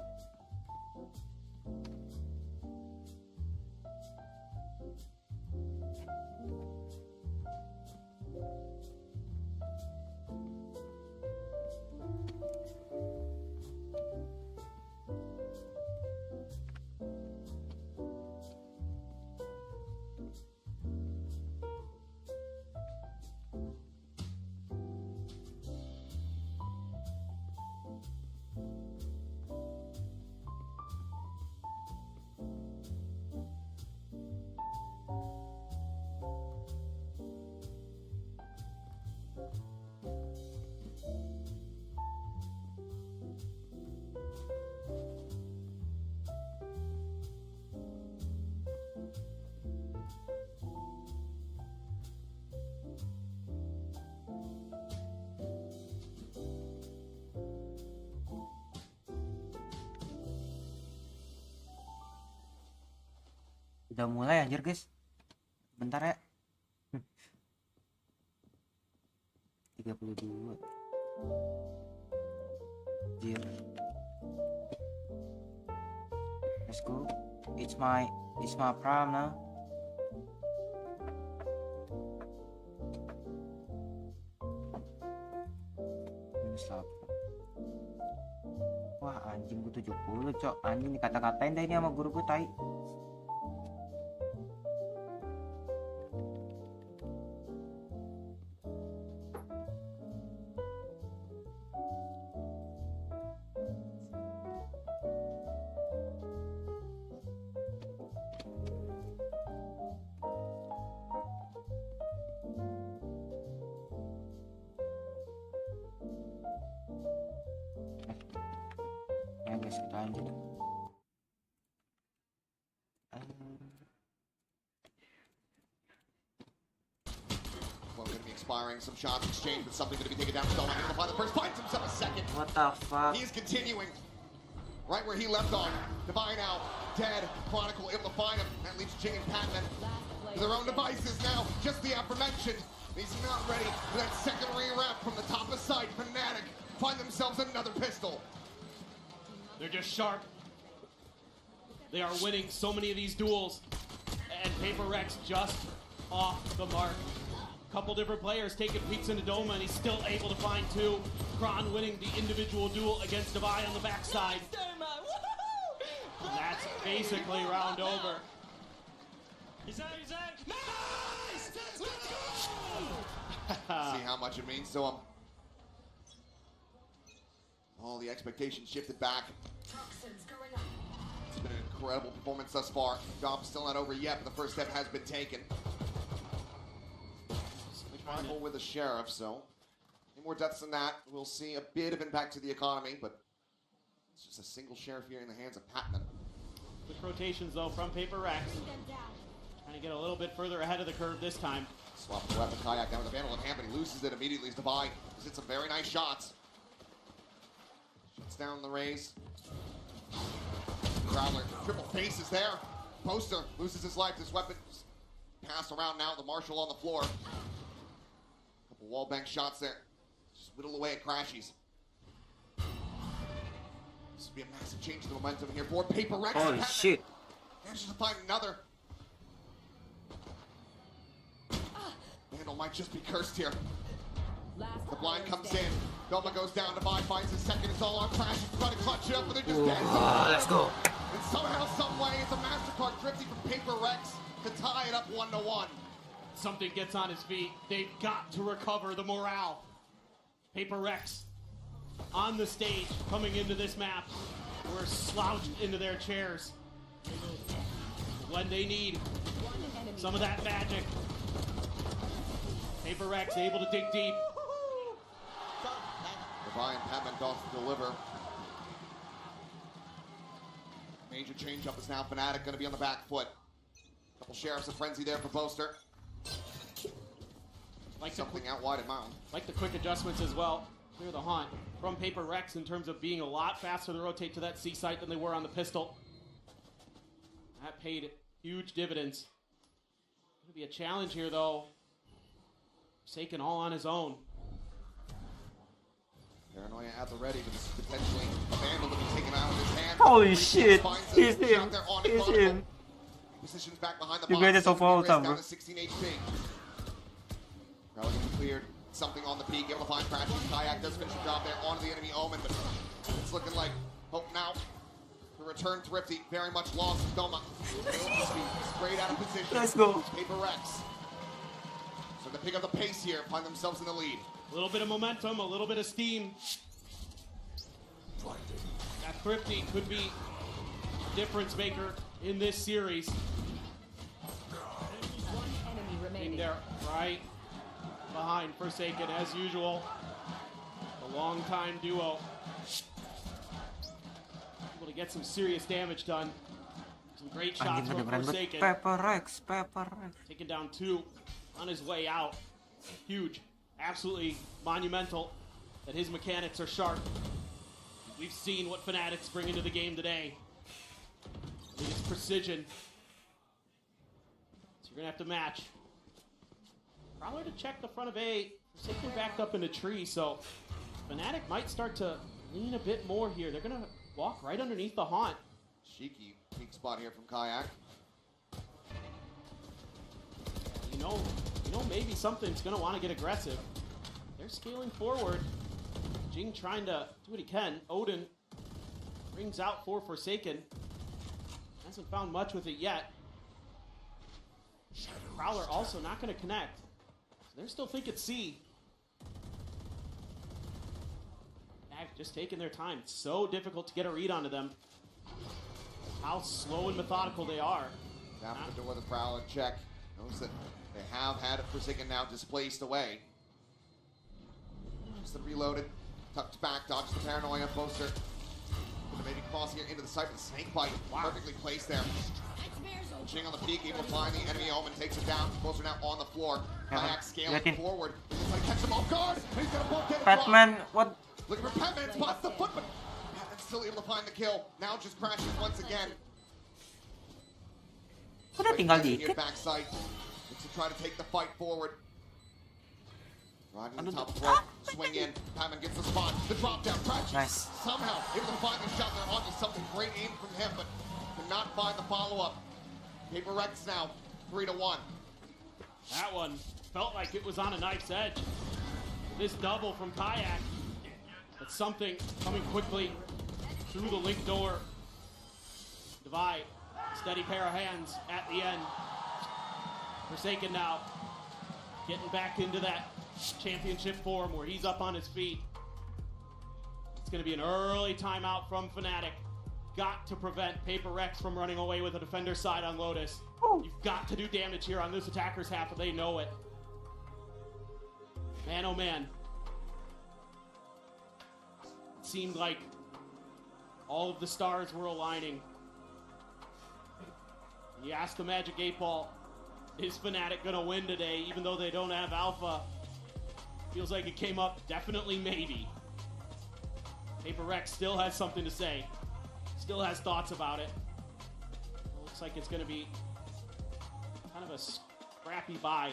Udah mulai anjir guys. Bentar ya. 32. Anjir. Let's go. It's my prom now. Wah anjing gue 70 cok. Anjing dikata-katain deh ini sama guru gue tai. Guys, kita lanjut. Well, going to be expiring. Some shots exchanged, but something going to be taken down. Still not able to find the first. Finds himself a second. What the fuck? He is continuing right where he left off. Divine out, dead. Chronicle able to find him. That leaves Jing and Patman to their own devices now. Just the aforementioned. He's not ready for that second re-wrap from the top of side. Fnatic find themselves another pistol. They're just sharp. They are winning so many of these duels. And Paper Rex just off the mark. Couple different players taking peeks into Doma, and he's still able to find two. Kron winning the individual duel against Devi on the backside. And that's basically round over. He's out. Nice! Let's go! See how much it means to him. All the expectations shifted back. It's been an incredible performance thus far. Job's still not over yet, but the first step has been taken. Chronicle with the Sheriff, so any more deaths than that, we'll see a bit of impact to the economy, but it's just a single Sheriff here in the hands of Patman. Quick rotations, though, from Paper Rex. Trying to get a little bit further ahead of the curve this time. Swap the weapon kayak down with the Vandal in hand, but he loses it immediately as Devi. He's hit some very nice shots. Shuts down the raise. Growler, triple faces there. Poster loses his life. This weapon passed around now. The Marshal on the floor. Couple wall bank shots there. Just whittle away at Crashies. This would be a massive change in the momentum here for Paper Rex. Holy shit. Manages to find another. Vandal might just be cursed here. The blind comes in. Doma goes down. Devi finds his second. It's all on Crashies. Trying to clutch it up, but they're just dead. Let's go. And somehow, some way, it's a MasterCard drifting from Paper Rex to tie it up 1-1. Something gets on his feet. They've got to recover the morale. Paper Rex on the stage coming into this map. We're slouched into their chairs. When they need some of that magic. Paper Rex able to dig deep. Devi and Patman does deliver. Major change up is now Fnatic going to be on the back foot. Couple Sheriffs of Frenzy there for Boaster. Like something out wide at Mound. Like the quick adjustments as well. clear the haunt from Paper Rex in terms of being a lot faster to rotate to that C site than they were on the pistol. That paid huge dividends. Gonna be a challenge here though. Forsaken all on his own. Paranoia at the ready, but this is potentially a vandal to be taken out of his hand. Holy shit! He's him! He's him! Positions back behind the The greatest of all time, bro. down to 16 HP. Probably gonna be cleared. Something on the peak, able to find Crashing. Kayak does finish the job there onto the enemy Omen, but it's looking like hope now. The return Thrifty, very much lost. Doma sprayed out of position. Let's go. Paper Rex. So they pick up the pace here, find themselves in the lead. A little bit of momentum, a little bit of steam. That Thrifty could be a difference maker in this series. One enemy remaining. There, right behind Forsaken as usual. A long-time duo. Able to get some serious damage done. Some great shots from Forsaken. Paper Rex. Taking down 2 on his way out. Huge. Absolutely monumental that his mechanics are sharp. We've seen what Fanatics bring into the game today. It's precision. So you're gonna have to match. Prowler to check the front of A. Forsaken backed up in a tree, so Fnatic might start to lean a bit more here. They're gonna walk right underneath the haunt. Cheeky peak spot here from Kayak. You know maybe something's gonna want to get aggressive. They're scaling forward. Jing trying to do what he can. Odin brings out for Forsaken. Hasn't found much with it yet. Prowler also not going to connect. So they're still thinking C. Just taking their time. It's so difficult to get a read onto them. How slow and methodical they are. Tap the door, the Prowler check. Notice that they have had Forsaken now displaced away. Just reloaded. Tucked back, dodges the Paranoia poster. Maybe crossing it into the site with Snake Bite. Perfectly placed there. Ching on the peak, able to find the enemy Omen, takes it down. Poster now on the floor. Kayak scaling forward. He's going to catch him off guard. He's going to both get a drop. Batman, what? Looking for Batman, spots the foot, but Batman's still able to find the kill. Now just crashes once again. Udah tinggal dikit. Backside. Looks to try to take the fight forward. Right to the top floor, swing in, Batman gets the spot, the drop down, crashes. Nice. Somehow able to find the shot there onto something, great aim from him, but cannot find the follow-up. Paper Rex now, 3-1. That one felt like it was on a knife's edge. This double from Kayak, but something coming quickly through the link door. Divide, steady pair of hands at the end. Forsaken now, getting back into that championship form where he's up on his feet. It's going to be an early timeout from Fnatic. Got to prevent Paper Rex from running away with a defender side on Lotus. You've got to do damage here on this attacker's half, and they know it. Man, oh man. It seemed like all of the stars were aligning. You ask the Magic 8 Ball, is Fnatic going to win today, even though they don't have Alpha? Feels like it came up, definitely maybe. Paper Rex still has something to say. Still has thoughts about it. Looks like it's going to be kind of a scrappy buy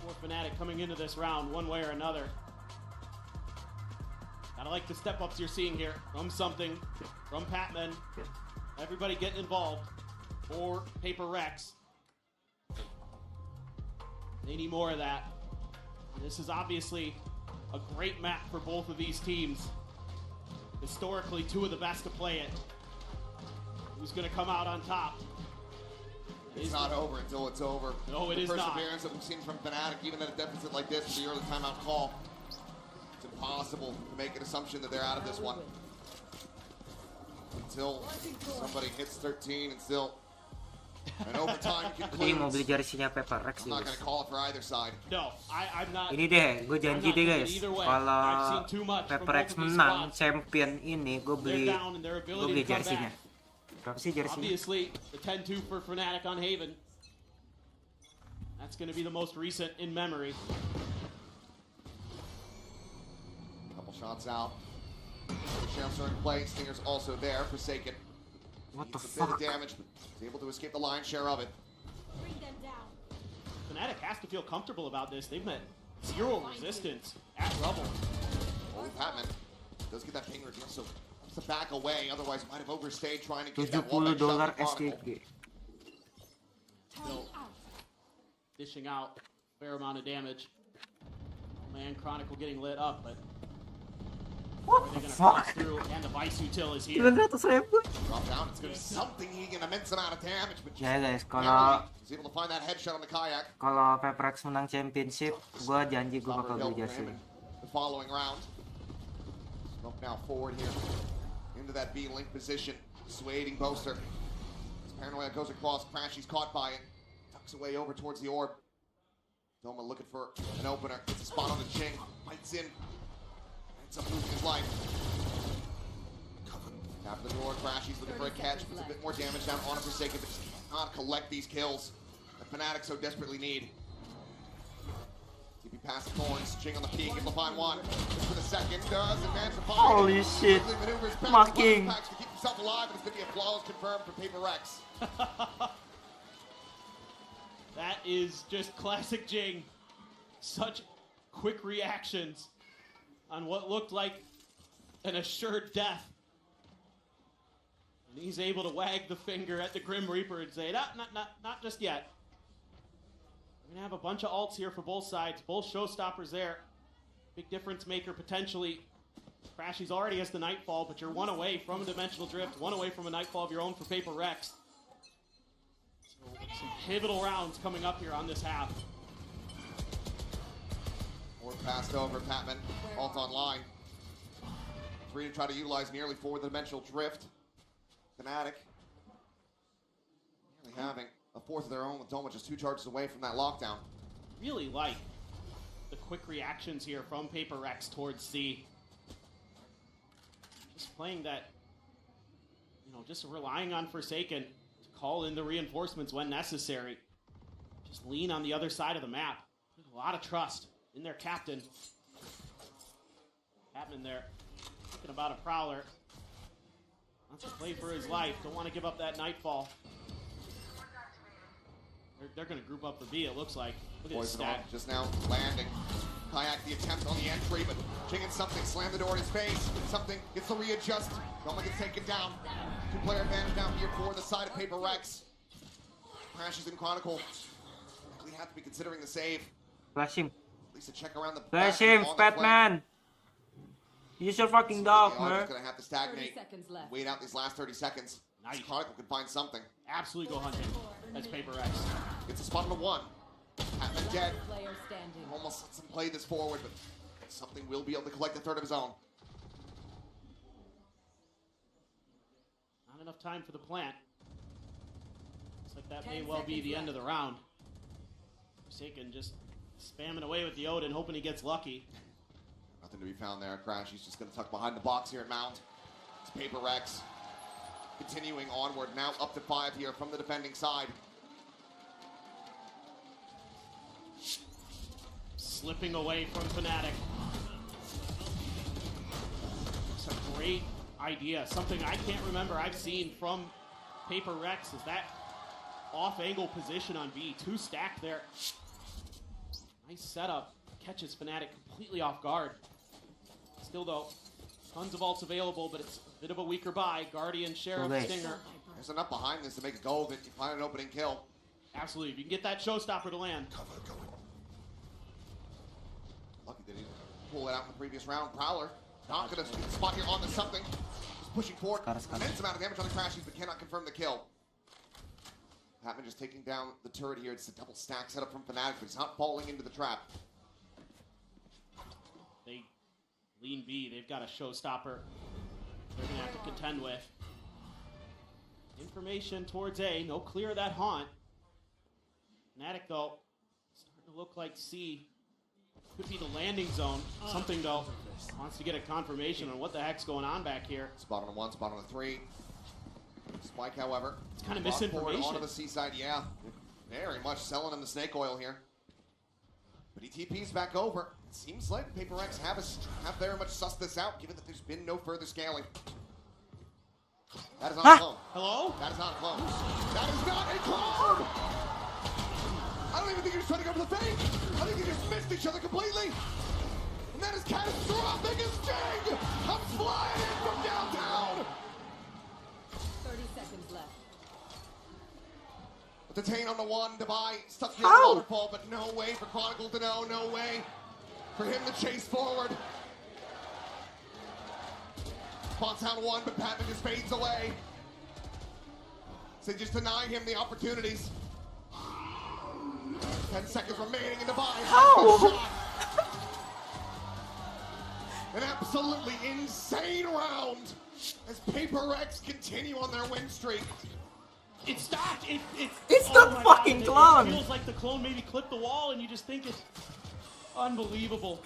for Fnatic coming into this round, one way or another. Gotta like the step-ups you're seeing here from something, from Patman. Everybody getting involved for Paper Rex. They need more of that. This is obviously a great map for both of these teams. Historically, two of the best to play it. Who's going to come out on top? It's not over until it's over. No, it is not. The not. perseverance that we've seen from Fnatic, even at a deficit like this, with the early timeout call, it's impossible to make an assumption that they're out of this one. Until somebody hits 13 and still an overtime concludes. Mau beli jersinya Paper Rex. I'm not going to call it for either side. No, I'm not. Ini deh, gue janji deh guys, kalau Paper Rex menang champion ini, gue beli jersinya. Berapa sih jersinya? Obviously, the 10-2 for Fnatic on Haven. That's going to be the most recent in memory. Shots out. The Sheriff's are in play. Stinger's also there. Forsaken. What the Needs a fuck? bit of damage, but is able to escape the lion's share of it. Fnatic has to feel comfortable about this. They've met 0 resistance at Rubble. Oh, Patman does get that ping reveal, so has to back away. Otherwise, might have overstayed trying to get that one $70 SKK. Still dishing out a fair amount of damage. Oh man, Chronicle getting lit up, but what the fuck? Through, and the Vice Util is here. 900.000. Drop down. It's going to be something eating an immense amount of damage, but Ya guys, kalau he's able to find that headshot on the kayak. Peprex menang championship, gua janji gua bakal beli jersey. The following round. Smoke now forward here into that B link position. Swaying Boaster. As Paranoia goes across, Crash, he's caught by it. Tucks away over towards the orb. Doma looking for an opener. Gets a spot on the Ching. Bites in. Ends up losing his life. Tap the door, Crash, he's looking for a catch. Puts a bit more damage down on a Forsaken, but just cannot collect these kills that Fnatic so desperately need. TP past the thorns, Ching on the peak, able to find one. For the second, does advance to find. Holy shit. Mocking. To keep himself alive, and it's going to be a flawless confirmed for Paper Rex. That is just classic Jing. Such quick reactions on what looked like an assured death. And he's able to wag the finger at the Grim Reaper and say, not just yet. We're going to have a bunch of ults here for both sides. Both showstoppers there. Big difference maker potentially. Crashy's already has the Nightfall, but you're one away from a Dimensional Drift, one away from a Nightfall of your own for Paper Rex. So some pivotal rounds coming up here on this half. Or passed over, Patman, ult online. 3 to try to utilize nearly 4 the Dimensional Drift. Fnatic nearly having a 4th of their own with Doma just 2 charges away from that lockdown. Really like the quick reactions here from Paper Rex towards C. Just playing that, just relying on Forsaken to call in the reinforcements when necessary. Just lean on the other side of the map. There's a lot of trust in their captain. Patman there, thinking about a Prowler. Wants to play for his life. Don't want to give up that Nightfall. They're going to group up for B, it looks like. Look at this stack. Just now landing. Kayak the attempt on the entry, but Ching something, slam the door in his face. Something gets the readjust. Doma gets taken down. 2-player advantage down here for the side of Paper Rex. Crashes in Chronicle. We have to be considering the save. Flash him. At least a check around the Flash him, Batman. Use your fucking dog, man. Just gonna have to stagnate. Wait out these last 30 seconds. Nice. Chronicle can find something. Absolutely go hunting. That's Paper Rex. Gets a spot on the 1. Patman dead. Almost lets him play this forward, but something will be able to collect the 3rd of his own. Not enough time for the plant. Looks like that may well be the end of the round. Forsaken just spamming away with the Odin, hoping he gets lucky. Nothing to be found there. Crash, he's just going to tuck behind the box here at Mount. It's Paper Rex. Continuing onward, now up to 5 here from the defending side. Slipping away from Fnatic. It's a great idea. Something I can't remember I've seen from Paper Rex is that off-angle position on B. 2 stacked there. Nice setup. Catches Fnatic completely off guard. Still though, tons of ults available, but it's a bit of a weaker buy. Guardian, Sheriff, Stinger. There's enough behind this to make a go of it. You find an opening kill. Absolutely. If you can get that showstopper to land. Lucky they didn't pull it out in the previous round. Prowler not going to spot here on the something. Just pushing forward. Immense amount of damage on the Crashies, but cannot confirm the kill. Patman just taking down the turret here. It's a double stack setup from Fnatic, but he's not falling into the trap. They lean B. They've got a showstopper they're going to have to contend with. Information towards A. No clear of that haunt. Fnatic, though, starting to look like C. Could be the landing zone. Something, though, wants to get a confirmation on what the heck's going on back here. Spot on the 1, spot on the 3. Spike, however. It's kind of misinformation. Onto the C side, very much selling him the snake oil here. But he TP's back over. Seems like Paper X have very much sussed this out, given that there's been no further scaling. That is not a clone. Hello? That is not a clone. That is not a clone! I don't even think he was trying to go for the fake. I think they just missed each other completely. And that is catastrophic as Jing comes flying in from downtown. 30 seconds left. Detain on the one, Debai stuck here in the waterfall, but no way for Chronicle to know, no way for him to chase forward. Spots down one, but Patman just fades away. So they just deny him the opportunities. 10 seconds remaining in Debai. An absolutely insane round as Paper X continue on their win streak. It stopped. It's the fucking clone. It feels like the clone maybe clipped the wall, and you just think it's unbelievable.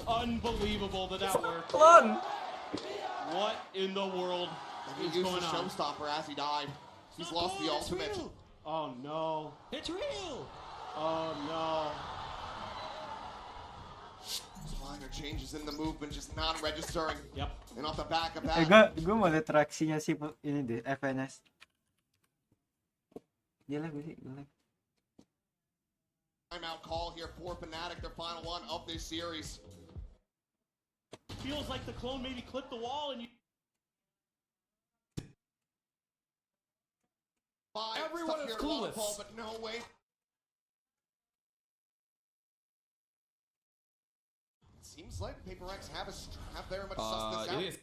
Unbelievable that worked. Clone. What in the world is going on? Showstopper as he died. He's lost the ultimate. Oh no. It's real. Oh no. Minor changes in the movement, just non-registering. Yep. And off the back of that. Gue mau liat reaksinya si ini deh, FNS. Dia lag. Timeout call here for Fnatic, their final one of this series. Feels like the clone maybe clipped the wall, and you. Everyone is clueless. But no way. Seems like Paper X have very much sussed this out.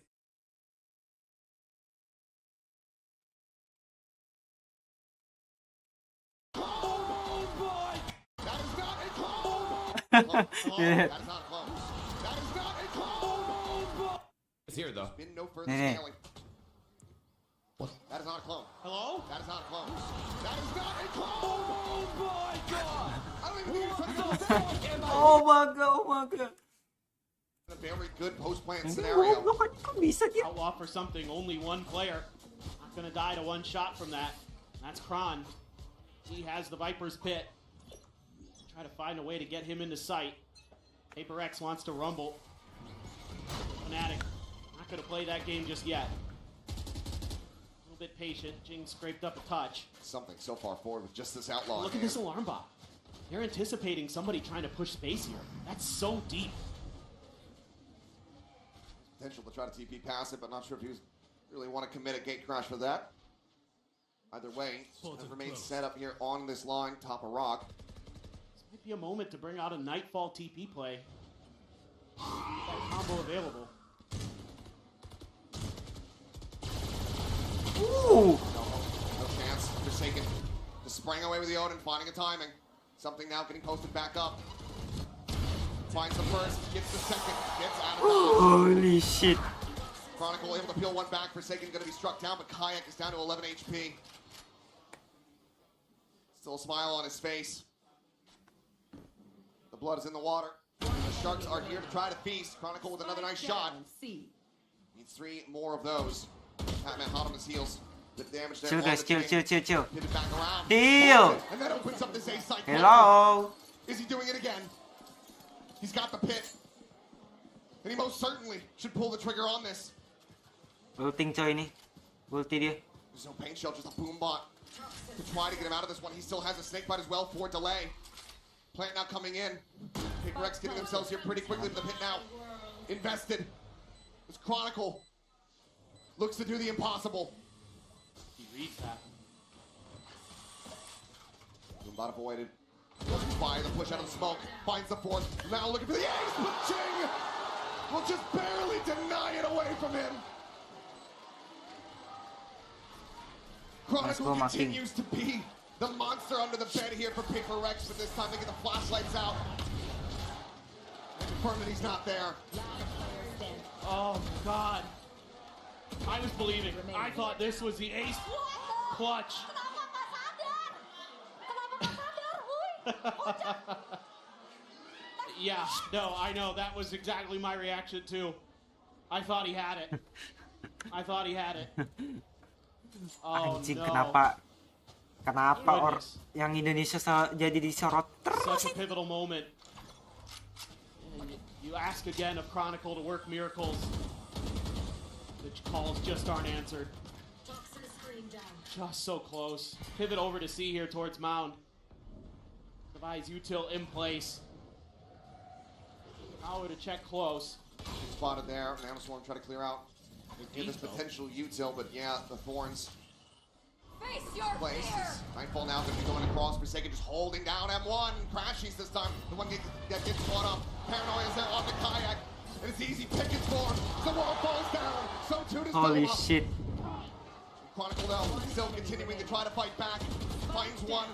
Oh boy! That is not a clone! That is not a clone. That is not a clone! It's here though. There's been no further scaling. That is not a clone. Hello? That is not a clone. That is not a clone! Oh my god! I don't even think you're trying to go back! Oh my god. A very good post-plant scenario. Outlaw for something, only one player. Not gonna die to one shot from that. That's Kron. He has the Viper's Pit. Try to find a way to get him into sight. Paper X wants to rumble. Fnatic not gonna play that game just yet. A little bit patient. Jing scraped up a touch. Something so far forward with just this outlaw. Look at this alarm bot. They're anticipating somebody trying to push space here. That's so deep. Potential to try to TP pass it, but not sure if he really want to commit a gate crash for that. Either way, it remains set up here on this line, top of rock. This might be a moment to bring out a Nightfall TP play. That combo available. Ooh! No chance. Forsaken. Just spraying away with the Odin, finding a timing. Something now getting posted back up. Finds the first, gets the second, gets out of dodge. Holy shit. Chronicle able to peel one back. Forsaken going to be struck down, but Kayak is down to 11 HP. Still a smile on his face. The blood is in the water. The Sharks are here to try to feast. Chronicle with another nice shot. Needs 3 more of those. Patman hot on his heels. Good damage there. Chill guys, chill. Pivot back around. Deal! And that opens up this A site. Hello! Is he doing it again? He's got the pit. And he most certainly should pull the trigger on this. Ulting coy ini. Ulti dia. There's no pain shell, just a boom bot. To try to get him out of this one. He still has a snake bite as well for delay. Plant now coming in. Paper X getting themselves here pretty quickly to the pit now. Invested. This Chronicle looks to do the impossible. He reads that. Boom bot avoided. Fire the push out of the smoke. Finds the fourth. Now looking for the ace, but Jing will just barely deny it away from him. Chronicle continues to be the monster under the bed here for Paper Rex, but this time they get the flashlights out. And confirm that he's not there. Oh, God. I was believing. I thought this was the ace clutch. Yeah, no, I know. That was exactly my reaction, too. I thought he had it. I thought he had it. Oh, Anjing, no. kenapa yang Indonesia jadi disorot terus? Such a pivotal moment. You ask again of Chronicle to work miracles. The calls just aren't answered. Just so close. Pivot over to C here towards Mound. Devise util in place. Power to check close. Spotted there. Mamoswarm try to clear out. Give this potential util, but yeah, the Thorns. Face your fear! Nightfall now going to be going across. Forsaken just holding down M1. Crashies this time. The one that gets caught up. Paranoia is there on the kayak. And it's easy pickings for him. The wall falls down. So too does Holy Doma. shit. Chronicle though, still continuing to try to fight back. Finds one.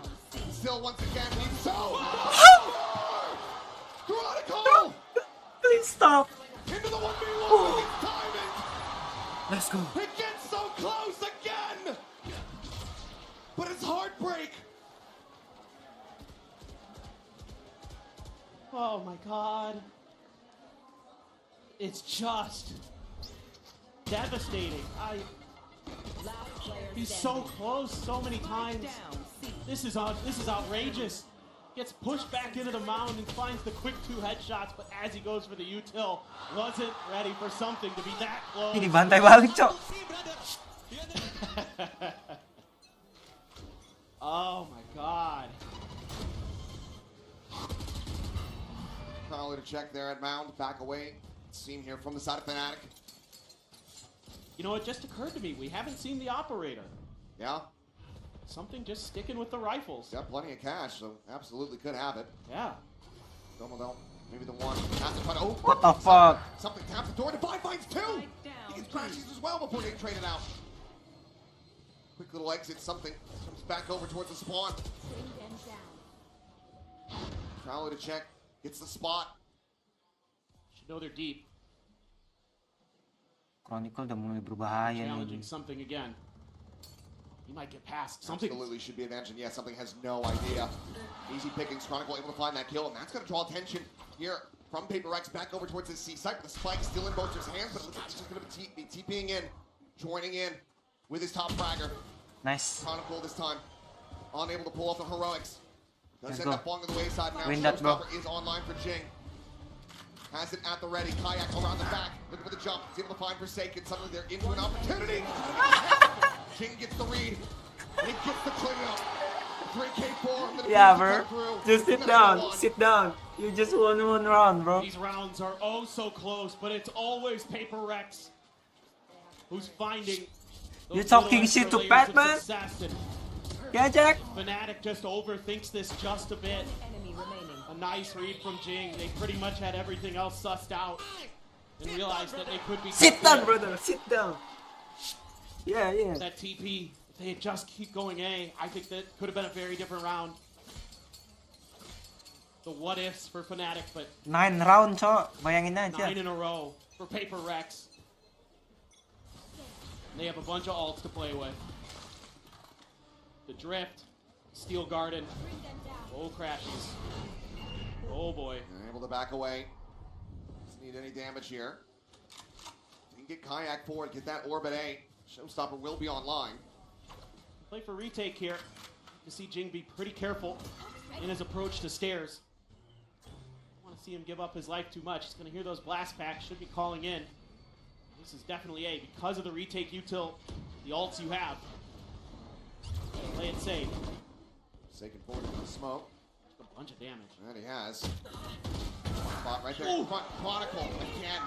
Still once again needs so. Chronicle! Please stop. Into the 1v1. Timing. Let's go. It gets so close again. But it's heartbreak. Oh my god. It's just devastating. He's so close so many times. This is outrageous. Gets pushed back into the mound and finds the quick 2 headshots, but as he goes for the util, wasn't ready for something to be that close. Ini bantai balik, Cok. Oh my god. Probably to check there at Mound, back away. Seen here from the side of Fnatic. You know, it just occurred to me, we haven't seen the operator. Yeah. Something just sticking with the rifles. Got plenty of cash, so absolutely could have it. Yeah. Doma though, maybe the one. Has to try to, What the fuck? Something taps the door. Divide finds 2. He gets crashes as well before getting traded out. Quick little exit. Something comes back over towards the spawn. Prowler to check. Gets the spot. Should know they're deep. Chronicle udah mulai berbahaya Challenging nih. something again. He might get past something. Absolutely should be advantage. Yeah, something has no idea. Easy pickings. Chronicle able to find that kill, and that's going to draw attention here from Paper Rex back over towards his C site. The spike still in Boaster's hands, but it looks like he's just going to be TPing in, joining in with his top fragger. Nice. Chronicle this time unable to pull off the heroics. Does Let's end go. up falling to the wayside now. Win that, bro. Showstopper is online for Jing. Has it at the ready. Kayak around the back. Looking for the jump. He's able to find Forsaken. Suddenly they're into an opportunity. Jing gets the read. And he gets the cleanup. 3K4. Yeah, bro. Just sit down. Sit down. You just won one round, bro. These rounds are oh so close, but it's always Paper Rex who's finding. You talking shit to Batman? Yeah, Jack. Fnatic just overthinks this just a bit. A nice read from Jing. They pretty much had everything else sussed out and realized that they could be. Sit down, brother. Sit down. Yeah, yeah. That TP, if they had just keep going A, I think that could have been a very different round. The what ifs for Fnatic, but 9 round, Cok. Bayangin aja. 9 in a row for Paper Rex. They have a bunch of ults to play with. The Drift, Steel Garden. Oh, crashes. Oh boy. They're able to back away. Doesn't need any damage here. You can get Kayak forward, get that Orbit A. Showstopper will be online. Play for retake here. To see Jing be pretty careful in his approach to stairs. I want to see him give up his life too much. He's going to hear those blast packs. Should be calling in. This is definitely A because of the retake util, the ults you have. Play it safe. Forsaken forward into the smoke. Just a bunch of damage. And he has. Spot right there. Front Chronicle again.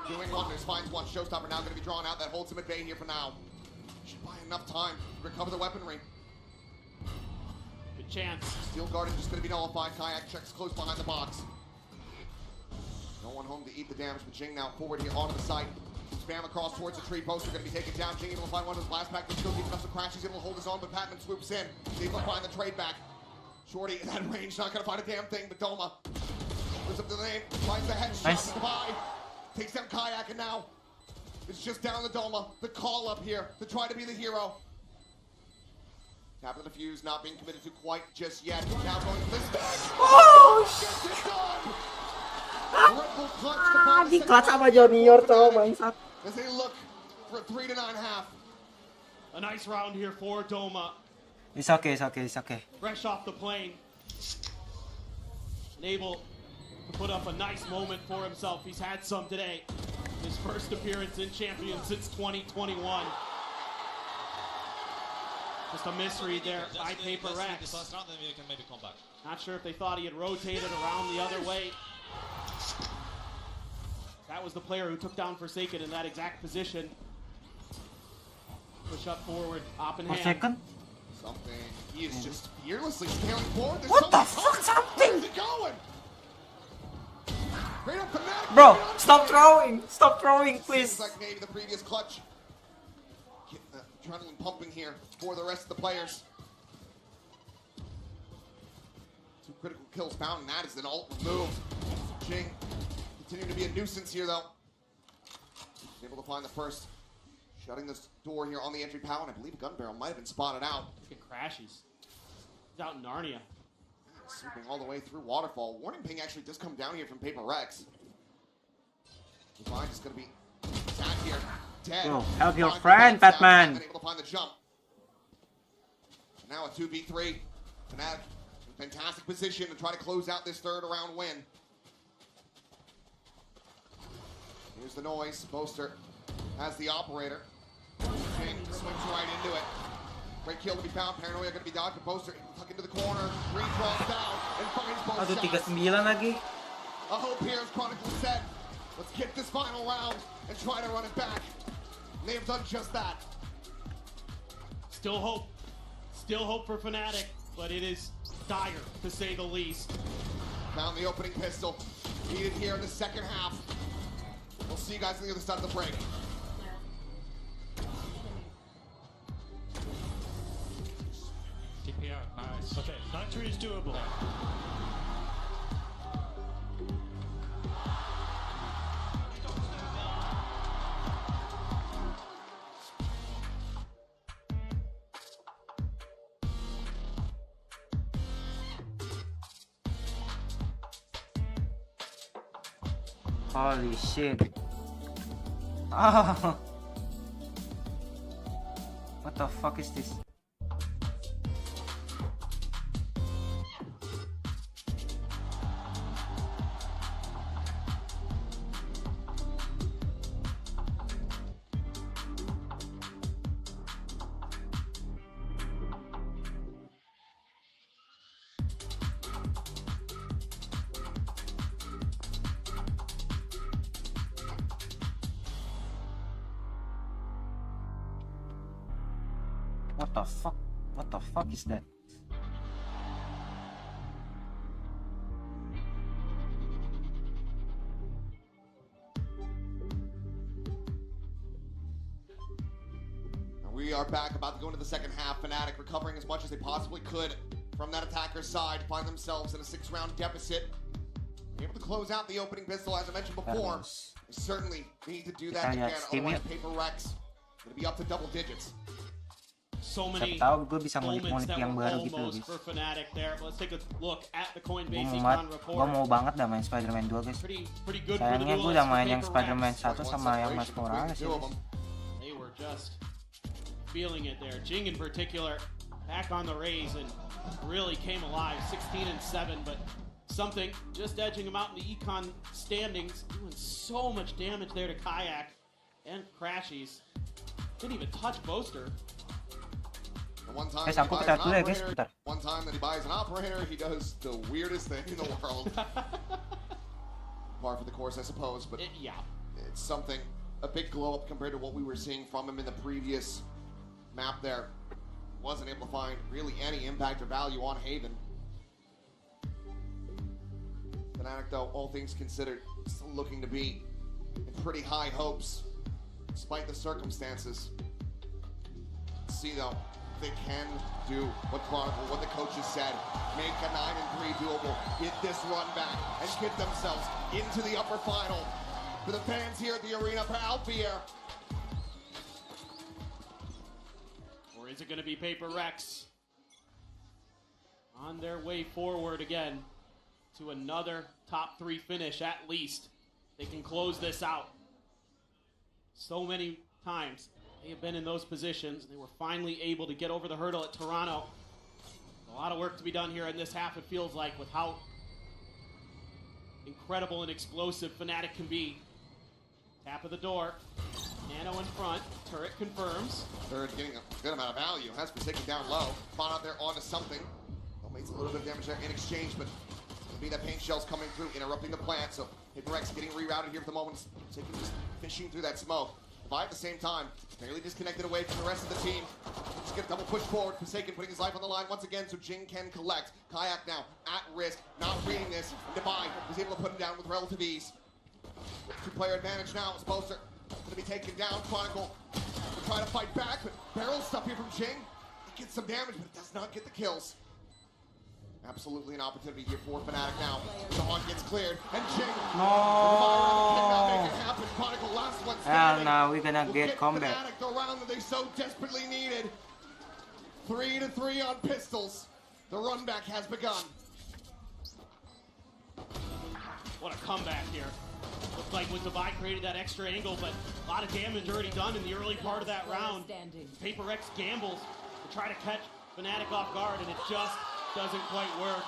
Doing wonders. Finds one. Showstopper now going to be drawn out. That holds him at bay here for now. Should buy enough time to recover the weaponry. Good chance. Steel Garden just going to be nullified. Kayak checks close behind the box. No one home to eat the damage, but Jing now forward here onto the site. Spam across towards the tree. Poster going to be taken down. Jing able to find one of his blast pack, but still keeping up some crashes. Able to hold his own, but Patman swoops in. Able to find the trade back. Shorty in that range, not going to find a damn thing, but Doma lives up to the name. Finds the headshot. Nice. Goodbye. Takes down Kayak, and now it's just down the Doma. The call up here to try to be the hero. Tapping the fuse, not being committed to quite just yet. Now going to this stage. Oh, gets it done. Di kelas sama junior, Cok, bangsat. As they look for a 3 to 9 half. A nice round here for Doma. It's okay, it's okay, it's okay. Fresh off the plane. And able to put up a nice moment for himself. He's had some today. His first appearance in Champions since 2021. Just a misread there by Paper Rex. Not sure if they thought he had rotated around the other way. That was the player who took down Forsaken in that exact position. Push up forward, Oppenham. Forsaken? Something. He is just fearlessly scaling forward. There's What the fuck? Something! Where's it going? Right up Fnatic. Bro, stop throwing! Stop throwing, please! Seems like maybe the previous clutch. Getting the adrenaline pumping here for the rest of the players. 2 critical kills found, and that is an ult removed. Jing continuing to be a nuisance here, though. Able to find the first. Shutting this door here on the entry power, and I believe Gun Barrel might have been spotted out. Look at Crashies. He's out in Narnia. Sweeping all the way through Waterfall. Warning ping actually does come down here from Paper Rex. Divine is going to be sat here, dead. Bro, help your friend, Batman. Able to find the jump. Now a 2v3. Fnatic in fantastic position to try to close out this third round win. Here's the noise. Boaster has the operator. Jing swings right into it. Great kill to be found. Paranoia going to be dodged, but Boaster tuck into the corner. Green draws down and finds both Aduh, shots. 39 lagi. A hope here, as Chronicle said. Let's get this final round and try to run it back. And they have done just that. Still hope. Still hope for Fnatic, but it is dire, to say the least. Found the opening pistol. Needed here in the second half. We'll see you guys on the other side of the break. TPR, nice. Okay, Nitro is doable. Holy shit. Oh. What the fuck is this? What the fuck? What the fuck is that? We are back, about to go into the second half. Fnatic recovering as much as they possibly could from that attacker's side. Find themselves in a 6-round deficit. Able to close out the opening pistol, as I mentioned before. They certainly need to do that again. Otherwise, Paper Rex going to be up to double digits. So many moments that were almost for Fnatic there. Let's take a look at the Coinbase Econ report. Gue mau banget dah main Spider-Man 2 guys. Sayangnya gue udah main yang Spider-Man 1 sama yang Miles Morales ya guys. They were just feeling it there. Jing in particular back on the raise and really came alive. 16-7, but something just edging him out in the Econ standings, doing so much damage there to Kayak and Crashies. Didn't even touch Boaster. One time, that he buys an operator, he does the weirdest thing in the world. Par for the course, I suppose, but yeah, it's something, a big glow up compared to what we were seeing from him in the previous map there. Wasn't able to find really any impact or value on Haven. Fnatic, though, all things considered, still looking to be in pretty high hopes, despite the circumstances. Let's see, though, they can do what Chronicle, what the coaches said, make a 9-3 doable, get this run back, and get themselves into the upper final. For the fans here at the arena for Alfier. Or is it going to be Paper Rex on their way forward again to another top 3 finish at least? They can close this out. So many times they have been in those positions. They were finally able to get over the hurdle at Toronto. A lot of work to be done here in this half, it feels like, with how incredible and explosive Fnatic can be. Tap of the door. Nano in front. Turret confirms. Third getting a good amount of value. Has Forsaken down low. Spawn out there onto something. Well, makes a little bit of damage there in exchange, but it'll be that paint shell's coming through, interrupting the plant. So HyperX getting rerouted here for the moment. Forsaken just fishing through that smoke. But at the same time, barely disconnected away from the rest of the team. Just get a double push forward. Forsaken putting his life on the line once again, so Jing can collect. Kayak now at risk, not reading this. Divine was able to put him down with relative ease. Two-player advantage now as Boaster going to be taken down. Chronicle will try to fight back, but barrel stuff here from Jing. It gets some damage, but it does not get the kills. Absolutely an opportunity here for Fnatic now. Dawn gets cleared, and Jing cannot make it happen. Chronicle last one standing. Now we're gonna get comeback. Fnatic the round that they so desperately needed. 3-3 on pistols. The run back has begun. What a comeback here. Looked like when Divide created that extra angle, but a lot of damage already done in the early part of that round. PaperX gambles to try to catch Fnatic off guard, and it just doesn't quite work.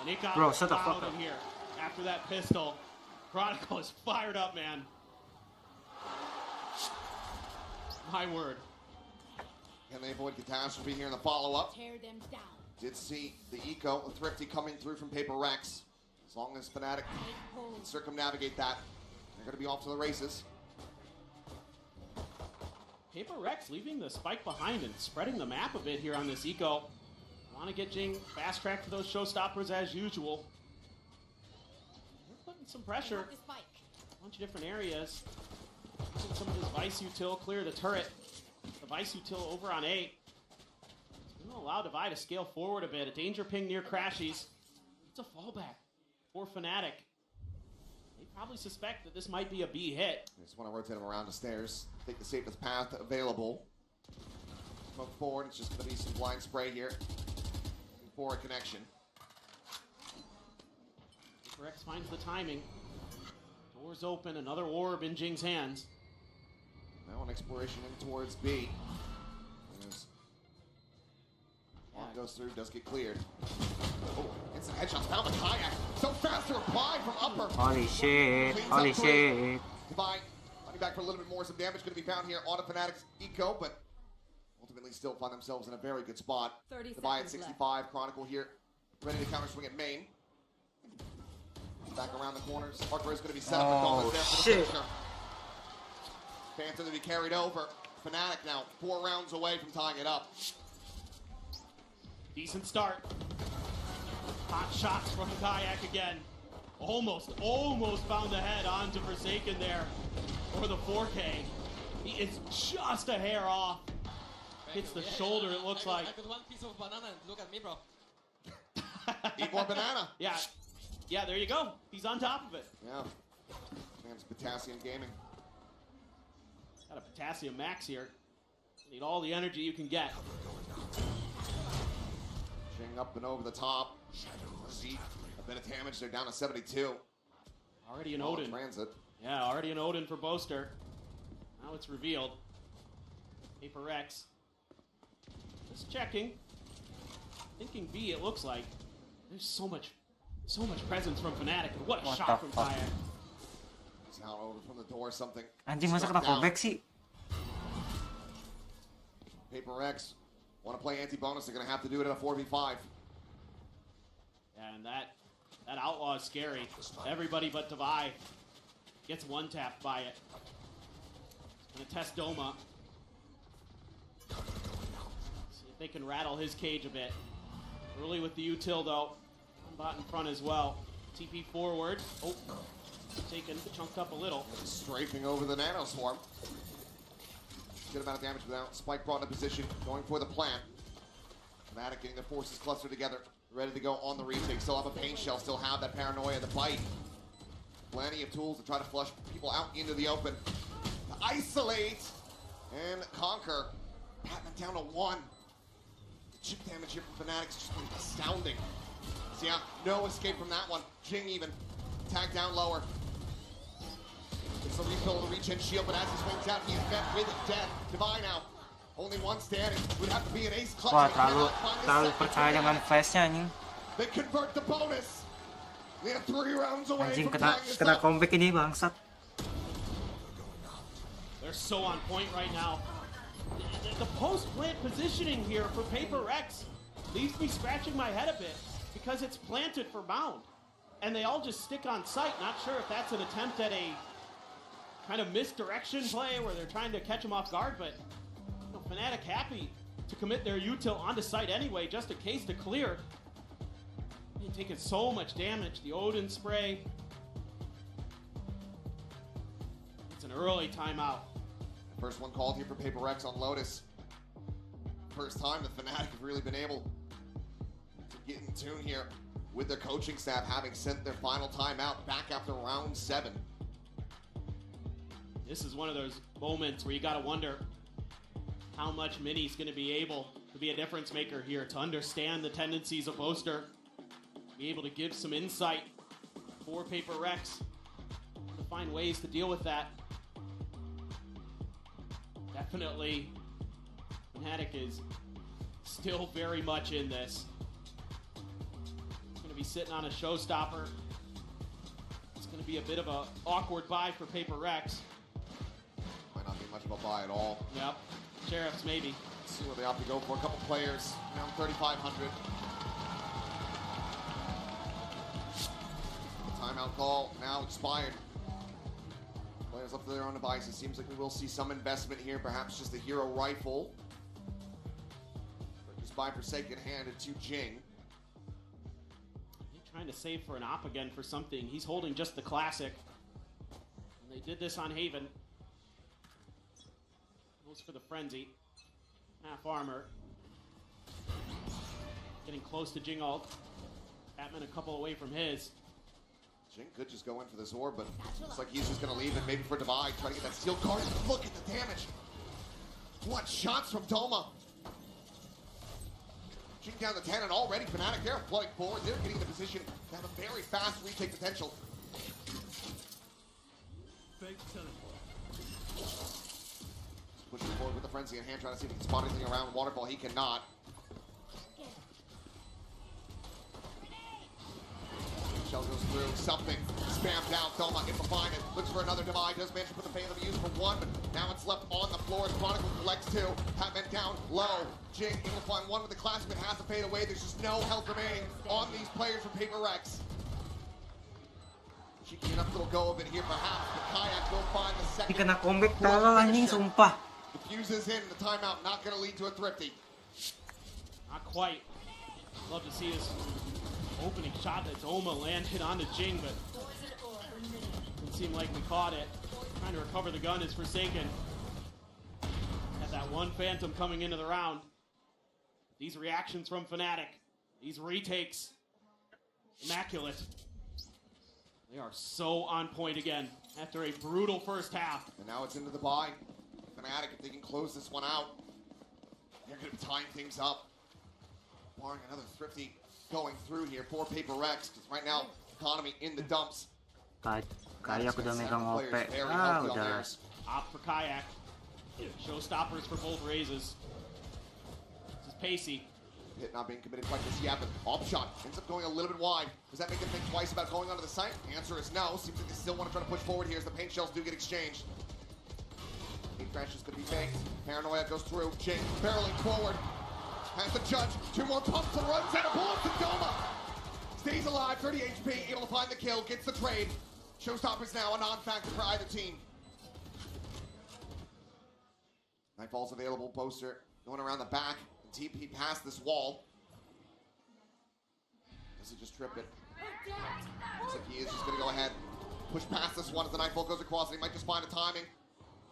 And it got loud in here after that pistol. Chronicle is fired up, man. My word. Can they avoid catastrophe here in the follow-up? Tear them down. Did see the eco, the Thrifty coming through from PaperX. As long as Fnatic can circumnavigate that, they're going to be off to the races. PaperX leaving the spike behind and spreading the map a bit here on this eco. Want to get Jing fast track to those showstoppers as usual. They're putting some pressure. A bunch of different areas. Using some of his Vice Util, clear the turret. The Vice Util over on A. It's going to allow Divide to scale forward a bit. A danger ping near Crashies. It's a fallback for Fnatic. They probably suspect that this might be a B hit. They just want to rotate him around the stairs. Take the safest path available. Smoke forward. It's just going to be some blind spray here. For a connection. HyperX finds the timing. Doors open. Another orb in Jing's hands. Now an exploration in towards B. As goes through, does get cleared. Oh, instant headshots. Found the kayak. So fast to reply from upper. Holy shit. Holy shit. Divine running back for a little bit more. Some damage going to be found here on a Fnatic's eco, but ultimately still find themselves in a very good spot. Divide at 65. Chronicle here, ready to counter swing at main. Back around the corners. Hardware is going to be set up. Oh, shit. Phantom to be carried over. Fnatic now 4 rounds away from tying it up. Decent start. Hot shots from Kayak again. Almost found the head onto Forsaken there for the 4K. He is just a hair off. Hits the shoulder, it looks like. I got one piece of banana and look at me, bro. Eat more banana. Yeah, there you go. He's on top of it. Yeah. Man's Potassium Gaming. Got a Potassium Max here. Need all the energy you can get. Jing up and over the top. See a bit of damage. They're down to 72. Already an Odin. Transit. Yeah, already an Odin for Boaster. Now it's revealed. HyperX. Just checking. Thinking B, it looks like. There's so much presence from Fnatic. What a shot from Kayak. Sound over from the door, something. Anjing, masa kena fallback sih? PaperX want to play anti-bonus. They're going to have to do it in a 4v5. Yeah, and that outlaw is scary. Everybody but Divide gets one tapped by it. Gonna test Doma. See if they can rattle his cage a bit. Early with the util though. Bot in front as well. TP forward. Oh, taken, chunked up a little. Strafing over the Nano Swarm. Good amount of damage without Spike brought into position, going for the plant. Fnatic getting their forces clustered together, ready to go on the retake. Still have a paint shell, still have that paranoia, the bite. Plenty of tools to try to flush people out into the open. To isolate and conquer. Patman down to 1. The chip damage here from Fnatic's just been astounding. So yeah, no escape from that one. Jing even tagged down lower. It's a refill of the reach-in shield, but as he swings out, he's met with death. Divine now. Only one standing. Would have to be an ace clutch. Wah, terlalu percaya dengan flashnya anjing. They convert the bonus. We are 3 rounds away Anjing, from kena tying this kena up. comeback ini bangsat. They're so on point right now. The post-plant positioning here for Paper Rex leaves me scratching my head a bit because it's planted for Mound. And they all just stick on site. Not sure if that's an attempt at a kind of misdirection play where they're trying to catch him off guard, but you know, Fnatic happy to commit their util onto site anyway, just in case to clear. They're taking so much damage. The Odin spray. It's an early timeout. First one called here for Paper Rex on Lotus. First time the Fnatic have really been able to get in tune here with their coaching staff, having sent their final timeout back after round 7. This is one of those moments where you got to wonder how much Mini's going to be able to be a difference maker here, to understand the tendencies of Boaster, be able to give some insight for Paper Rex, to find ways to deal with that. Definitely, Fnatic is still very much in this. It's going to be sitting on a showstopper. It's going to be a bit of an awkward buy for Paper Rex. Might not be much of a buy at all. Yep, Sheriffs maybe. Let's see what they opt to go for. A couple players, around 3,500. Timeout call now expired. Players left to their own devices. Seems like we will see some investment here, perhaps just a hero rifle. Purchased by Forsaken, handed to Jing. He's trying to save for an op again for something. He's holding just the classic. And they did this on Haven. Goes for the frenzy. Half armor. Getting close to Jing ult. Batman a couple away from his. Jing could just go in for this orb, but looks like he's just going to leave it, maybe for Divide, try to get that steel card. Look at the damage. What shots from Doma. Jing down to 10, and already Fnatic, they're flooding forward. They're getting in the position to have a very fast retake potential. Pushing forward with the frenzy in hand, trying to see if he can spot anything around Waterfall. He cannot. Shell goes through, something spammed out. Doma able to find it, looks for another Divide, does manage to put the Phantom use for 1, but now it's left on the floor as Chronicle collects 2. Batman down low. Jing able to find 1 with the classic, but has to fade away. There's just no health remaining on these players from Paper Rex. Cheeky enough little go of it here, perhaps, but Kayak will find the second. Hindi ka na-comeback talaga, anjing, sumpah. The fuse is in, the timeout not going to lead to a thrifty. Not quite. Love to see his opening shot that Doma landed onto Jing, but didn't seem like we caught it. Trying to recover the gun is Forsaken. Had that one Phantom coming into the round. These reactions from Fnatic, these retakes, immaculate. They are so on point again after a brutal first half. And now it's into the buy. Fnatic, if they can close this one out, they're going to be tying things up. Barring another thrifty going through here for Paper Rex, because right now, economy in the dumps. Kayak udah megang OP. Ah, udah. Op for Kayak. Showstoppers for both raises. This is pacey. Hit not being committed quite just yet, but off shot ends up going a little bit wide. Does that make them think twice about going onto the site? The answer is no. Seems like they still want to try to push forward here as the paint shells do get exchanged. 8 crashes could be faked. Paranoia goes through. Jing barreling forward. Has the judge. 2 more pumps and runs out of bullets to Doma. Stays alive, 30 HP, able to find the kill, gets the trade. Showstoppers now a non-factor for either team. Nightfall's available, Poster going around the back. TP past this wall. Does he just trip it? Looks like he is just going to go ahead. Push past this one as the Nightfall goes across. And he might just find a timing.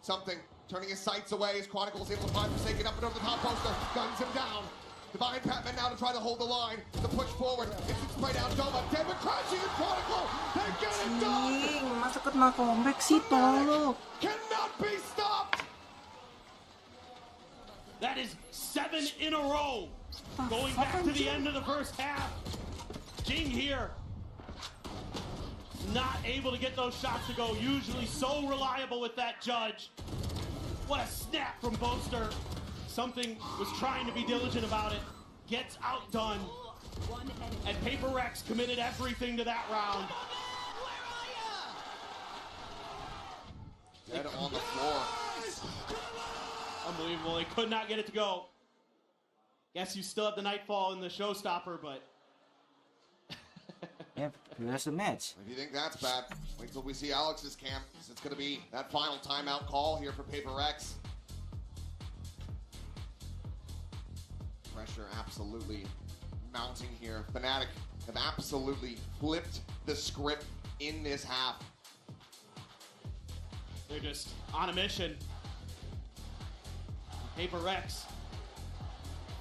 Something. Turning his sights away as Chronicle is able to find Forsaken up and over the top poster. Guns him down. Divine Patman now to try to hold the line. The push forward. Gets it sprayed out. Doma. David crashing in Chronicle. They get it done. Masa ket na-comeback sih, tolong. Cannot be stopped. That is 7 in a row. Going back to the end of the first half. Jing here. Not able to get those shots to go. Usually so reliable with that judge. What a snap from Boaster. Something was trying to be diligent about it. Gets outdone. And Paper Rex committed everything to that round. Dead on the floor. Unbelievable. They could not get it to go. Guess you still have the Nightfall in the showstopper, but... Yeah, that's the match. If you think that's bad, wait till we see Alex's camp. It's going to be that final timeout call here for Paper Rex. Pressure absolutely mounting here. Fnatic have absolutely flipped the script in this half. They're just on a mission. Paper Rex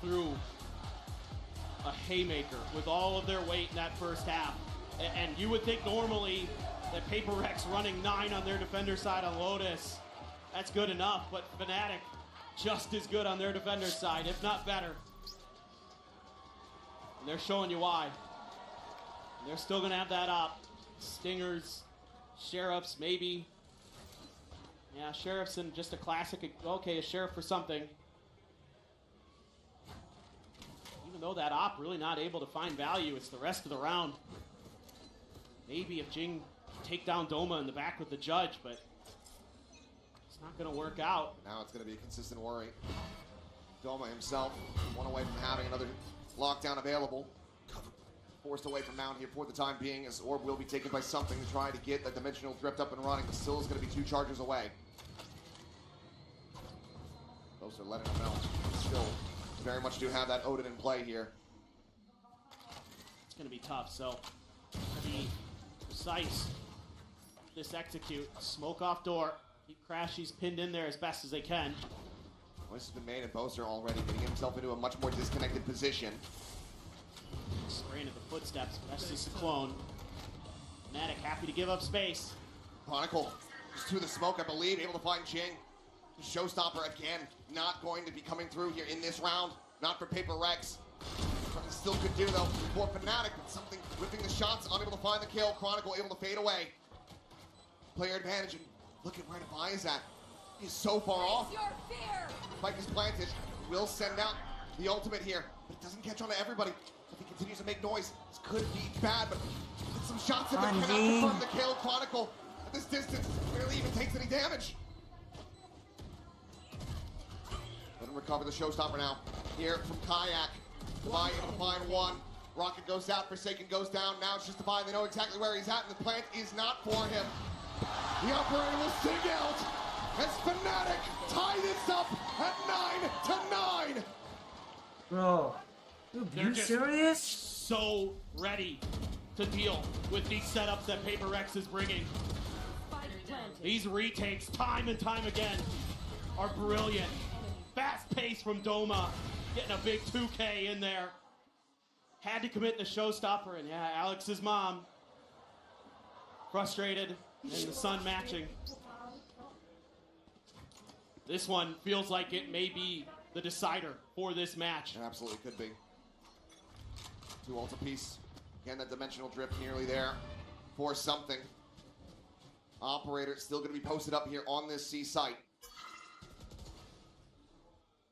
threw a haymaker with all of their weight in that first half. And you would think normally that Paper Rex running 9 on their defender side on Lotus, that's good enough, but Fnatic just as good on their defender side, if not better. And they're showing you why. And they're still gonna have that up. Stingers, Sheriffs, maybe. Yeah, Sheriff's in just a classic, okay, a Sheriff for something. Even though that op really not able to find value, it's the rest of the round. Maybe if Jing take down Doma in the back with the judge, but it's not gonna work out. Now it's gonna be a consistent worry. Doma himself, one away from having another lockdown available. Forced away from Mount here for the time being, as Orb will be taken by something to try to get that dimensional drift up and running, but still is going to be 2 charges away. Those are letting them know. Still very much do have that Odin in play here. It's going to be tough, so to be precise, this execute, smoke off door, keep Crashies pinned in there as best as they can. Choice has been made, and Boaster already getting himself into a much more disconnected position. Spraying at the footsteps, but that's just a clone. Fnatic happy to give up space. Chronicle just to the smoke, I believe, able to find Jing. Showstopper again, not going to be coming through here in this round. Not for Paper Rex. Something still could do though for Fnatic, but something whipping the shots, unable to find the kill. Chronicle able to fade away. Player advantage, and look at where Defy is at. He's so far off. Spike is planted. Will send out the ultimate here, but it doesn't catch on to everybody. If he continues to make noise, this could be bad, but some shots in, but cannot confirm the kill. Chronicle at this distance barely even takes any damage. Let him recover the showstopper now. Here from Kayak. Defy able to find one. Rocket goes out, Forsaken goes down. Now it's just Defy. They know exactly where he's at, and the plant is not for him. The operator will sing out as Fnatic tie this up at 9-9. Bro, They're you serious? So ready to deal with these setups that Paper Rex is bringing. These retakes, time and time again, are brilliant. Fast pace from Doma, getting a big 2K in there. Had to commit the showstopper, and yeah, Alex's mom, frustrated, and the son matching. This one feels like it may be the decider for this match. It absolutely could be. 2 ult apiece. Again, that dimensional drift nearly there for something. Operator still going to be posted up here on this C site.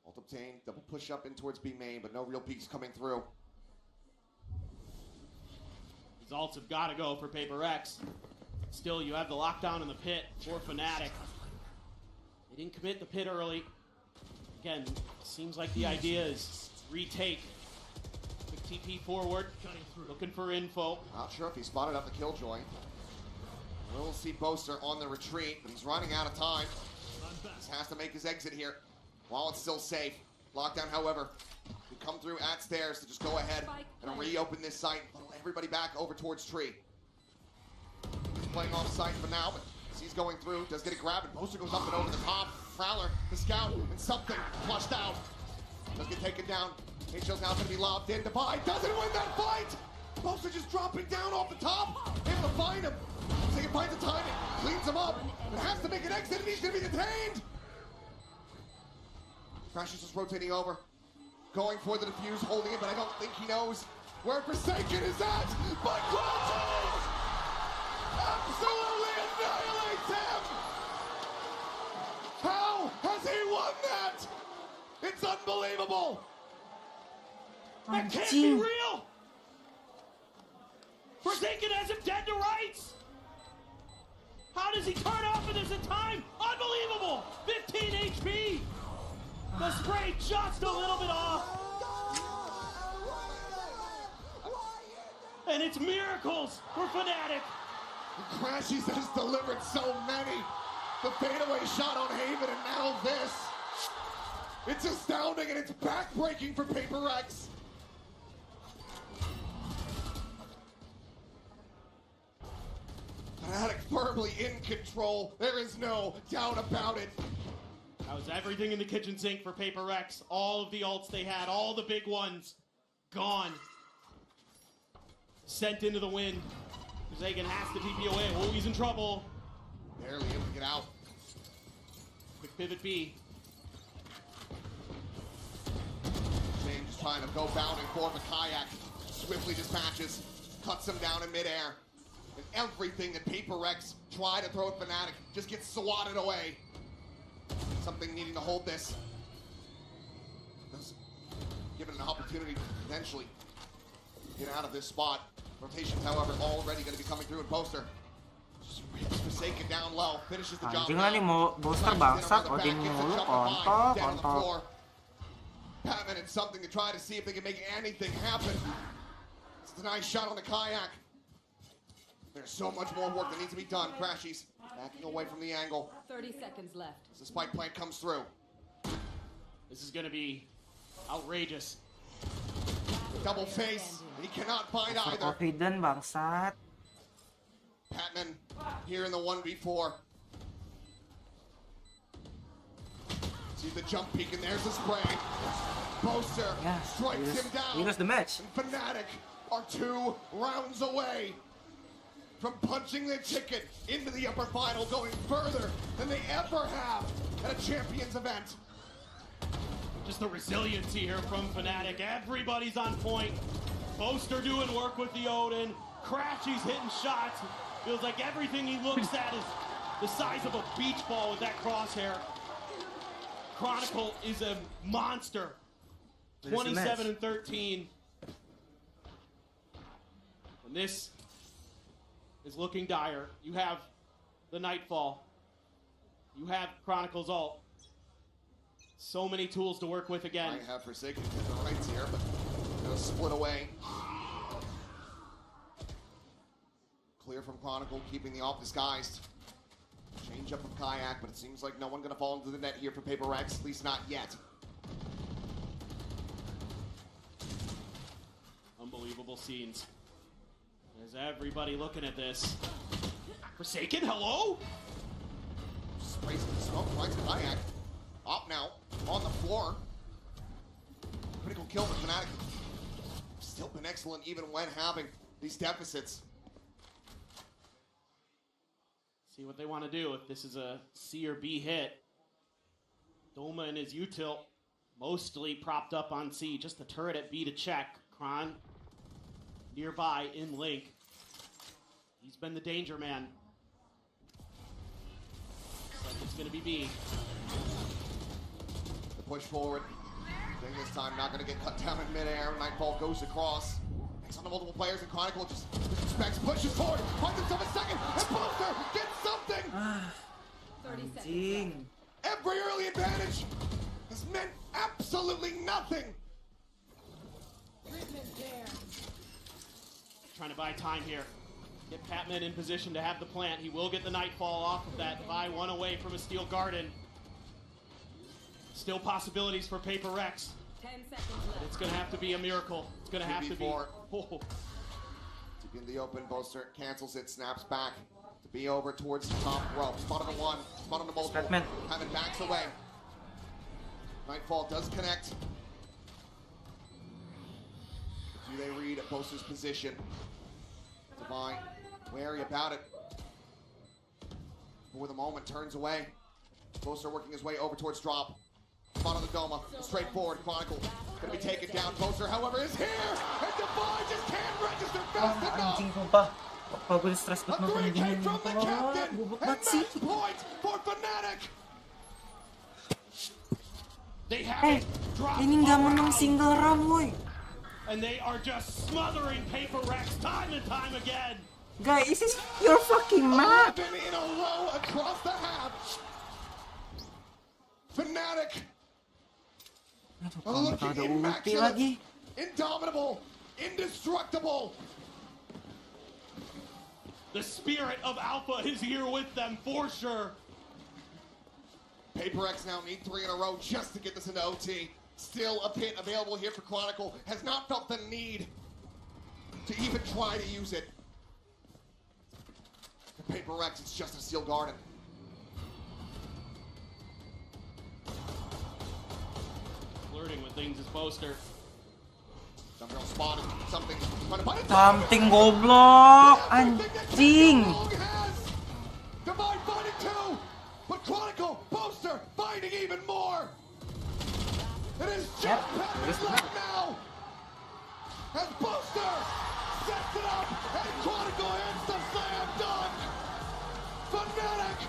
Ult obtained, double push up in towards B main, but no real peaks coming through. These ults have got to go for Paper Rex. Still, you have the lockdown in the pit for Fnatic. They didn't commit the pit early. Again, seems like the idea is retake. Quick TP forward, looking for info. Not sure if he spotted up the killjoy. We'll see Boaster on the retreat, but he's running out of time. He has to make his exit here while it's still safe. Lockdown, however, we come through at stairs to just go ahead and reopen this site, funnel everybody back over towards tree. He's playing off site for now, but as he's going through, does get a grab, and Boaster goes up and over the top. Prowler, the scout, and something flushed out. Does get taken down. HL's now going to be lobbed in. Defy doesn't win that fight! Boaster just dropping down off the top. Able to find him. So he finds the timing, cleans him up, but has to make an exit, and he's going to be detained! Crash is just rotating over. Going for the defuse, holding it, but I don't think he knows where Forsaken is at! But Crouches absolutely annihilates him! How has he won that? It's unbelievable! That can't be real! Forsaken has him dead to rights. How does he turn off of this in time? Unbelievable! 15 HP. The spray just a little bit off. And it's miracles for Fnatic. Crashies has delivered so many. The fadeaway shot on Haven, and now this. It's astounding, and it's backbreaking for PaperX. Fnatic firmly in control. There is no doubt about it. That was everything in the kitchen sink for PaperX. All of the ults they had, all the big ones, gone. Sent into the wind. Forsaken has to TP away. Oh, he's in trouble. Barely able to get out. Quick pivot B. James trying to go bounding for the kayak. Swiftly dispatches, cuts him down in midair. And everything that PaperX tried to throw at Fnatic just gets swatted away. Something needing to hold this. Does give it an opportunity to potentially get out of this spot. Rotations, however, already going to be coming through in Poster. Just rips Forsaken down low, finishes the job. Anjing lah nih mau booster bangsat, Odin mulu, kontol. Batman had something to try to see if they can make anything happen. It's a nice shot on the kayak. There's so much more work that needs to be done. Crashies backing away from the angle. 30 seconds left. As the spike plant comes through. This is going to be outrageous. Double face. He cannot find either. Hidden bangsat. Patman here in the 1v4. See the jump peek, and there's the spray. Poster strikes him down. He lost the match. And Fnatic are 2 rounds away from punching their ticket into the upper final, going further than they ever have at a Champions event. Just the resiliency here from Fnatic. Everybody's on point. Poster doing work with the Odin. Crashies hitting shots. Feels like everything he looks at is the size of a beach ball with that crosshair. Chronicle is a monster. 27-13. And this is looking dire. You have the Nightfall. You have Chronicle's ult. So many tools to work with again. I have Forsaken to the rights here, but they'll split away. Clear from Chronicle, keeping the off disguised. Change up of Kayak, but it seems like no one gonna fall into the net here for PaperX, at least not yet. Unbelievable scenes. There's everybody looking at this. Forsaken, hello? Sprays the smoke, finds Kayak. Up now, on the floor. Critical kill for Fnatic. Still been excellent even when having these deficits. See what they want to do if this is a C or B hit. Doma and his util mostly propped up on C. Just the turret at B to check. Kron nearby in link. He's been the danger man. Looks like it's going to be B. The push forward. Thing this time not going to get cut down in midair. Nightfall goes across. Takes on the multiple players, and Chronicle just disrespects, pushes forward, finds himself a second, and Poster gets something! 30 seconds. Every early advantage has meant absolutely nothing! Trying to buy time here. Get Patman in position to have the plant. He will get the Nightfall off of that. Buy one away from a Steel Garden. Still possibilities for PaperX. 10 seconds left. It's going to have to be a miracle. It's going to have to be. To be in the open, Poster cancels it, snaps back to be over towards the top row. Spot on the one, spot on the multiple. Patman backs away. Nightfall does connect. Do they read Poster's position? Divine, wary about it. For the moment, turns away. Poster working his way over towards drop. Spot on the Doma, straightforward. Chronicle gonna be taken down. Poster, however, is here, and Divine just can't register fast enough. Anjing sumpah. Pagod stress banget nonton gini. Bubuk banget sih. Point for Fnatic. Ini nggak menang single round, woi. And they are just smothering PaperX time and time again. Guys, this is your fucking map. 11 in a row across the half. Fnatic are looking immaculate, indomitable, indestructible. The spirit of Alpha is here with them for sure. PaperX now need 3 in a row just to get this into OT. Still a pit available here for Chronicle. Has not felt the need to even try to use it. For PaperX, it's just a steel garden. Flirting with things as poster. Something spotted. Something. Something goblok, anjing. Divine finding 2, but Chronicle, poster, finding even more. It is just Patrick left now. As poster sets it up, and Chronicle hits the slam dunk. Fnatic